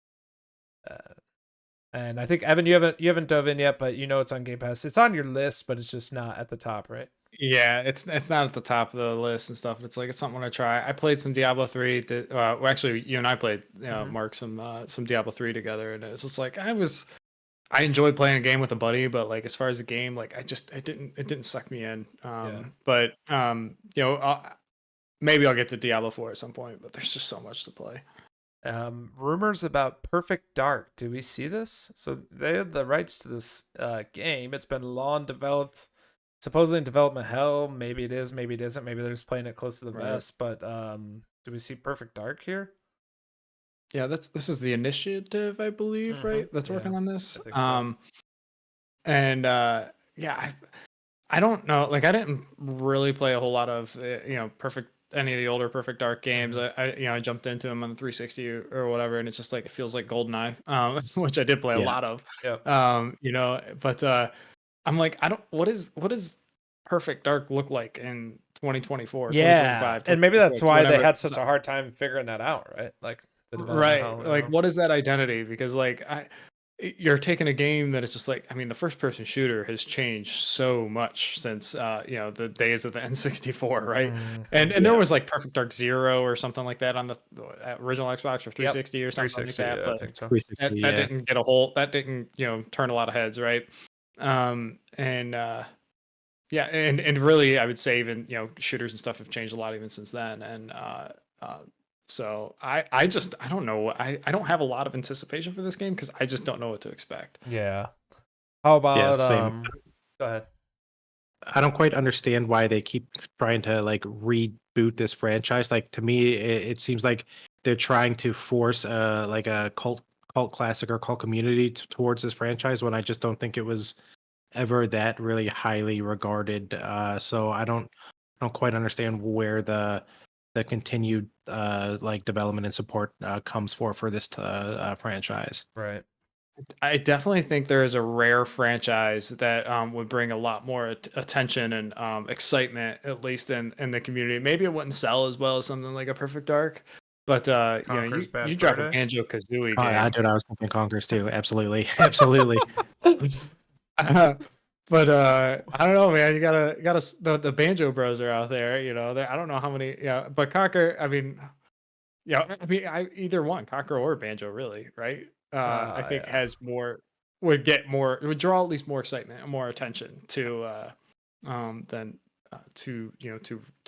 Speaker 1: And I think Evan, you haven't dove in yet, but it's on Game Pass. It's on your list, but it's just not at the top, right?
Speaker 3: Yeah, it's not at the top of the list and stuff. It's something I try. I played some Diablo 3. Well, actually, you and I played, Mark, some Diablo 3 together, and it's just I enjoyed playing a game with a buddy, but as far as the game, it didn't suck me in. But maybe I'll get to Diablo 4 at some point. But there's just so much to play.
Speaker 1: Rumors about Perfect Dark. Do we see this? So they have the rights to this game. It's been long developed, supposedly in development hell. Maybe it is, maybe it isn't. Maybe they're just playing it close to the vest. But do we see Perfect Dark here?
Speaker 3: Yeah, this is the initiative, I believe, right? That's working on this.
Speaker 1: I think so.
Speaker 3: And I don't know. I didn't really play a whole lot of any of the older Perfect Dark games. I jumped into them on the 360 or whatever, and it's just it feels like GoldenEye, which I did play a lot of.
Speaker 1: Yep.
Speaker 3: But I'm what does Perfect Dark look like in 2024, 2025?
Speaker 1: And maybe that's why
Speaker 3: whenever,
Speaker 1: they had such a hard time figuring that out, right?
Speaker 3: right. What is that identity? Because you're taking a game that it's just the first person shooter has changed so much since the days of the N64, right? And there was Perfect Dark Zero or something like that on the original Xbox or 360 or something like that, but that didn't get that didn't turn a lot of heads, right? And really I would say even shooters and stuff have changed a lot even since then, and so I don't know. I don't have a lot of anticipation for this game because I just don't know what to expect.
Speaker 1: Yeah. How about
Speaker 2: same.
Speaker 1: Go ahead.
Speaker 2: I don't quite understand why they keep trying to reboot this franchise. To me, it seems like they're trying to force a cult classic or cult community towards this franchise when I just don't think it was ever that really highly regarded. So I don't quite understand where the continued development and support comes for this franchise.
Speaker 1: Right.
Speaker 3: I definitely think there is a rare franchise that would bring a lot more attention and excitement, at least in the community. Maybe it wouldn't sell as well as something like a Perfect Dark, but you drop a Banjo Kazooie game.
Speaker 2: Dude, I was thinking Conkers too. Absolutely, absolutely.
Speaker 3: But I don't know, man. You gotta the Banjo Bros are out there. I don't know how many. Yeah, but Conquer. I mean, either one, Conquer or Banjo, really, right? I think has more would draw at least more excitement and more attention to than to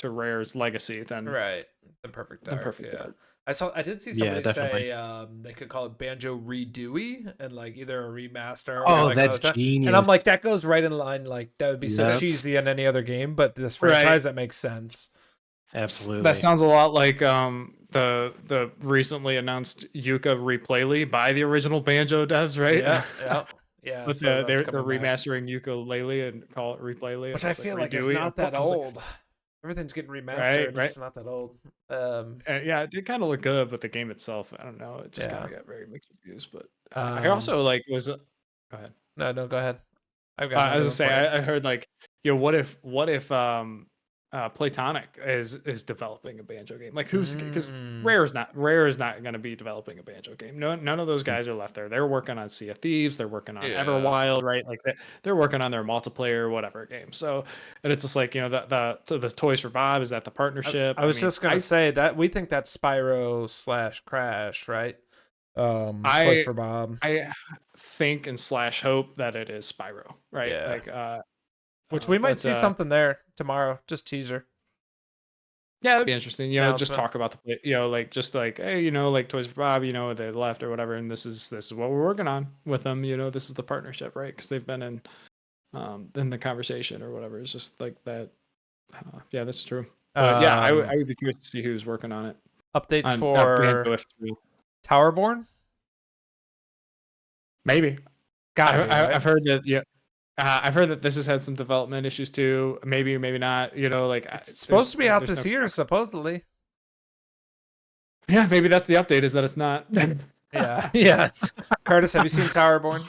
Speaker 3: Rare's legacy than
Speaker 1: right. The Perfect Dark.
Speaker 3: Dark.
Speaker 1: I did see somebody
Speaker 2: definitely.
Speaker 1: say they could call it Banjo Redewey and either a remaster or
Speaker 2: Oh, that's genius.
Speaker 1: And I'm that goes right in line. That would be so cheesy in any other game, but this franchise that makes sense.
Speaker 2: Absolutely.
Speaker 3: That sounds a lot like the recently announced Yuka Replayly by the original Banjo devs, right?
Speaker 1: Yeah.
Speaker 3: But
Speaker 1: so
Speaker 3: they're remastering Ukulele and call it Replayly,
Speaker 1: which I feel it's not that old. Everything's getting remastered.
Speaker 3: Right?
Speaker 1: It's not that old.
Speaker 3: Yeah, it did kind of look good, but the game itself, I don't know. It just kind of got very mixed reviews. But I also was. Go ahead.
Speaker 1: No, go ahead.
Speaker 3: I was gonna say I heard what if Platonic is developing a Banjo game. Like who's because
Speaker 1: Mm.
Speaker 3: Rare is not going to be developing a Banjo game. No, none of those guys are left there. They're working on Sea of Thieves. They're working on
Speaker 1: Yeah.
Speaker 3: Everwild, right? Like they're working on their multiplayer whatever game. So and it's just like the Toys for Bob is that the partnership.
Speaker 1: I was
Speaker 3: mean,
Speaker 1: just gonna say that we think that's Spyro/Crash, right? Toys
Speaker 3: I
Speaker 1: for Bob.
Speaker 3: I think and slash hope that it is Spyro, right?
Speaker 1: Yeah.
Speaker 3: Like
Speaker 1: Which we might
Speaker 3: but
Speaker 1: see something there tomorrow. Just teaser.
Speaker 3: yeah, that'd be interesting. You know, just
Speaker 1: Announcement.
Speaker 3: talk about the like just like hey, like Toys for Bob, they left or whatever, and this is what we're working on with them. This is the partnership, right? Because they've been in the conversation or whatever. It's just like that. Yeah, that's true. But yeah, I would be curious to see who's working on it.
Speaker 1: Updates
Speaker 3: On
Speaker 1: for
Speaker 3: Banjo F3.
Speaker 1: Towerborn.
Speaker 3: Maybe.
Speaker 1: Gotta be, right?
Speaker 3: I've heard that. Yeah. I've heard that this has had some development issues too. Maybe, maybe not. Like
Speaker 1: It's supposed to be out
Speaker 3: there's
Speaker 1: this
Speaker 3: no-
Speaker 1: year, supposedly.
Speaker 3: Yeah, maybe that's the update. Is that it's not.
Speaker 1: Yeah, yeah. Curtis, have you seen Towerborn?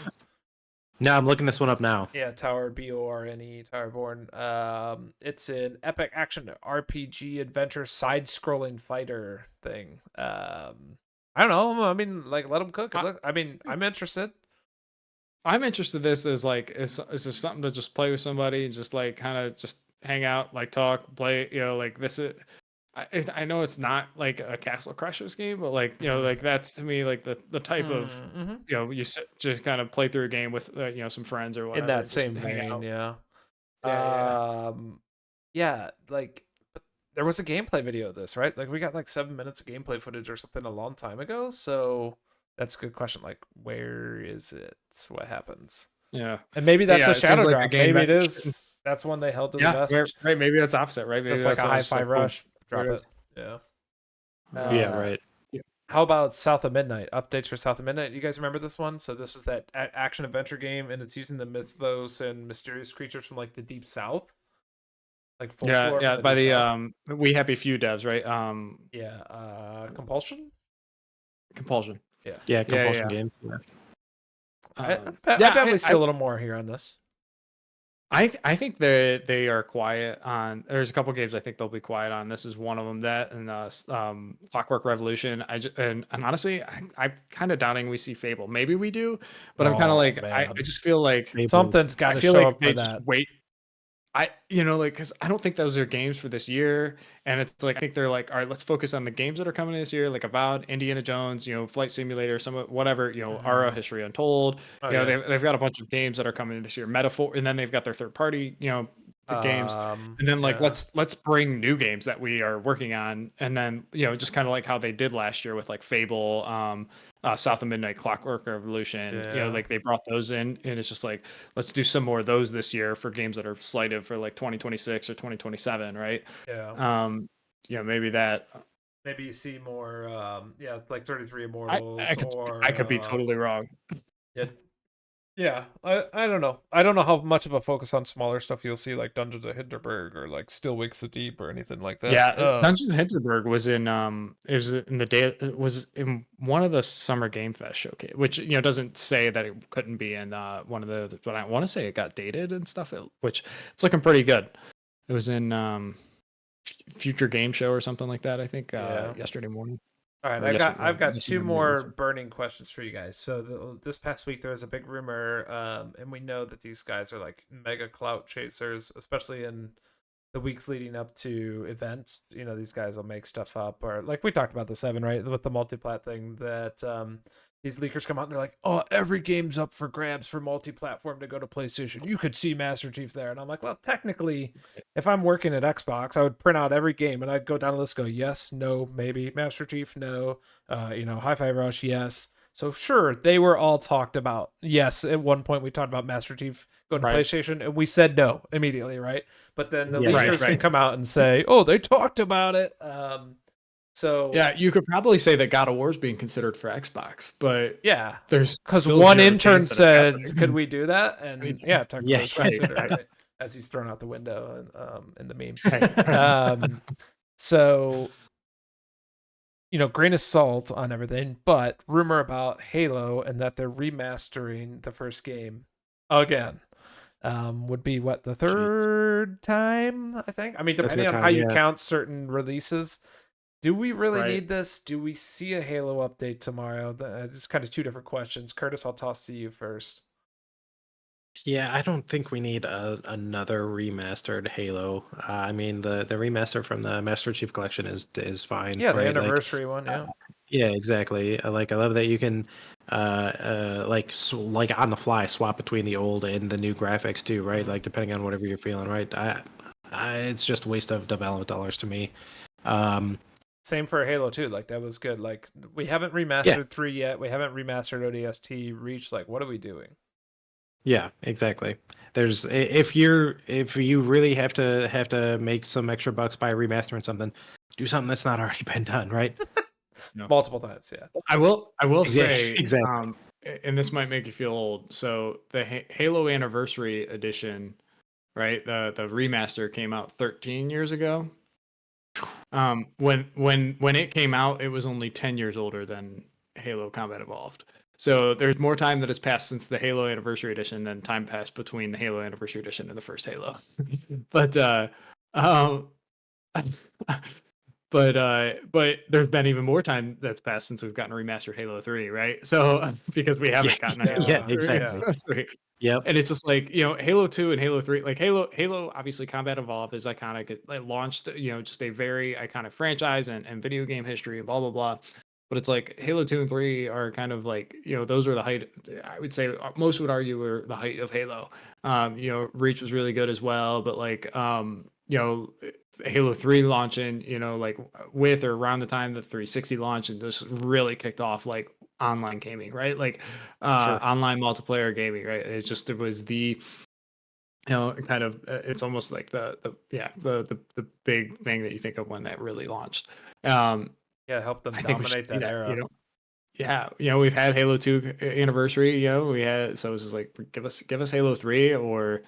Speaker 2: No, I'm looking this one up now.
Speaker 1: Yeah, Tower BORNE, Towerborn. It's an epic action RPG adventure side-scrolling fighter thing. I don't know. I mean, like, let them cook. I mean, I'm interested.
Speaker 3: I'm interested. This is like is this something to just play with somebody and just like kind of just hang out, like talk, play. Like this is. I know it's not like a Castle Crashers game, but like like that's to me like the type of
Speaker 1: Mm-hmm.
Speaker 3: you just kind of play through a game with some friends or whatever.
Speaker 1: In that
Speaker 3: just
Speaker 1: same
Speaker 3: hang
Speaker 1: vein,
Speaker 3: out.
Speaker 1: yeah.
Speaker 3: Yeah,
Speaker 1: Yeah, like but there was a gameplay video of this, right? Like we got like 7 minutes of gameplay footage or something a long time ago. So that's a good question. Like, where is it? What happens?
Speaker 3: yeah.
Speaker 1: And maybe that's
Speaker 3: Yeah,
Speaker 1: a
Speaker 3: it seems
Speaker 1: shadow
Speaker 3: like a
Speaker 1: drop.
Speaker 3: game
Speaker 1: Maybe it
Speaker 3: that
Speaker 1: is. That's one they held to the
Speaker 3: Yeah,
Speaker 1: vest.
Speaker 3: right. Maybe that's opposite, right? Maybe
Speaker 1: Just like
Speaker 3: that's
Speaker 1: a
Speaker 3: just
Speaker 1: hi-fi
Speaker 3: like, boom,
Speaker 1: rush.
Speaker 3: there
Speaker 1: Drop
Speaker 3: it
Speaker 1: it.
Speaker 3: is.
Speaker 1: Yeah.
Speaker 2: Yeah,
Speaker 1: Uh,
Speaker 2: right.
Speaker 1: How about South of Midnight? Updates for South of Midnight. You guys remember this one? So this is that action adventure game, and it's using the mythos and mysterious creatures from like the deep south, like folklore
Speaker 3: Yeah,
Speaker 1: from the
Speaker 3: by
Speaker 1: deep
Speaker 3: the
Speaker 1: south.
Speaker 3: We Happy Few devs, right?
Speaker 1: Yeah. Compulsion.
Speaker 3: Compulsion.
Speaker 1: Yeah.
Speaker 2: Yeah,
Speaker 3: Yeah,
Speaker 2: compulsion
Speaker 3: yeah.
Speaker 2: games. Yeah.
Speaker 1: I bet we see a little more here on this.
Speaker 3: I think they are quiet on. There's a couple games I think they'll be quiet on. This is one of them. That and Clockwork Revolution. And honestly, I'm kind of doubting we see Fable. Maybe we do, but I'm kind of
Speaker 1: Oh
Speaker 3: like I
Speaker 1: man,
Speaker 3: just feel like
Speaker 2: Fable.
Speaker 1: something's got
Speaker 3: I
Speaker 1: to
Speaker 3: feel
Speaker 1: show
Speaker 3: like
Speaker 1: up
Speaker 3: they
Speaker 1: for
Speaker 3: just
Speaker 1: that.
Speaker 3: wait. Like, because I don't think those are games for this year. And it's like, I think they're like, all right, let's focus on the games that are coming this year, like Avowed, Indiana Jones, Flight Simulator, some whatever, Aura, History Untold.
Speaker 1: Oh, yeah.
Speaker 3: They've got a bunch of games that are coming this year, Metaphor, and then they've got their third party, the games. And then like,
Speaker 1: Yeah.
Speaker 3: let's bring new games that we are working on. And then, just kind of like how they did last year with like Fable, South of Midnight, Clockwork Revolution,
Speaker 1: Yeah.
Speaker 3: like they brought those in, and it's just like, let's do some more of those this year for games that are slated for like 2026 or 2027, right?
Speaker 1: Yeah.
Speaker 3: Maybe that.
Speaker 1: Maybe you see more. Like 33
Speaker 3: I
Speaker 1: Immortals
Speaker 3: I
Speaker 1: or
Speaker 3: could be totally wrong.
Speaker 1: yeah. Yeah, I don't know. I don't know how much of a focus on smaller stuff you'll see, like Dungeons of Hinterberg or like Still Wakes the Deep or anything like that.
Speaker 3: Yeah, Dungeons of Hinterberg was in it was in the day it was in one of the Summer Game Fest showcase, which doesn't say that it couldn't be in one of the, but I want to say it got dated and stuff, which it's looking pretty good. It was in Future Game Show or something like that, I think, yesterday morning.
Speaker 1: All right,
Speaker 3: Or
Speaker 1: I've got
Speaker 3: yesterday
Speaker 1: two
Speaker 3: morning.
Speaker 1: more burning questions for you guys. So this past week there was a big rumor, and we know that these guys are like mega clout chasers, especially in the weeks leading up to events. These guys will make stuff up, or like we talked about the 7, right, with the multiplat thing that these leakers come out and they're like, oh, every game's up for grabs for multi-platform to go to PlayStation. You could see Master Chief there. And I'm like, well, technically, if I'm working at Xbox, I would print out every game and I'd go down the list, go, yes, no, maybe. Master Chief, no. Hi-Fi Rush, yes. So sure, they were all talked about. Yes, at one point we talked about Master Chief going to PlayStation, and we said no immediately, right? But then the leakers can come out and say, oh, they talked about it. So
Speaker 3: yeah, you could probably say that God of War is being considered for Xbox, but
Speaker 1: yeah,
Speaker 3: there's
Speaker 1: because
Speaker 3: still
Speaker 1: one
Speaker 3: zero
Speaker 1: intern
Speaker 3: chance that it's
Speaker 1: said,
Speaker 3: happening.
Speaker 1: "Could we do that?" And yeah, technically
Speaker 2: Yeah,
Speaker 1: it's considered
Speaker 3: right.
Speaker 1: right, as he's thrown out the window in the meme. So grain of salt on everything, but rumor about Halo and that they're remastering the first game again. would be what, the
Speaker 2: Jeez.
Speaker 1: third time, I think. I mean,
Speaker 2: The
Speaker 1: depending
Speaker 2: third
Speaker 1: on how
Speaker 2: time,
Speaker 1: you
Speaker 2: yeah.
Speaker 1: count certain releases. Do we really
Speaker 3: Right.
Speaker 1: need this? Do we see a Halo update tomorrow? It's kind of two different questions. Curtis, I'll toss to you first.
Speaker 2: Yeah, I don't think we need another remastered Halo. I mean, the remaster from the Master Chief Collection is fine,
Speaker 1: Yeah, the
Speaker 2: right? Like,
Speaker 1: anniversary one. Yeah.
Speaker 2: yeah, exactly. Like, I love that you can, like, like on the fly swap between the old and the new graphics too, right?
Speaker 1: Mhm.
Speaker 2: Like, depending on whatever you're feeling, right? It's just a waste of development dollars to me. Um,
Speaker 1: Same for Halo 2. Like, that was good. Like, we haven't
Speaker 2: yeah,
Speaker 1: remastered 3 yet. We haven't remastered ODST Reach. Like, what are we doing?
Speaker 2: yeah, exactly. There's if you really have to make some extra bucks by remastering something, do something that's not already been done, right?
Speaker 3: No.
Speaker 1: Multiple times. Yeah.
Speaker 3: I will
Speaker 2: Exactly.
Speaker 3: say,
Speaker 2: Exactly.
Speaker 3: and this might make you feel old. So the Halo Anniversary Edition, right? The remaster came out 13 years ago. When it came out, it was only 10 years older than Halo Combat Evolved. So there's more time that has passed since the Halo Anniversary Edition than time passed between the Halo Anniversary Edition and the first Halo. But um, but there's been even more time that's passed since we've gotten a remastered Halo 3, right? So because we
Speaker 2: Yeah,
Speaker 3: haven't gotten a
Speaker 2: yeah,
Speaker 3: Halo
Speaker 1: Yeah.
Speaker 3: 3.
Speaker 1: Yeah.
Speaker 2: exactly. Yep.
Speaker 3: And it's just like, Halo 2 and Halo 3, like Halo obviously Combat Evolved is iconic. It like launched, just a very iconic franchise and video game history and blah blah blah. But it's like Halo 2 and 3 are kind of like, those were the height. I would say most would argue were the height of Halo. Reach was really good as well, but like Halo 3 launching, like with or around the time the 360 launched and this really kicked off like online gaming, right? Like
Speaker 2: Sure.
Speaker 3: online multiplayer gaming, right? It was the kind of it's almost like the big thing that you think of when that really launched.
Speaker 1: Yeah. Help them
Speaker 3: I think we should
Speaker 1: dominate
Speaker 3: see
Speaker 1: that
Speaker 3: that,
Speaker 1: era.
Speaker 3: yeah, we've had Halo 2 anniversary, we had, so it's just like give us Halo 3 or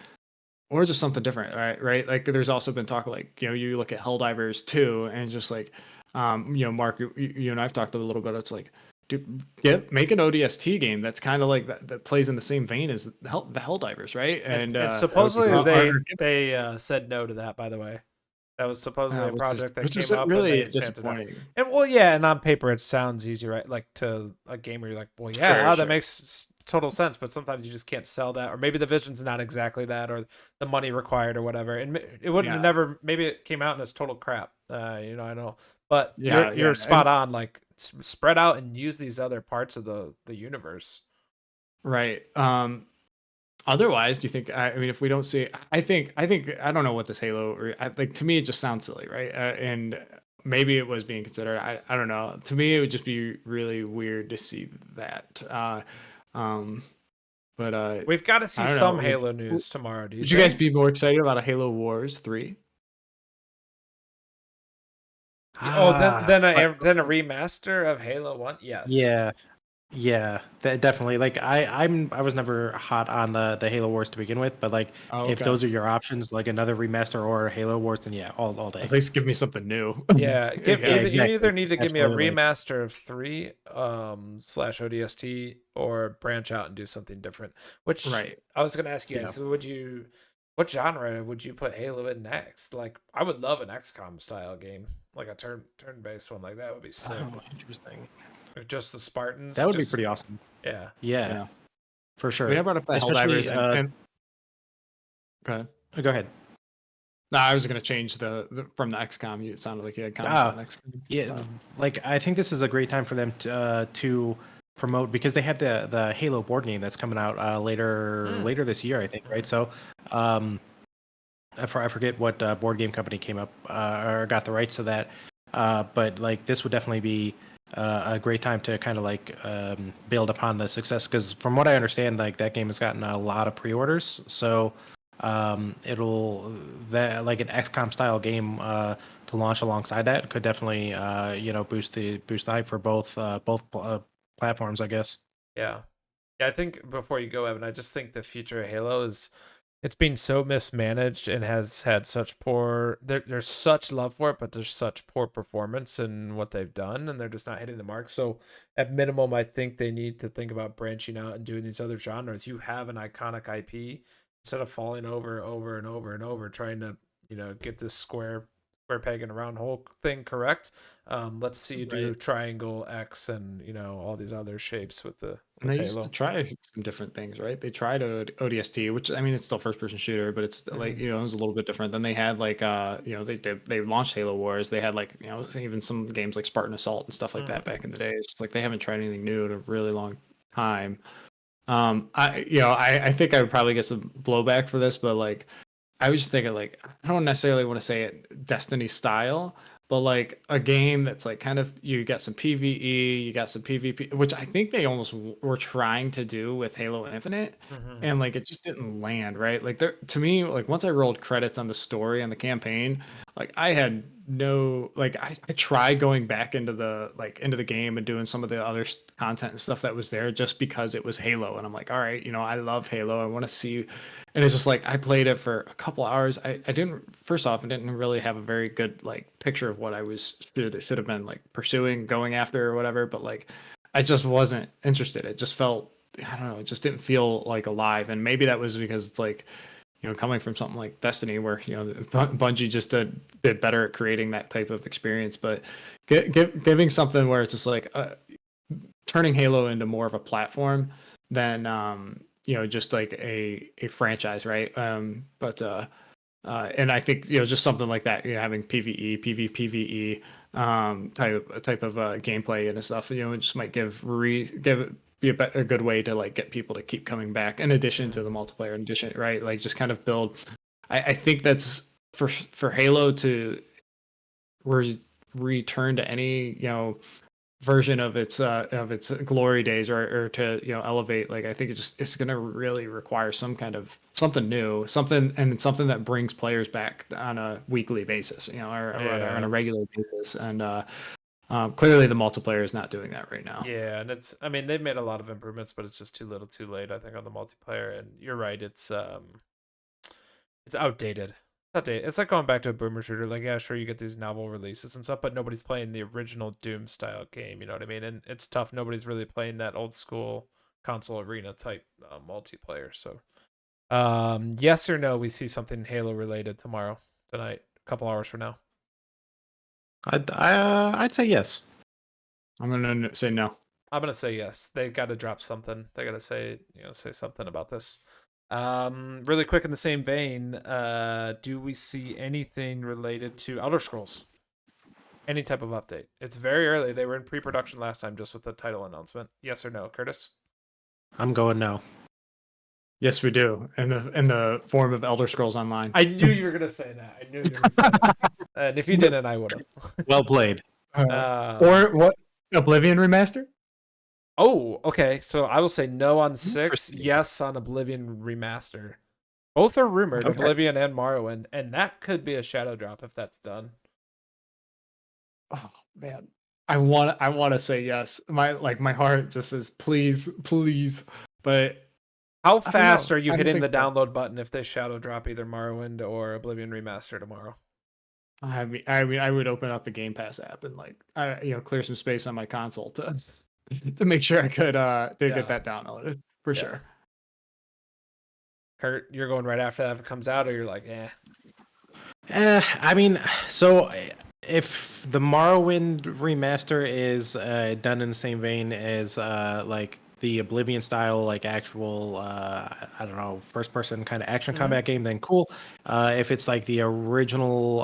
Speaker 3: just something different, right? Like there's also been talk like, you look at Helldivers 2 and just like Mark, you and I've talked a little bit, it's like, dude, make an ODST game that's kind of like that plays in the same vein as the Helldivers, right?
Speaker 1: And
Speaker 3: And
Speaker 2: That would be
Speaker 1: supposedly
Speaker 2: great.
Speaker 1: they said no to that, by the way. That was supposedly a project that
Speaker 3: which is
Speaker 1: came up and
Speaker 3: really
Speaker 1: they chanted out.
Speaker 3: disappointing.
Speaker 1: And well, yeah, and on paper it sounds easy, right? Like to a gamer, you're like, well, yeah, that
Speaker 3: Sure.
Speaker 1: makes total sense. But sometimes you just can't sell that, or maybe the vision's not exactly that, or the money required, or whatever. And it wouldn't have
Speaker 3: Yeah.
Speaker 1: never. Maybe it came out and it's total crap. I know. But
Speaker 3: Yeah.
Speaker 1: you're
Speaker 3: And
Speaker 1: spot on. Like spread out and use these other parts of the universe.
Speaker 3: right. Otherwise, do you think? I mean, if we don't see, I think I don't know what this Halo. Like to me, it just sounds silly, right? And maybe it was being considered. I don't know. To me, it would just be really weird to see that. Um, but
Speaker 1: We've got to
Speaker 3: I
Speaker 1: see
Speaker 3: don't
Speaker 1: some
Speaker 3: know.
Speaker 1: Halo news tomorrow. Do you
Speaker 3: Would you guys
Speaker 1: think?
Speaker 3: be more excited about a Halo Wars 3?
Speaker 1: Oh, then
Speaker 2: Ah, but
Speaker 1: then a remaster of Halo 1? Yes.
Speaker 2: yeah, yeah, that definitely. Like, I was never hot on the Halo Wars to begin with, but like,
Speaker 3: Oh,
Speaker 2: if
Speaker 3: okay.
Speaker 2: those are your options, like another remaster or Halo Wars, then yeah, all day.
Speaker 3: At least give me something new.
Speaker 1: Yeah,
Speaker 2: Yeah,
Speaker 1: you either
Speaker 2: exactly.
Speaker 1: need to give me a
Speaker 2: Absolutely.
Speaker 1: remaster of 3 slash ODST or branch out and do something different. Which
Speaker 3: Right.
Speaker 1: I was gonna ask you
Speaker 2: Yeah.
Speaker 1: guys, so what genre would you put Halo in next? Like I would love an XCOM style game. Like a turn-based one like that would be sick.
Speaker 2: Oh, interesting.
Speaker 1: Or just the Spartans.
Speaker 2: That would be
Speaker 1: Just
Speaker 2: pretty awesome.
Speaker 1: yeah.
Speaker 2: Yeah,
Speaker 3: Yeah.
Speaker 2: for
Speaker 3: I mean, I
Speaker 2: sure.
Speaker 3: brought up the
Speaker 2: Especially,
Speaker 3: Helldivers and go ahead.
Speaker 2: go ahead.
Speaker 3: No, I was going to change the from the XCOM. It sounded like you had comments
Speaker 2: Ah,
Speaker 3: on XCOM.
Speaker 2: yeah,
Speaker 3: So,
Speaker 2: like I think this is a great time for them to promote because they have the Halo board game that's coming out later this year, I think, right? So, um, I forget what board game company came up or got the rights to that, but like this would definitely be a great time to kind of like build upon the success because from what I understand, like that game has gotten a lot of pre-orders, so it'll that like an XCOM style game to launch alongside that could definitely boost the hype for both platforms, I guess.
Speaker 1: Yeah. Yeah, I think before you go, Evan, I just think the future of Halo is it's been so mismanaged and has had such poor there's such love for it, but there's such poor performance in what they've done and they're just not hitting the mark. So at minimum, I think they need to think about branching out and doing these other genres. You have an iconic IP. instead of falling over and over and over trying to, get this square peg in a round hole thing correct. Let's see you do
Speaker 3: Right.
Speaker 1: triangle, X, and all these other shapes with
Speaker 3: And they used to
Speaker 1: Halo.
Speaker 3: try some different things, right? They tried ODST, which I mean, it's still first person shooter, but it's like,
Speaker 1: Mhm.
Speaker 3: it was a little bit different. Then they had like, they launched Halo Wars. They had like, even some games like Spartan Assault and stuff like that
Speaker 1: Mhm.
Speaker 3: back in the day. It's like they haven't tried anything new in a really long time. I think I would probably get some blowback for this, but like, I was just thinking like I don't necessarily want to say it Destiny style, but like a game that's like kind of you got some PvE, you got some PvP, which I think they almost were trying to do with Halo Infinite,
Speaker 1: Mhm.
Speaker 3: and like it just didn't land right. Like there to me, like once I rolled credits on the story on the campaign, like I had no like I tried going back into the game and doing some of the other content and stuff that was there just because it was Halo, and I'm like, all right, I love Halo, I want to see. And it's just like I played it for a couple hours. I didn't first off, I didn't really have a very good like picture of what I was should have been like pursuing, going after or whatever. But like I just wasn't interested. It just felt I don't know, it just didn't feel like alive. And maybe that was because it's like, coming from something like Destiny where, Bungie just did better at creating that type of experience. But giving something where it's just like turning Halo into more of a platform than just like a franchise, right? And I think just something like that, having PVE, PvPVE type of gameplay and stuff, it just might give it be a good way to like get people to keep coming back in addition to the
Speaker 1: Mhm.
Speaker 3: multiplayer, in addition, right? Like just kind of build. I think that's for Halo to return to any version of its glory days, or to elevate. Like I think it's going to really require some kind of something new, something that brings players back on a weekly basis, or rather on a
Speaker 1: Yeah.
Speaker 3: regular basis. And clearly the multiplayer is not doing that right now.
Speaker 1: Yeah, and I mean, they've made a lot of improvements, but it's just too little, too late, I think, on the multiplayer. And you're right, it's outdated. Outdated. It's like going back to a boomer shooter. Like, yeah, sure, you get these novel releases and stuff, but nobody's playing the original Doom style game. You know what I mean? And it's tough. Nobody's really playing that old school console arena type multiplayer. So, yes or no, we see something Halo related tomorrow, tonight, a couple hours from now.
Speaker 2: I'd say yes.
Speaker 3: I'm gonna say no.
Speaker 1: I'm gonna say yes. They got to drop something. They got to say something about this. Really quick in the same vein, do we see anything related to Elder Scrolls? Any type of update? It's very early. They were in pre-production last time, just with the title announcement. Yes or no, Curtis?
Speaker 2: I'm going no.
Speaker 3: Yes, we do, in the form of Elder Scrolls Online.
Speaker 1: I knew you were gonna say that. I knew you were gonna say that. And if you didn't, I would
Speaker 2: Well played.
Speaker 1: have.
Speaker 3: Or what? Oblivion remaster?
Speaker 1: Oh, okay. So I will say no on 6,
Speaker 2: Interesting.
Speaker 1: yes on Oblivion remaster. Both are rumored,
Speaker 3: Okay.
Speaker 1: Oblivion and Morrowind, and that could be a shadow drop if that's done.
Speaker 3: Oh man, I want to say yes. My heart just says please, please, but
Speaker 1: How
Speaker 3: I don't
Speaker 1: fast
Speaker 3: know.
Speaker 1: are you
Speaker 3: I don't
Speaker 1: hitting
Speaker 3: think
Speaker 1: the
Speaker 3: so.
Speaker 1: download button if they shadow drop either Morrowind or Oblivion remaster tomorrow?
Speaker 3: I mean, I would open up the Game Pass app and like clear some space on my console to to make sure I could to get
Speaker 1: Yeah,
Speaker 3: that downloaded for
Speaker 1: yeah.
Speaker 3: sure.
Speaker 1: Kurt, you're going right after that if it comes out, or you're like, eh.
Speaker 2: I mean, so if the Morrowind remaster is done in the same vein as like the Oblivion style, like actual, I don't know, first person kind of action
Speaker 1: Mhm.
Speaker 2: combat game, then cool. If it's like the original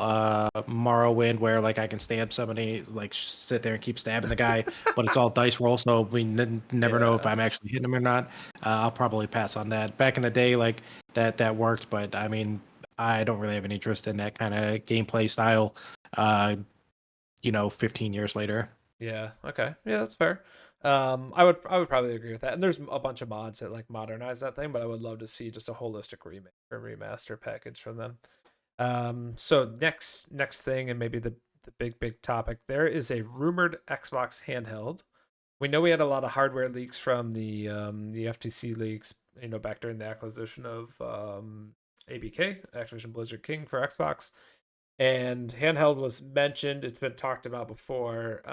Speaker 2: Morrowind, where like I can stab somebody, like sit there and keep stabbing the guy, but it's all dice roll, so we never know if
Speaker 1: Yeah,
Speaker 2: I'm actually hitting him or not. I'll probably pass on that. Back in the day, like that worked, but I mean, I don't really have any interest in that kind of gameplay style. 15 years later.
Speaker 1: yeah, okay, yeah, that's fair. I would probably agree with that. And there's a bunch of mods that like modernize that thing, but I would love to see just a holistic remake or remaster package from them. So next thing, and maybe the big topic, there is a rumored Xbox handheld. We know we had a lot of hardware leaks from the FTC leaks, back during the acquisition of ABK, Activision Blizzard King, for Xbox. And handheld was mentioned. It's been talked about before.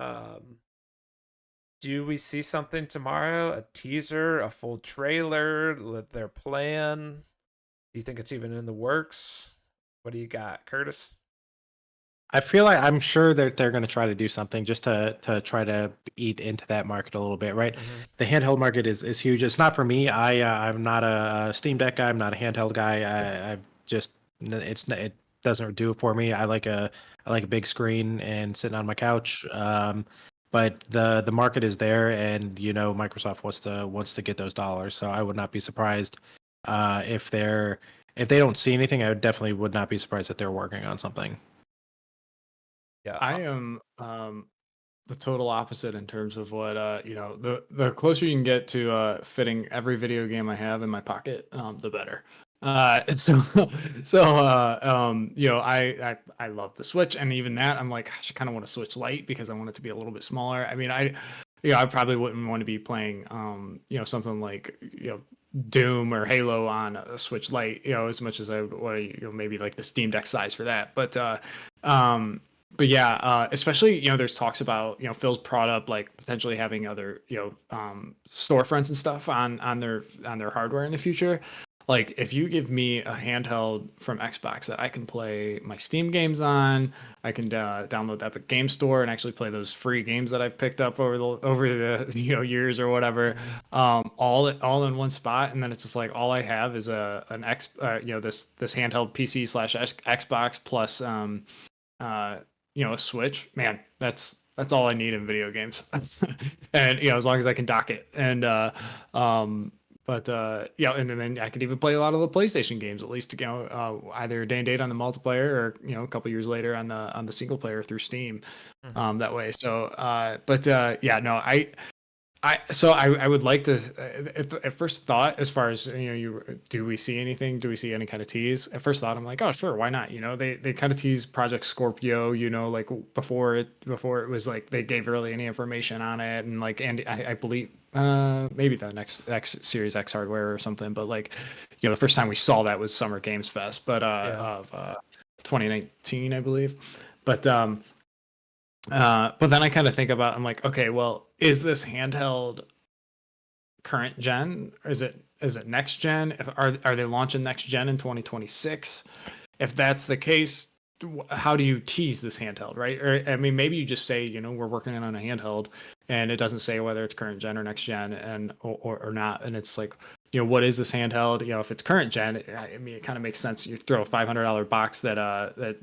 Speaker 1: Do we see something tomorrow? A teaser, a full trailer, their plan? Do you think it's even in the works? What do you got, Curtis?
Speaker 2: I feel like I'm sure that they're going to try to do something just to try to eat into that market a little bit, right?
Speaker 1: Mm-hmm.
Speaker 2: The handheld market is huge. It's not for me. I'm not a Steam Deck guy. I'm not a handheld guy. I just it doesn't do it for me. I like a big screen and sitting on my couch. But the market is there, and Microsoft wants to get those dollars. So I would not be surprised if they don't see anything. I definitely would not be surprised that they're working on something.
Speaker 1: Yeah.
Speaker 3: I am the total opposite in terms of what the closer you can get to fitting every video game I have in my pocket, the better. And so I love the Switch, and even that I'm like, gosh, I kind of want a Switch Lite because I want it to be a little bit smaller. I mean, I probably wouldn't want to be playing something like Doom or Halo on a Switch Lite, as much as I would want to, maybe like the Steam Deck size for that. Um, but yeah, especially there's talks about Phil's brought up like potentially having other storefronts and stuff on their hardware in the future. Like if you give me a handheld from Xbox that I can play my Steam games on, I can download the Epic Game Store and actually play those free games that I've picked up over the years or whatever, all in one spot, and then it's just like all I have is this handheld PC slash Xbox plus a Switch. Man, that's all I need in video games. And as long as I can dock it. And and then I could even play a lot of the PlayStation games, at least either day and date on the multiplayer, or a couple years later on the single player through Steam. That way. So no, I would like to at first thought, as far as do we see anything, do we see any kind of tease? At first thought I'm like, oh sure, why not? They kind of teased Project Scorpio, like before it was like they gave really any information on it, and like, and I believe maybe the next Series X hardware or something, but like the first time we saw that was Summer Games Fest, but of 2019 I believe. But then I kind of think about, I'm like, okay, well, is this handheld current gen? Or is it next gen? Are they launching next gen in 2026? If that's the case, how do you tease this handheld, right? Or I mean, maybe you just say, we're working on a handheld, and it doesn't say whether it's current gen or next gen, and or not, and it's like, what is this handheld? If it's current gen, I mean, it kind of makes sense. You throw a $500 box that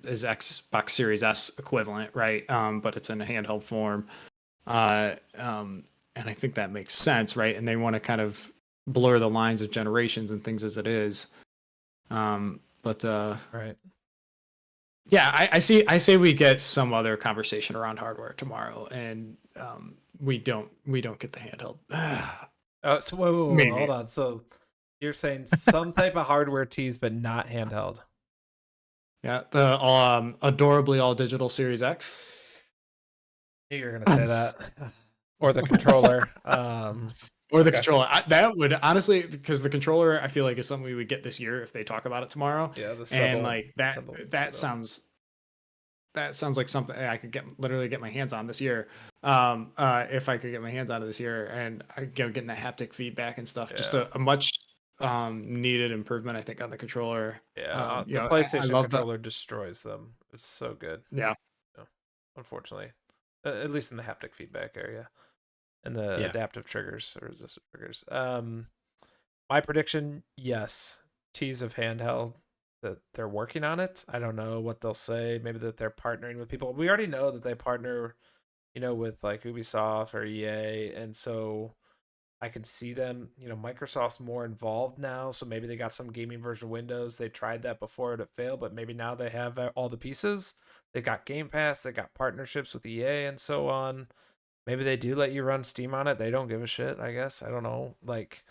Speaker 3: is Xbox Series S equivalent, right? But it's in a handheld form, and I think that makes sense, right? And they want to kind of blur the lines of generations and things as it is.
Speaker 1: Right.
Speaker 3: Yeah, I say we get some other conversation around hardware tomorrow, and we don't get the handheld.
Speaker 1: Oh, so whoa,
Speaker 3: Maybe.
Speaker 1: hold on. So you're saying some type of hardware tease, but not handheld?
Speaker 3: Yeah, the adorably all digital Series X.
Speaker 1: Knew you were gonna say that, or the controller.
Speaker 3: Or the
Speaker 1: Okay.
Speaker 3: controller. That would honestly, because the controller, I feel like is something we would get this year if they talk about it tomorrow.
Speaker 1: Yeah, the
Speaker 3: And
Speaker 1: Sebel.
Speaker 3: like that sounds like something I could literally get my hands on this year. If I could get my hands on it this year, and getting that haptic feedback and stuff, just a much needed improvement, I think, on the controller.
Speaker 1: Yeah, the
Speaker 3: I
Speaker 1: PlayStation
Speaker 3: love
Speaker 1: controller destroys them. It's so good.
Speaker 3: Yeah.
Speaker 1: Unfortunately, at least in the haptic feedback area and the adaptive triggers or resistive triggers. My prediction, yes, tease of handheld, that they're working on it. I don't know what they'll say. Maybe that they're partnering with people. We already know that they partner, with like Ubisoft or EA, and so I could see them. Microsoft's more involved now, so maybe they got some gaming version of Windows. They tried that before it failed, but maybe now they have all the pieces. They got Game Pass, they got partnerships with EA and so on. Maybe they do let you run Steam on it. They don't give a shit, I guess. I don't know. Like,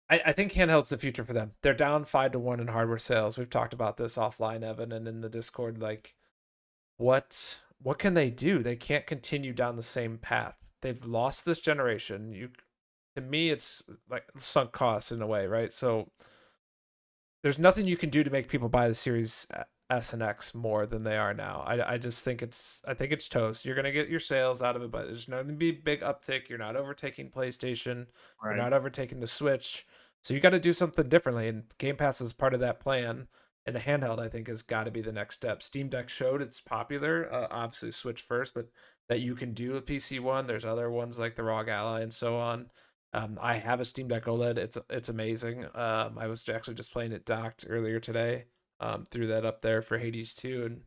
Speaker 1: I think handheld's the future for them. They're down 5-1 in hardware sales. We've talked about this offline, Evan, and in the Discord. Like, what can they do? They can't continue down the same path. They've lost this generation. To me, it's like sunk costs in a way, right? So there's nothing you can do to make people buy the Series S and X more than they are now. I just think it's toast. You're gonna get your sales out of it, but there's not gonna be a big uptick. You're not overtaking PlayStation.
Speaker 3: Right.
Speaker 1: You're not overtaking the Switch. So you got to do something differently, and Game Pass is part of that plan. And the handheld, I think, has got to be the next step. Steam Deck showed it's popular. Obviously, Switch first, but that you can do a PC one. There's other ones like the ROG Ally and so on. I have a Steam Deck OLED. It's amazing. I was actually just playing it docked earlier today. Threw that up there for Hades 2 and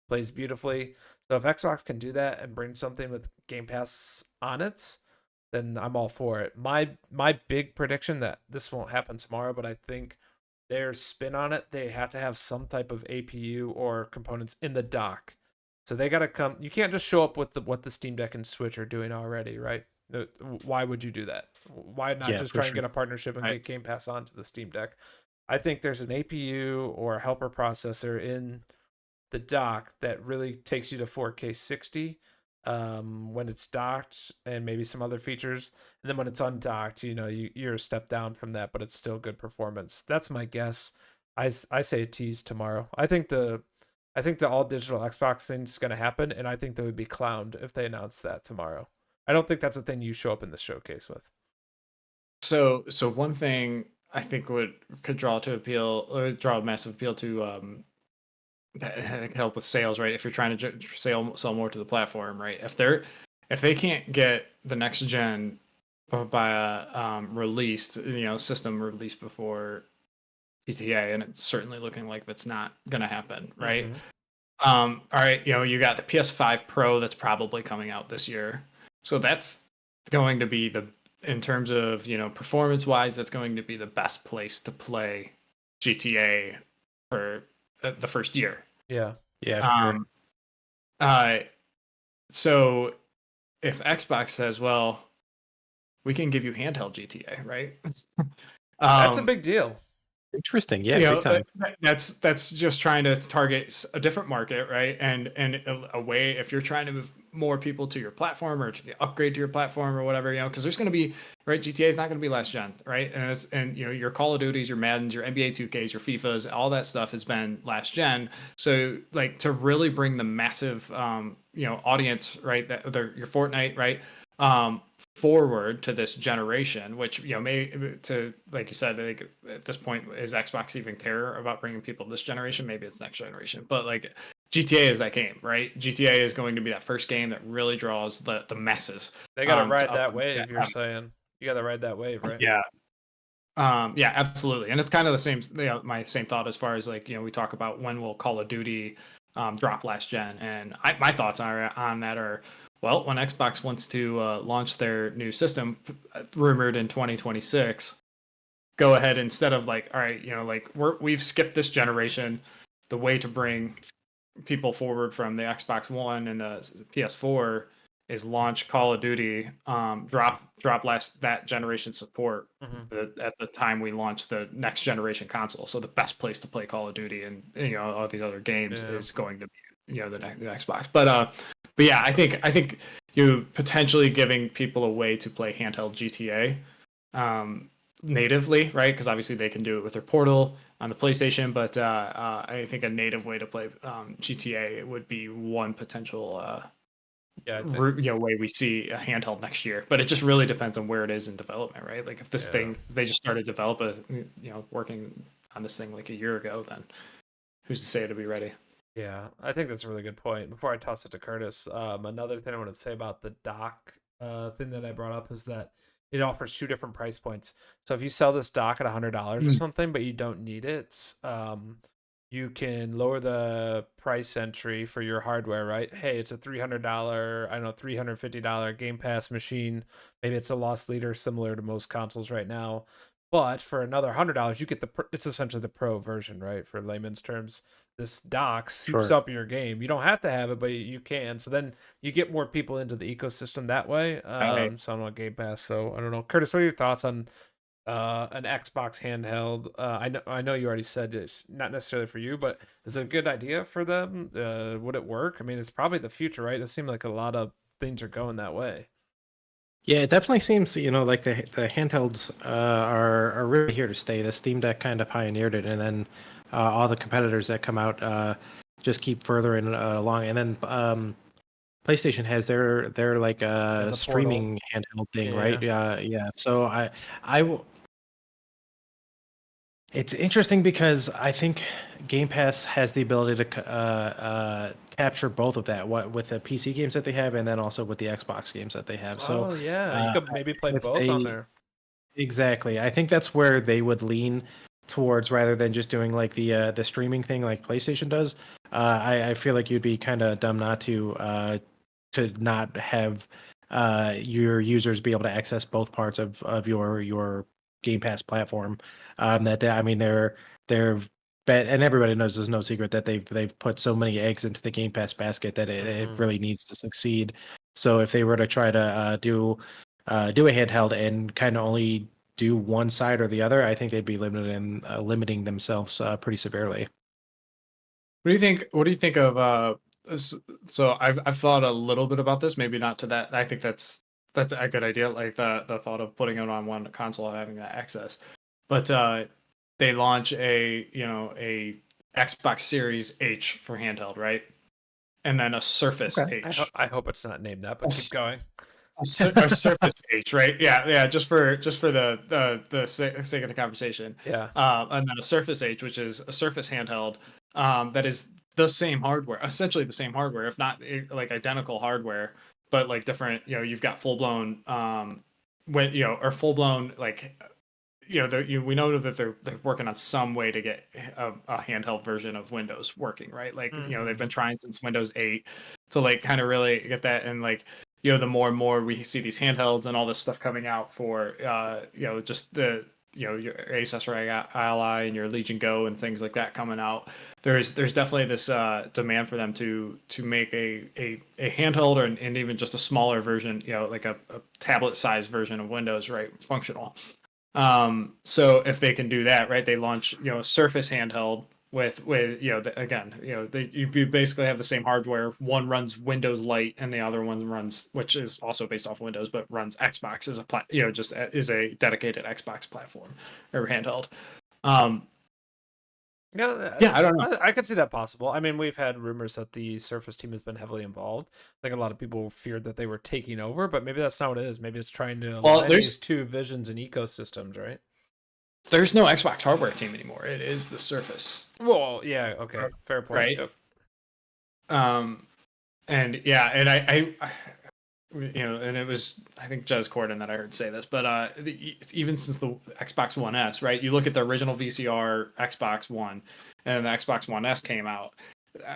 Speaker 1: plays beautifully. So if Xbox can do that and bring something with Game Pass on it, then I'm all for it. My big prediction that this won't happen tomorrow, but I think their spin on it, they have to have some type of APU or components in the dock. So they got to come. You can't just show up with what the Steam Deck and Switch are doing already, right? Why would you do that? Why not
Speaker 2: Yeah,
Speaker 1: just
Speaker 2: for
Speaker 1: try and
Speaker 2: sure.
Speaker 1: get a partnership and
Speaker 3: Right.
Speaker 1: get Game Pass onto the Steam Deck? I think there's an APU or a helper processor in the dock that really takes you to 4K 60 when it's docked, and maybe some other features. And then when it's undocked, you're a step down from that, but it's still good performance. That's my guess. I say a tease tomorrow. I think the all digital Xbox thing's going to happen, and I think they would be clowned if they announced that tomorrow. I don't think that's a thing you show up in the showcase with.
Speaker 3: So one thing I think could draw to appeal or draw massive appeal to that help with sales, right? If you're trying to sell more to the platform, right? If they can't get the next gen by a released, system released before GTA, and it's certainly looking like that's not going to happen, right?
Speaker 1: Mm-hmm.
Speaker 3: All right, you got the PS5 Pro that's probably coming out this year, so that's going to be in terms of performance wise, that's going to be the best place to play GTA for the first year.
Speaker 1: Yeah.
Speaker 2: Yeah, sure.
Speaker 3: Um, uh, so if Xbox says, well, we can give you handheld GTA, right?
Speaker 1: That's a
Speaker 3: um,
Speaker 1: big deal.
Speaker 2: Interesting. Yeah, big time.
Speaker 3: that's just trying to target a different market, right? And a way, if you're trying to move more people to your platform or to upgrade to your platform or whatever, because there's going to be, right, GTA is not going to be last gen, right? And your Call of Duties, your Maddens, your NBA 2Ks, your FIFAs, all that stuff has been last gen. So like to really bring the massive audience, right, that your Fortnite, right, forward to this generation, which may, to like you said, like at this point, is Xbox even care about bringing people this generation? Maybe it's next generation, but like GTA is that game, right? GTA is going to be that first game that really draws the masses.
Speaker 1: They got to
Speaker 3: To
Speaker 1: ride
Speaker 3: up,
Speaker 1: that wave, you're saying. You got to ride that wave, right?
Speaker 3: yeah. Yeah, absolutely, and it's kind of the same. My same thought as far as like we talk about when will Call of Duty drop last gen, and my thoughts on that are, well, when Xbox wants to launch their new system, rumored in 2026, go ahead, instead of like, all right, like we've skipped this generation. The way to bring people forward from the Xbox One and the PS4 is launch Call of Duty, drop last that generation support
Speaker 1: Mm-hmm.
Speaker 3: at the time we launch the next generation console. So the best place to play Call of Duty and all these other games
Speaker 1: Yeah.
Speaker 3: is going to be the Xbox. But yeah, I think you potentially giving people a way to play handheld GTA. Natively, right? Because obviously they can do it with their Portal on the PlayStation, but I think a native way to play GTA would be one potential
Speaker 1: Yeah, I think.
Speaker 3: way we see a handheld next year. But it just really depends on where it is in development, right? Like if this
Speaker 1: Yeah.
Speaker 3: thing they just started working on this thing like a year ago, then who's to say it'll be ready?
Speaker 1: Yeah, I think that's a really good point. Before I toss it to Curtis, another thing I want to say about the dock thing that I brought up is that it offers two different price points. So if you sell this dock at $100 or
Speaker 3: Mm.
Speaker 1: something, but you don't need it, you can lower the price entry for your hardware, right? Hey, it's a $300, I don't know, $350 Game Pass machine. Maybe it's a loss leader similar to most consoles right now. But for another $100, you get it's essentially the pro version, right? For layman's terms, this dock soups
Speaker 2: Sure.
Speaker 1: up your game. You don't have to have it, but you can. So then you get more people into the ecosystem that way.
Speaker 3: Right.
Speaker 1: So I don't know, Game Pass. So I don't know, Curtis. What are your thoughts on an Xbox handheld? I know you already said it's not necessarily for you, but is it a good idea for them? Would it work? I mean, it's probably the future, right? It seems like a lot of things are going that way.
Speaker 2: Yeah, it definitely seems, like the handhelds are really here to stay. The Steam Deck kind of pioneered it, and then all the competitors that come out just keep furthering along. And then PlayStation has their like
Speaker 1: And the Portal.
Speaker 2: streaming handheld thing, right?
Speaker 1: Yeah.
Speaker 2: Yeah. So I It's interesting because I think Game Pass has the ability to capture both of that, what with the PC games that they have, and then also with the Xbox games that they have. So
Speaker 1: Oh yeah, you
Speaker 2: uh,
Speaker 1: could maybe play
Speaker 2: if
Speaker 1: both on
Speaker 2: they
Speaker 1: there.
Speaker 2: exactly, I think that's where they would lean towards rather than just doing like the streaming thing like PlayStation does. I feel like you'd be kind of dumb not to not have your users be able to access both parts of your Game Pass platform. I mean, they're bet, and everybody knows there's no secret that they've put so many eggs into the Game Pass basket that it
Speaker 1: Mhm.
Speaker 2: really needs to succeed. So if they were to try to do a handheld and kind of only do one side or the other, I think they'd be limiting themselves pretty severely.
Speaker 3: What do you think? What do you think of so I've thought a little bit about this, maybe not to that. I think that's a good idea, like the thought of putting it on one console and having that access. But they launch a Xbox Series H for handheld, right? And then a Surface
Speaker 2: Okay.
Speaker 3: H.
Speaker 1: I hope it's not named that,
Speaker 3: A,
Speaker 1: but keep going.
Speaker 3: a Surface H, right? Yeah, yeah. Just for the sake of the conversation,
Speaker 1: Yeah.
Speaker 3: and then a Surface H, which is a Surface handheld, that is the same hardware, essentially the same hardware, if not like identical hardware, but like different. You've got full blown, when or full blown like we know that they're working on some way to get a handheld version of Windows working, right? Like, they've
Speaker 1: Mhm.
Speaker 3: been trying since Windows 8 to like kind of really get that. And like, the more and more we see these handhelds and all this stuff coming out for, just your Asus Ally and your Legion Go and things like that coming out. There's definitely this demand for them to make a handheld and even just a smaller version, like a tablet sized version of Windows, right? Functional. So if they can do that, right, they launch, a Surface handheld with you basically have the same hardware. One runs Windows Lite, and the other one runs, which is also based off Windows, but runs Xbox as just is a dedicated Xbox platform or handheld. Um,
Speaker 1: Yeah,
Speaker 3: yeah, I don't know.
Speaker 1: I could see that possible. I mean, we've had rumors that the Surface team has been heavily involved. I think a lot of people feared that they were taking over, but maybe that's not what it is. Maybe it's trying to
Speaker 3: Well,
Speaker 1: align these two visions and ecosystems, right?
Speaker 3: there's no Xbox hardware team anymore. It is the Surface,
Speaker 1: Well, yeah, okay, fair point.
Speaker 3: right?
Speaker 1: Yep.
Speaker 3: Um, and yeah, and and it was, I think, Jez Corden that I heard say this, but it's even since the Xbox One S, right? You look at the original VCR Xbox One, and the Xbox One S came out.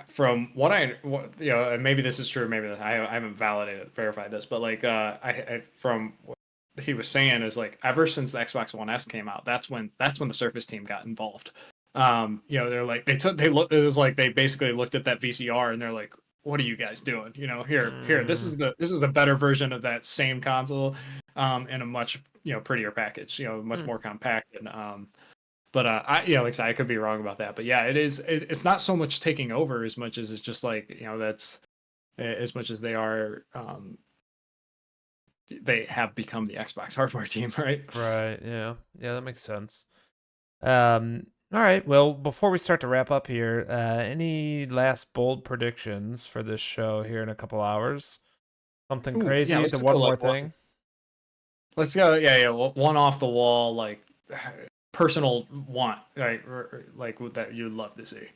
Speaker 3: From and maybe this is true, maybe I haven't verified this, but like from what he was saying is like ever since the Xbox One S came out, that's when the Surface team got involved. They're like it was like they basically looked at that VCR and they're like, what are you guys doing? Here, this
Speaker 1: Mm,
Speaker 3: is a better version of that same console, in a much prettier package, much
Speaker 1: mm.
Speaker 3: more compact. And but like I said, I could be wrong about that, but yeah, it's not so much taking over as much as it's just like, that's as much as they have become the Xbox hardware team, right?
Speaker 1: Right. Yeah. Yeah, that makes sense. All right. Well, before we start to wrap up here, any last bold predictions for this show here in a couple hours? Something
Speaker 3: Ooh, yeah,
Speaker 1: crazy?
Speaker 3: let's
Speaker 1: The
Speaker 3: just go
Speaker 1: one more
Speaker 3: like
Speaker 1: thing?
Speaker 3: let's go, yeah, one off the wall, like personal want, right? Like that you'd love to see.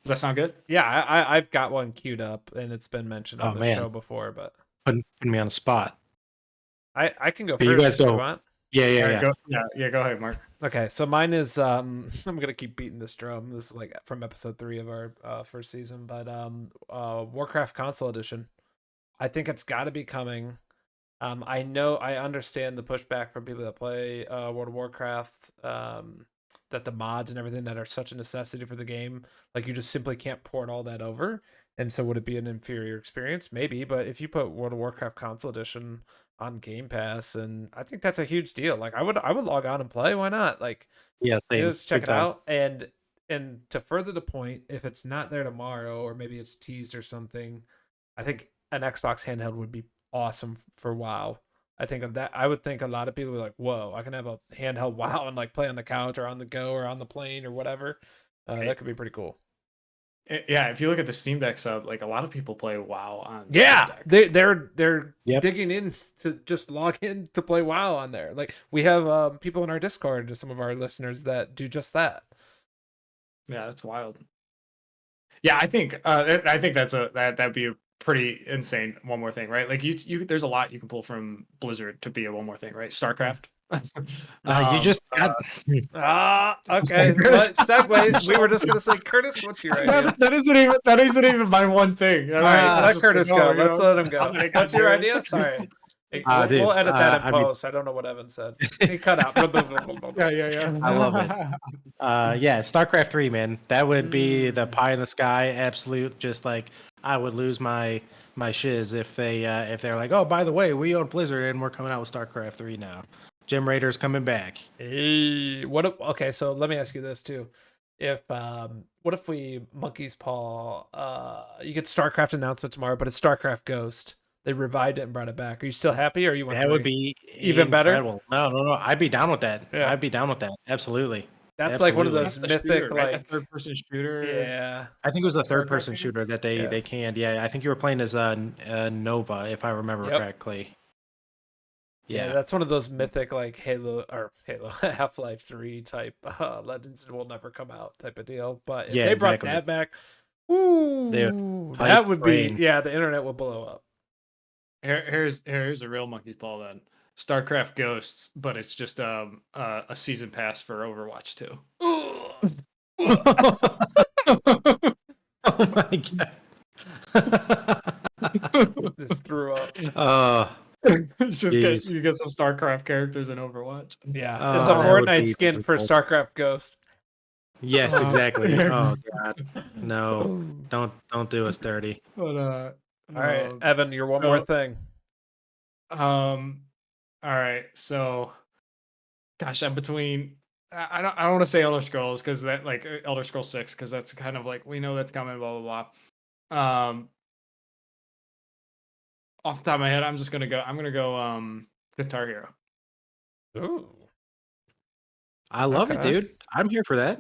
Speaker 3: Does that sound good?
Speaker 1: Yeah, I've got one queued up, and it's been mentioned on
Speaker 2: Oh
Speaker 1: the show
Speaker 2: man,
Speaker 1: before, but
Speaker 2: putting me on the spot.
Speaker 1: I can go
Speaker 2: Okay, you guys
Speaker 1: first if you
Speaker 2: go.
Speaker 1: want.
Speaker 2: Yeah, yeah,
Speaker 3: All right,
Speaker 2: yeah.
Speaker 3: go. Yeah, yeah, go ahead, Mark.
Speaker 1: Okay, so mine is I'm gonna keep beating this drum. This is like from episode 3 of our first season, but Warcraft console edition. I think it's got to be coming. I understand the pushback from people that play World of Warcraft, that the mods and everything that are such a necessity for the game, like you just simply can't port all that over. And so would it be an inferior experience? Maybe, but if you put World of Warcraft console edition on Game Pass, and I think that's a huge deal. Like I would log on and play. Why not? Like,
Speaker 2: Yeah, same.
Speaker 1: let's check
Speaker 2: Big
Speaker 1: it
Speaker 2: time.
Speaker 1: out. And to further the point, if it's not there tomorrow, or maybe it's teased or something, I think an Xbox handheld would be awesome for WoW. I think of that. I would think a lot of people are like, "Whoa, I can have a handheld WoW and like play on the couch or on the go or on the plane or whatever."
Speaker 3: Right.
Speaker 1: That could be pretty cool.
Speaker 3: Yeah, if you look at the Steam Deck sub, like a lot of people play WoW on
Speaker 1: Yeah,
Speaker 3: Steam Deck.
Speaker 1: they're
Speaker 2: Yep.
Speaker 1: digging in to just log in to play WoW on there. Like we have people in our Discord, some of our listeners that do just that.
Speaker 3: Yeah, that's wild. Yeah, I think that'd be a pretty insane one more thing, right? Like you there's a lot you can pull from Blizzard to be a one more thing, right? StarCraft.
Speaker 2: You just got
Speaker 1: Okay. But segue. We were just gonna say, Curtis, what's your idea?
Speaker 3: that isn't even my one thing.
Speaker 1: All right, let
Speaker 3: Just
Speaker 1: Curtis
Speaker 3: like,
Speaker 1: go.
Speaker 3: oh, you
Speaker 1: Let's
Speaker 3: know,
Speaker 1: let him go.
Speaker 3: I'm gonna
Speaker 1: What's your
Speaker 3: do it.
Speaker 1: idea? Sorry. Hey,
Speaker 2: dude,
Speaker 1: we'll edit that in
Speaker 2: I mean-
Speaker 1: post. I don't know what Evan said. He cut out.
Speaker 3: Yeah.
Speaker 2: I love it. Yeah, StarCraft 3, man. That would be the pie in the sky, absolute. Just like I would lose my shiz if they're like, oh, by the way, we own Blizzard and we're coming out with StarCraft 3 now. Gem Raider's coming back.
Speaker 1: Hey, what if, okay, so let me ask you this too. If what if we Monkey's Paw you get StarCraft announcement tomorrow, but it's StarCraft Ghost. They revived it and brought it back. Are you still happy or you want
Speaker 2: That would be
Speaker 1: even better?
Speaker 2: incredible. No. I'd be down with that.
Speaker 1: Yeah.
Speaker 2: I'd be down with that. Absolutely.
Speaker 1: That's like one of
Speaker 2: Absolutely.
Speaker 1: those mythic
Speaker 3: Shooter, right?
Speaker 1: like
Speaker 3: That third-person shooter.
Speaker 1: yeah.
Speaker 2: I think it was a
Speaker 3: StarCraft
Speaker 2: third-person
Speaker 3: game?
Speaker 2: shooter that they canned. Yeah, I think you were playing as Nova, if I remember
Speaker 1: Yep.
Speaker 2: correctly.
Speaker 1: Yeah, that's one of those mythic like Halo Half-Life 3 type Legends will never come out type of deal. But if
Speaker 2: Yeah,
Speaker 1: they brought
Speaker 2: exactly.
Speaker 1: that back, ooh,
Speaker 2: hype
Speaker 1: that would
Speaker 2: train.
Speaker 1: be the internet will blow up.
Speaker 3: Here's a real monkey ball then. StarCraft Ghosts, but it's just a season pass for Overwatch 2.
Speaker 2: Oh my god.
Speaker 1: Just threw up.
Speaker 3: It's just
Speaker 2: Jeez.
Speaker 3: you get some StarCraft characters in Overwatch.
Speaker 1: Yeah, it's a
Speaker 2: that would
Speaker 1: Fortnite
Speaker 2: be
Speaker 1: skin for
Speaker 2: difficult.
Speaker 1: StarCraft Ghost.
Speaker 2: Yes, exactly. Oh god. No.
Speaker 1: All
Speaker 2: Don't do us dirty.
Speaker 3: But
Speaker 1: right, Evan, you're one more thing.
Speaker 3: all right. So, gosh, I'm between. I don't want to say Elder Scrolls because that like Elder Scrolls 6 because that's kind of like we know that's coming. Blah blah blah. Off the top of my head, I'm gonna go Guitar Hero.
Speaker 1: Ooh.
Speaker 2: I love it,
Speaker 1: Okay.
Speaker 2: dude. I'm here for that.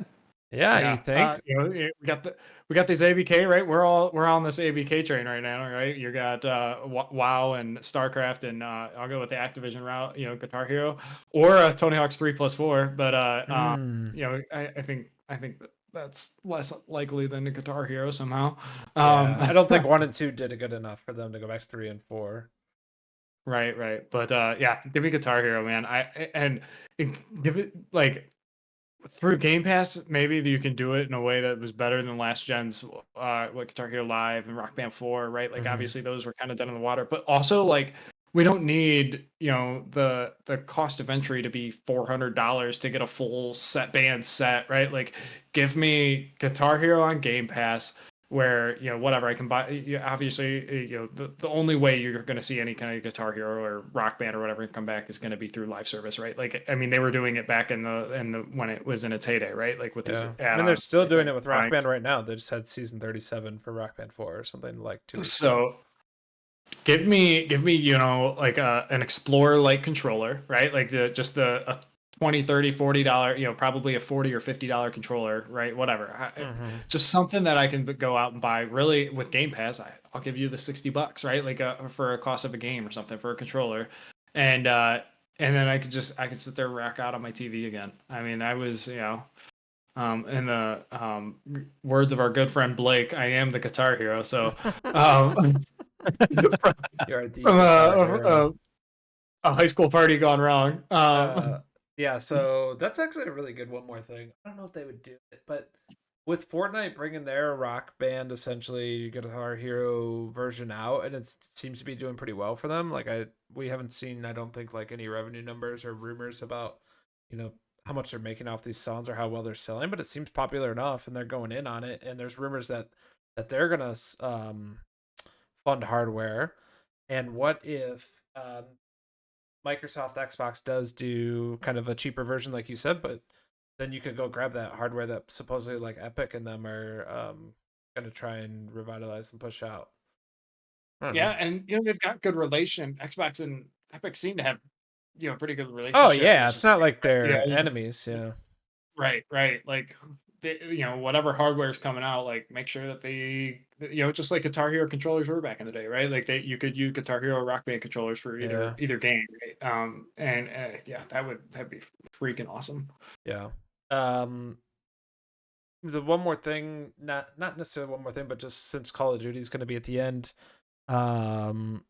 Speaker 1: Yeah, you think?
Speaker 3: You know, we got this ABK, right? We're on this ABK train right now, right? You got WoW and StarCraft, and I'll go with the Activision route, you know, Guitar Hero, or Tony Hawk's 3+4. But you know, I think that's less likely than the Guitar Hero somehow.
Speaker 1: I don't think 1 and 2 did it good enough for them to go back to 3 and 4.
Speaker 3: Right. But yeah, give me Guitar Hero, man. Give it like through Game Pass, maybe you can do it in a way that was better than last gen's like Guitar Hero Live and Rock Band 4, right? Like obviously those were kind of dead in the water, but also like we don't need, you know, the cost of entry to be $400 to get a full band set, right? Like give me Guitar Hero on Game Pass where, you know, whatever I can buy. Obviously, you know, the only way you're going to see any kind of Guitar Hero or Rock Band or whatever come back is going to be through live service, right? Like, I mean, they were doing it back in the when it was in its heyday, right? Like with these add-ons.
Speaker 1: And they're still doing it with Rock Band right now. They just had season 37 for Rock Band 4 or something like 2 weeks ago.
Speaker 3: Give me, you know, like an Explorer like controller, right? Like just a $20, $30, $40, you know, probably a $40 or $50 controller, right? Whatever. Just something that I can go out and buy. Really, with Game Pass, I'll give you the $60, right? Like for a cost of a game or something for a controller, and then I could sit there and rack out on my TV again. I mean, I was, you know, in the words of our good friend Blake, I am the Guitar Hero. So
Speaker 1: You're the
Speaker 3: from a high school party gone wrong.
Speaker 1: Yeah, so that's actually a really good one more thing. I don't know if they would do it, but with Fortnite bringing their Rock Band essentially Guitar Hero version out, and it seems to be doing pretty well for them. Like we haven't seen, I don't think, like any revenue numbers or rumors about, you know, how much they're making off these songs or how well they're selling, but it seems popular enough, and they're going in on it. And there's rumors that they're gonna fund hardware. And what if Microsoft Xbox does do kind of a cheaper version, like you said, but then you can go grab that hardware that supposedly like Epic and them are going to try and revitalize and push out.
Speaker 3: Yeah, and you know they've got good relation. Xbox and Epic seem to have, you know, pretty good relationship.
Speaker 1: Oh yeah, it's not like they're enemies. Yeah,
Speaker 3: right. Like whatever hardware is coming out, like make sure that they, just like Guitar Hero controllers were back in the day, right? Like you could use Guitar Hero Rock Band controllers for
Speaker 1: Yeah.
Speaker 3: either game, right? And yeah, that'd be freaking awesome.
Speaker 1: Yeah. The one more thing, not necessarily one more thing, but just since Call of Duty is going to be at the end, um,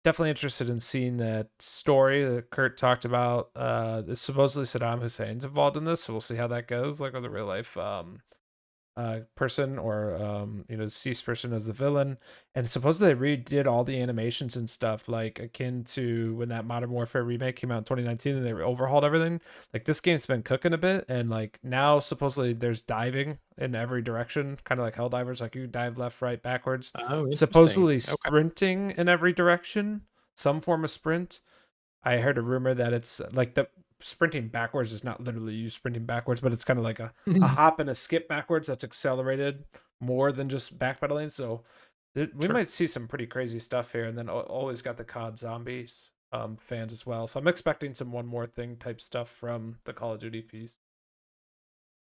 Speaker 1: definitely interested in seeing that story that Kurt talked about. Supposedly Saddam Hussein's involved in this, so we'll see how that goes. Like with a real life person, or deceased person as the villain. And supposedly they redid all the animations and stuff, like akin to when that Modern Warfare remake came out in 2019 and they overhauled everything. Like this game's been cooking a bit, and like now supposedly there's diving in every direction, kind of like Helldivers, like you dive left, right, backwards.
Speaker 2: Oh, interesting.
Speaker 1: Supposedly
Speaker 2: Okay.
Speaker 1: sprinting in every direction, some form of sprint. I heard a rumor that it's like the sprinting backwards is not literally you sprinting backwards, but it's kind of like a hop and a skip backwards that's accelerated more than just backpedaling. So we
Speaker 2: Sure.
Speaker 1: might see some pretty crazy stuff here. And then always got the COD Zombies fans as well. So I'm expecting some one more thing type stuff from the Call of Duty piece.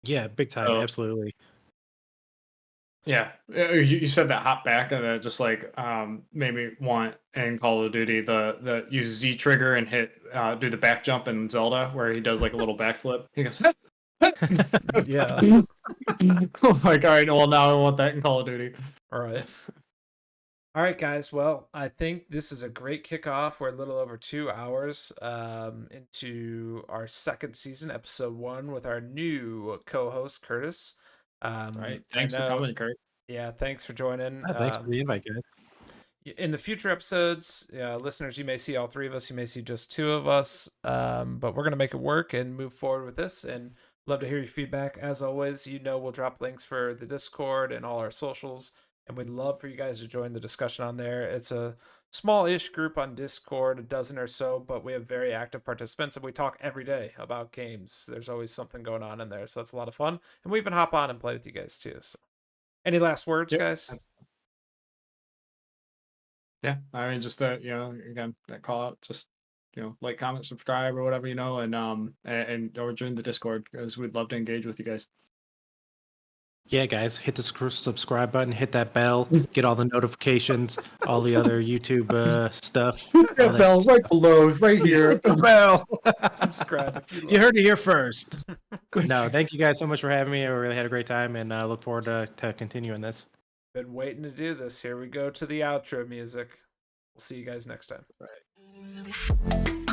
Speaker 2: Yeah, big time,
Speaker 3: Oh.
Speaker 2: absolutely.
Speaker 3: Yeah, you said that hop back, and that just like made me want in Call of Duty the use Z trigger and hit do the back jump in Zelda where he does like a little backflip. He goes,
Speaker 1: Yeah.
Speaker 3: oh my god! Well, now I want that in Call of Duty.
Speaker 1: All right. All right, guys. Well, I think this is a great kickoff. We're a little over 2 hours into our second season, episode 1, with our new co-host Curtis.
Speaker 3: All right, thanks for coming, Kurt.
Speaker 1: Yeah, thanks for joining.
Speaker 2: Thanks for the invite, guys.
Speaker 1: In the future episodes, listeners, you may see all 3 of us. You may see just 2 of us, but we're gonna make it work and move forward with this. And love to hear your feedback. As always, we'll drop links for the Discord and all our socials. And we'd love for you guys to join the discussion on there. It's a small-ish group on Discord, a dozen or so, but we have very active participants, and we talk every day about games. There's always something going on in there, so it's a lot of fun. And we even hop on and play with you guys too. So, any last words, guys?
Speaker 3: Yeah, I mean, just that again, that call out, just like, comment, subscribe, or whatever, and or join the Discord because we'd love to engage with you guys.
Speaker 2: Yeah, guys, hit the subscribe button, hit that bell, get all the notifications, all the other YouTube stuff.
Speaker 3: That bell's right below, right here.
Speaker 2: The bell.
Speaker 1: Subscribe if you love.
Speaker 2: You heard it here first. No, thank you guys so much for having me. I really had a great time, and I look forward to continuing this.
Speaker 1: Been waiting to do this. Here we go to the outro music. We'll see you guys next time.
Speaker 2: Right.